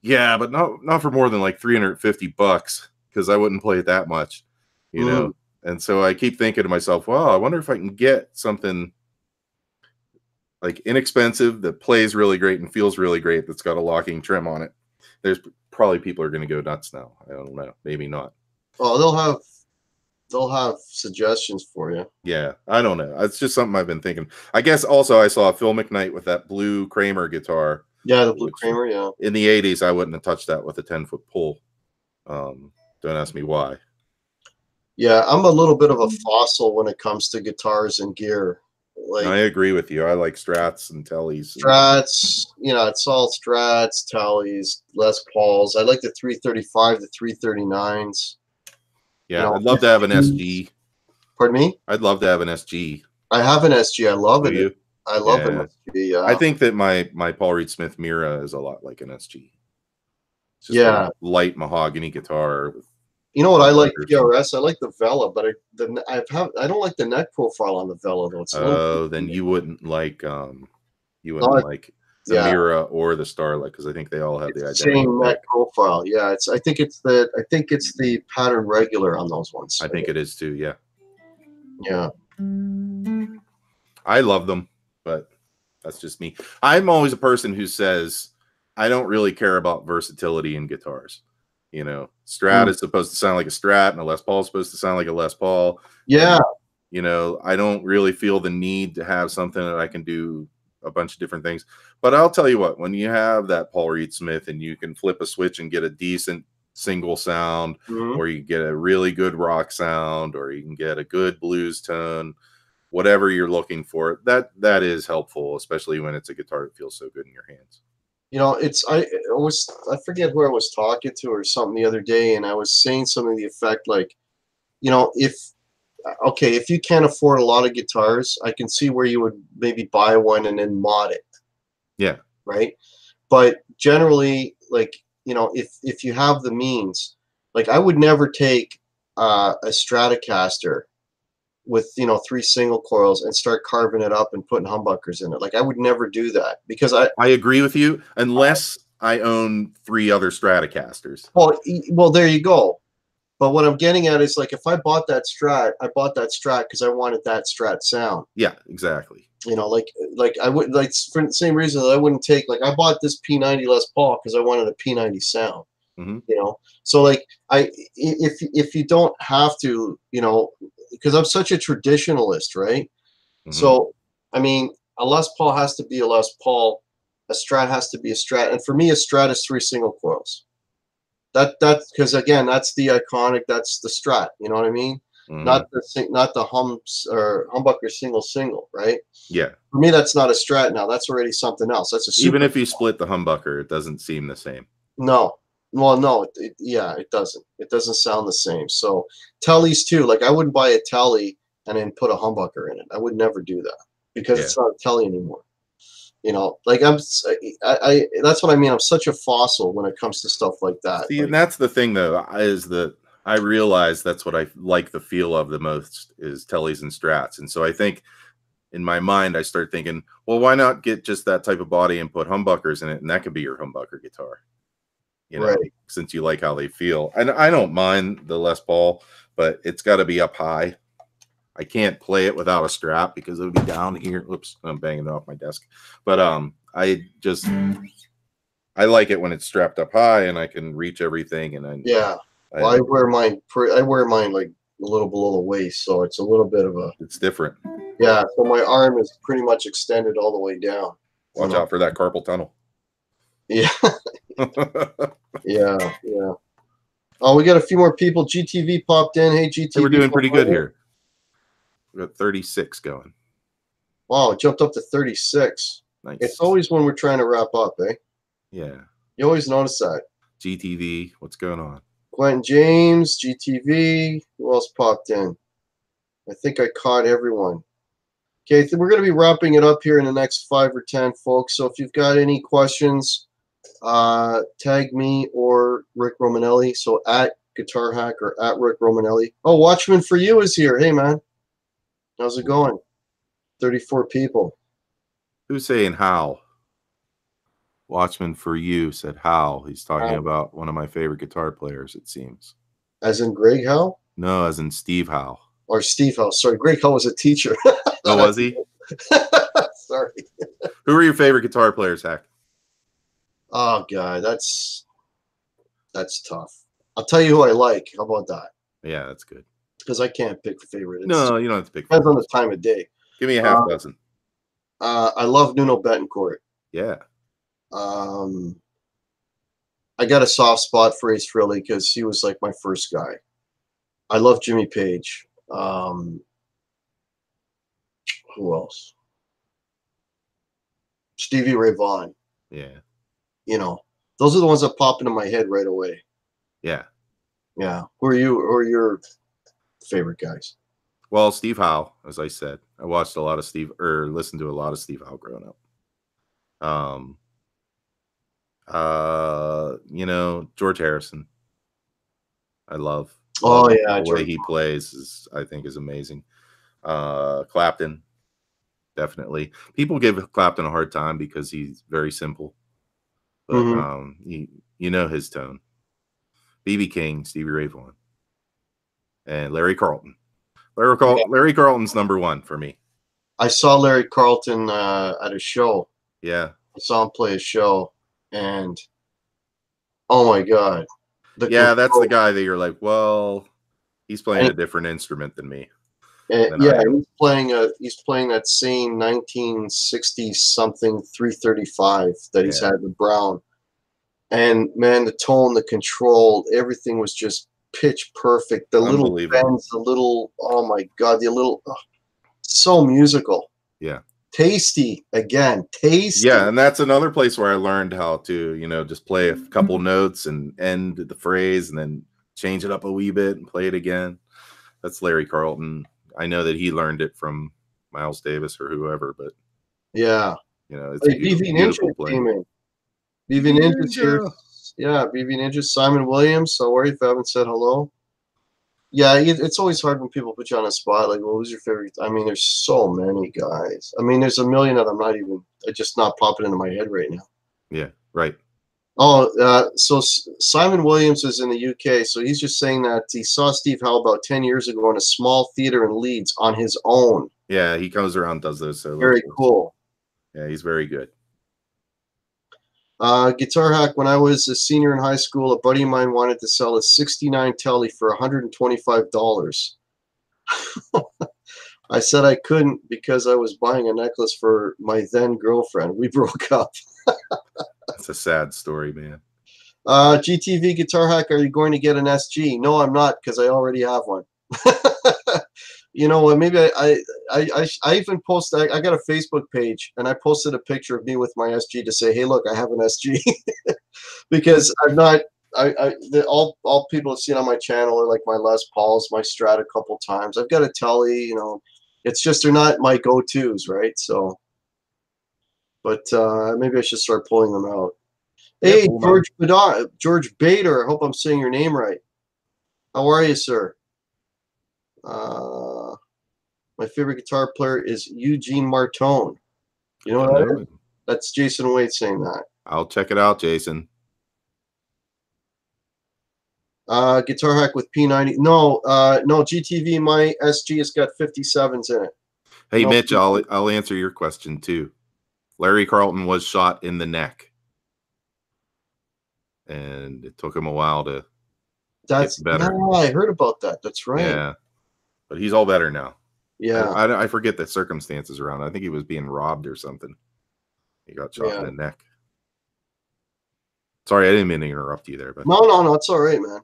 [SPEAKER 2] yeah, but not for more than like $350 because I wouldn't play it that much, you know? And so I keep thinking to myself, wow, I wonder if I can get something like inexpensive that plays really great and feels really great that's got a locking trim on it. There's probably people are going to go nuts now. I don't know. Maybe not.
[SPEAKER 1] Oh, they'll have suggestions for you.
[SPEAKER 2] Yeah, I don't know. It's just something I've been thinking. I guess also I saw Phil McKnight with that blue Kramer guitar.
[SPEAKER 1] Yeah, the blue Kramer, yeah.
[SPEAKER 2] In the 80s, I wouldn't have touched that with a 10-foot pull. Don't ask me why.
[SPEAKER 1] Yeah, I'm a little bit of a fossil when it comes to guitars and gear. Like,
[SPEAKER 2] I agree with you. I like Strats and Tellys.
[SPEAKER 1] Strats, you know, it's all Strats, Tellys, Les Pauls. I like the 335, the 339s.
[SPEAKER 2] Yeah,
[SPEAKER 1] you know,
[SPEAKER 2] I'd love to have an SG.
[SPEAKER 1] Pardon me?
[SPEAKER 2] I'd love to have an SG.
[SPEAKER 1] I have an SG. I love
[SPEAKER 2] Do
[SPEAKER 1] it.
[SPEAKER 2] you?
[SPEAKER 1] I love an SG. Yeah.
[SPEAKER 2] I think that my Paul Reed Smith Mira is a lot like an SG. It's just a light mahogany guitar.
[SPEAKER 1] You know what I like PRS? I like the Vela, but I don't like the neck profile on the Vela though. It's
[SPEAKER 2] then you wouldn't like the Mira or the Starlight because I think they all have the
[SPEAKER 1] same neck profile. Yeah, I think it's the pattern regular on those ones.
[SPEAKER 2] I think it is too. Yeah.
[SPEAKER 1] Yeah.
[SPEAKER 2] I love them, but that's just me. I'm always a person who says I don't really care about versatility in guitars. You know, Strat is supposed to sound like a Strat, and a Les Paul is supposed to sound like a Les Paul.
[SPEAKER 1] Yeah.
[SPEAKER 2] And, you know, I don't really feel the need to have something that I can do a bunch of different things. But I'll tell you what, when you have that Paul Reed Smith and you can flip a switch and get a decent single sound, or you get a really good rock sound, or you can get a good blues tone, whatever you're looking for, that is helpful, especially when it's a guitar that feels so good in your hands.
[SPEAKER 1] You know, I forget who I was talking to or something the other day, and I was saying something to the effect like, you know, if you can't afford a lot of guitars, I can see where you would maybe buy one and then mod it.
[SPEAKER 2] Yeah.
[SPEAKER 1] right? But generally, like, you know, if you have the means, like I would never take a Stratocaster with, you know, 3 single coils and start carving it up and putting humbuckers in it. Like I would never do that because
[SPEAKER 2] I agree with you, unless I own 3 other Stratocasters.
[SPEAKER 1] well, there you go. But what I'm getting at is like if I bought that Strat, I bought that Strat because I wanted that Strat sound.
[SPEAKER 2] Yeah, exactly.
[SPEAKER 1] You know, like I would, like, for the same reason that I wouldn't take, like I bought this P90 Les Paul because I wanted a P90 sound.
[SPEAKER 2] Mm-hmm.
[SPEAKER 1] You know, so like if you don't have to, you know, because I'm such a traditionalist, right?
[SPEAKER 2] Mm-hmm.
[SPEAKER 1] So I mean, a Les Paul has to be a Les Paul, a Strat has to be a Strat, and for me, a Strat is 3 single coils. That because again, that's the iconic, that's the Strat. You know what I mean?
[SPEAKER 2] Mm-hmm.
[SPEAKER 1] Not the hums or humbucker single, right?
[SPEAKER 2] Yeah.
[SPEAKER 1] For me, that's not a Strat now. That's already something else. That's a super.
[SPEAKER 2] Even if you split the humbucker, it doesn't seem the same.
[SPEAKER 1] No. Well, no, yeah, it doesn't. It doesn't sound the same. So Tellys too. Like I wouldn't buy a Telly and then put a humbucker in it. I would never do that because it's not a Telly anymore. You know, like I that's what I mean. I'm such a fossil when it comes to stuff like that.
[SPEAKER 2] See,
[SPEAKER 1] like,
[SPEAKER 2] and that's the thing though, is that I realize that's what I like the feel of the most is Tellys and Strats. And so I think in my mind, I start thinking, well, why not get just that type of body and put humbuckers in it? And that could be your humbucker guitar. You know,
[SPEAKER 1] right.
[SPEAKER 2] Since you like how they feel. And I don't mind the Les Paul, but it's got to be up high. I can't play it without a strap because it would be down here. Oops, I'm banging it off my desk. But I like it when it's strapped up high and I can reach everything. And
[SPEAKER 1] I wear mine. I wear mine like a little below the waist, so it's a little bit of a.
[SPEAKER 2] It's different.
[SPEAKER 1] Yeah, so my arm is pretty much extended all the way down.
[SPEAKER 2] Watch out for that carpal tunnel.
[SPEAKER 1] Yeah. yeah. Oh, we got a few more people. GTV popped in. Hey, GTV.
[SPEAKER 2] Hey, we're doing pretty good here. We got 36 going.
[SPEAKER 1] Wow, it jumped up to 36.
[SPEAKER 2] Nice.
[SPEAKER 1] It's always when we're trying to wrap up, eh?
[SPEAKER 2] Yeah.
[SPEAKER 1] You always notice that.
[SPEAKER 2] GTV, what's going on?
[SPEAKER 1] Quentin James, GTV. Who else popped in? I think I caught everyone. Okay, we're going to be wrapping it up here in the next 5 or 10, folks. So if you've got any questions, tag me or Rick Romanelli. So at Guitar Hack or at Rick Romanelli. Oh, Watchman for You is here. Hey, man. How's it going? 34 people.
[SPEAKER 2] Who's saying how? Watchman for You said how. He's talking about one of my favorite guitar players, it seems.
[SPEAKER 1] As in Greg Howe?
[SPEAKER 2] No, as in Steve Howe.
[SPEAKER 1] Or Steve Howe. Sorry, Greg Howe was a teacher.
[SPEAKER 2] Oh, was he?
[SPEAKER 1] Sorry.
[SPEAKER 2] Who are your favorite guitar players, Hack?
[SPEAKER 1] Oh, God, that's tough. I'll tell you who I like. How about that?
[SPEAKER 2] Yeah, that's good.
[SPEAKER 1] Because I can't pick a favorite.
[SPEAKER 2] No, you don't have to pick.
[SPEAKER 1] Depends on the time of day.
[SPEAKER 2] Give me a half dozen.
[SPEAKER 1] I love Nuno Betancourt.
[SPEAKER 2] Yeah.
[SPEAKER 1] I got a soft spot for Ace Frehley because he was like my first guy. I love Jimmy Page. Who else? Stevie Ray Vaughan.
[SPEAKER 2] Yeah.
[SPEAKER 1] You know, those are the ones that pop into my head right away.
[SPEAKER 2] Yeah.
[SPEAKER 1] Yeah. Who are you? Who are your favorite guys?
[SPEAKER 2] Well, Steve Howe, as I said, I watched a lot of listened to a lot of Steve Howe growing up. George Harrison. I love.
[SPEAKER 1] Oh yeah,
[SPEAKER 2] the way he plays I think is amazing. Clapton, definitely. People give Clapton a hard time because he's very simple, but you know his tone. B.B. King, Stevie Ray Vaughan, and Larry Carlton. Larry Carlton's number one for me.
[SPEAKER 1] I saw Larry Carlton at a show.
[SPEAKER 2] Yeah,
[SPEAKER 1] I saw him play a show, and oh my God.
[SPEAKER 2] That's the guy that you're like, well, he's playing a different instrument than me.
[SPEAKER 1] He's playing that same 1960 something 335 that he's had with Brown. And man, the tone, the control, everything was just pitch perfect. The little bends, oh my God, so musical.
[SPEAKER 2] Yeah.
[SPEAKER 1] Tasty again. Tasty.
[SPEAKER 2] Yeah, and that's another place where I learned how to, just play a couple notes and end the phrase and then change it up a wee bit and play it again. That's Larry Carlton. I know that he learned it from Miles Davis or whoever, but
[SPEAKER 1] yeah.
[SPEAKER 2] You know, it's a
[SPEAKER 1] Hey, BV Ninja
[SPEAKER 2] beautiful playing.
[SPEAKER 1] came in. BV Ninja's here. Yeah, BV Ninja. Simon Williams. How are you? If I haven't said hello. Yeah, it's always hard when people put you on a spot. Like, well, who's your favorite? I mean, there's so many guys. I mean, there's a million that I'm just not popping into my head right now.
[SPEAKER 2] Yeah, right.
[SPEAKER 1] Oh, so Simon Williams is in the UK. So he's just saying that he saw Steve Howe about 10 years ago in a small theater in Leeds on his own.
[SPEAKER 2] Yeah, he comes around, does those solos.
[SPEAKER 1] Very cool.
[SPEAKER 2] Yeah, he's very good.
[SPEAKER 1] Guitar hack, when I was a senior in high school, a buddy of mine wanted to sell a 69 Telly for $125. I said I couldn't because I was buying a necklace for my then girlfriend. We broke up.
[SPEAKER 2] That's a sad story, man.
[SPEAKER 1] GTV Guitar hack, are you going to get an SG? No, I'm not, because I already have one. You know what? Maybe I even posted. I got a Facebook page, and I posted a picture of me with my SG to say, "Hey, look, I have an SG," because I'm not. All people have seen on my channel are like my Les Pauls, my Strat a couple times. I've got a Telly. You know, it's just they're not my go-tos, right? So, but maybe I should start pulling them out. Hey, yeah, George Bader. I hope I'm saying your name right. How are you, sir? My favorite guitar player is Eugene Martone. You know what that is? That's Jason Wade saying that.
[SPEAKER 2] I'll check it out, Jason.
[SPEAKER 1] Guitar hack with P90. No, no, GTV, my SG has got 57s in it.
[SPEAKER 2] Hey, no, Mitch, I'll answer your question too. Larry Carlton was shot in the neck, and it took him a while to get better.
[SPEAKER 1] Yeah, I heard about that. That's right.
[SPEAKER 2] Yeah, but he's all better now.
[SPEAKER 1] Yeah,
[SPEAKER 2] I forget the circumstances around it. I think he was being robbed or something. He got shot in the neck. Sorry, I didn't mean to interrupt you there. But
[SPEAKER 1] no, it's all right, man.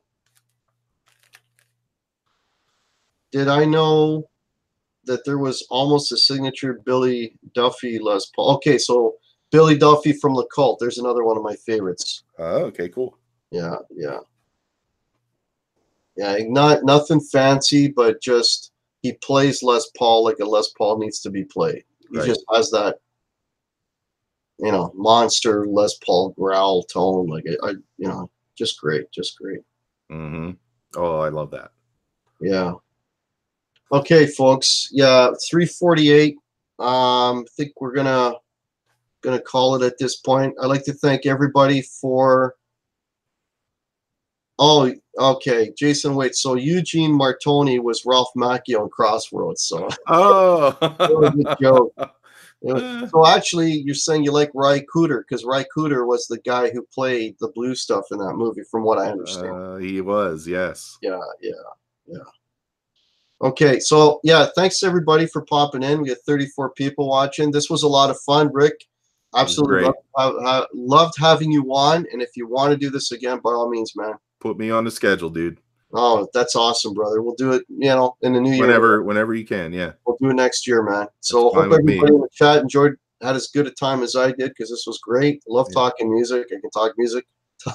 [SPEAKER 1] Did I know that there was almost a signature Billy Duffy Les Paul? Okay, so Billy Duffy from the Cult. There's another one of my favorites.
[SPEAKER 2] Oh, okay, cool.
[SPEAKER 1] Yeah. Nothing fancy, but just he plays Les Paul like a Les Paul needs to be played. He just has that, you know, monster Les Paul growl tone. Like just great.
[SPEAKER 2] Mm-hmm. Oh, I love that.
[SPEAKER 1] Yeah. Okay, folks. Yeah, 3:48. I think we're gonna call it at this point. I'd like to thank everybody for. Oh, okay, Jason. Wait. So Eugene Martone was Ralph Macchio in Crossroads. So.
[SPEAKER 2] Oh.
[SPEAKER 1] What a good joke. So actually, you're saying you like Ry Cooder because Ry Cooder was the guy who played the blue stuff in that movie, from what I understand.
[SPEAKER 2] He was, yes.
[SPEAKER 1] Yeah. Okay, so yeah, thanks everybody for popping in. We got 34 people watching. This was a lot of fun, Rick. Absolutely loved having you on. And if you want to do this again, by all means, man.
[SPEAKER 2] Put me on the schedule, dude.
[SPEAKER 1] Oh, that's awesome, brother. We'll do it, you know, in the new year.
[SPEAKER 2] Whenever you can, yeah.
[SPEAKER 1] We'll do it next year, man. So hope everybody in the chat had as good a time as I did, because this was great. I love talking music. I can talk music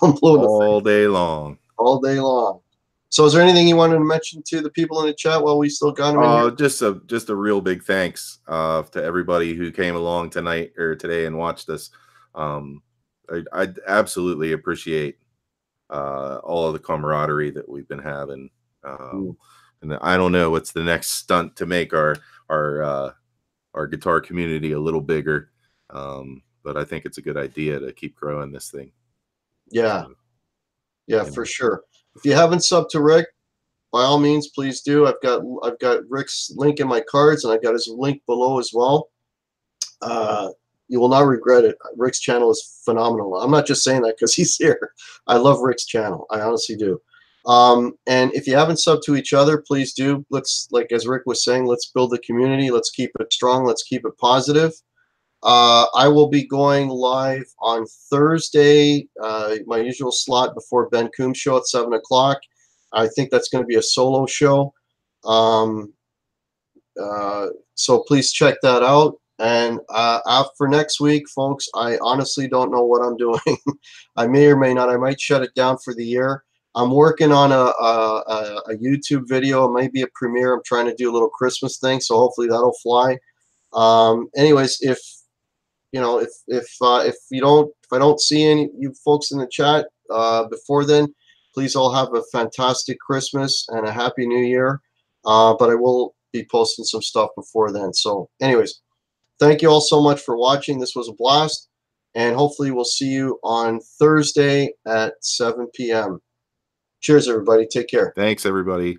[SPEAKER 2] all day long.
[SPEAKER 1] All day long. So is there anything you wanted to mention to the people in the chat while we still got them in here?
[SPEAKER 2] Just a real big thanks to everybody who came along tonight or today and watched us. I absolutely appreciate all of the camaraderie that we've been having. And I don't know what's the next stunt to make our guitar community a little bigger. But I think it's a good idea to keep growing this thing.
[SPEAKER 1] Yeah. Yeah, for sure. If you haven't subbed to Rick, by all means, please do. I've got Rick's link in my cards, and I've got his link below as well. You will not regret it. Rick's channel is phenomenal. I'm not just saying that because he's here. I love Rick's channel. I honestly do. And if you haven't subbed to each other, please do. Let's, like as Rick was saying, let's build the community. Let's keep it strong. Let's keep it positive. I will be going live on Thursday, my usual slot before Ben Coombs show at 7 o'clock. I think that's going to be a solo show. So please check that out. And for next week, folks, I honestly don't know what I'm doing. I may or may not. I might shut it down for the year. I'm working on a YouTube video. It might be a premiere. I'm trying to do a little Christmas thing, so hopefully that'll fly. Anyways, you know, if I don't see any you folks in the chat before then, please all have a fantastic Christmas and a happy New Year. But I will be posting some stuff before then. So, anyways, thank you all so much for watching. This was a blast, and hopefully we'll see you on Thursday at 7 p.m. Cheers, everybody. Take care.
[SPEAKER 2] Thanks, everybody.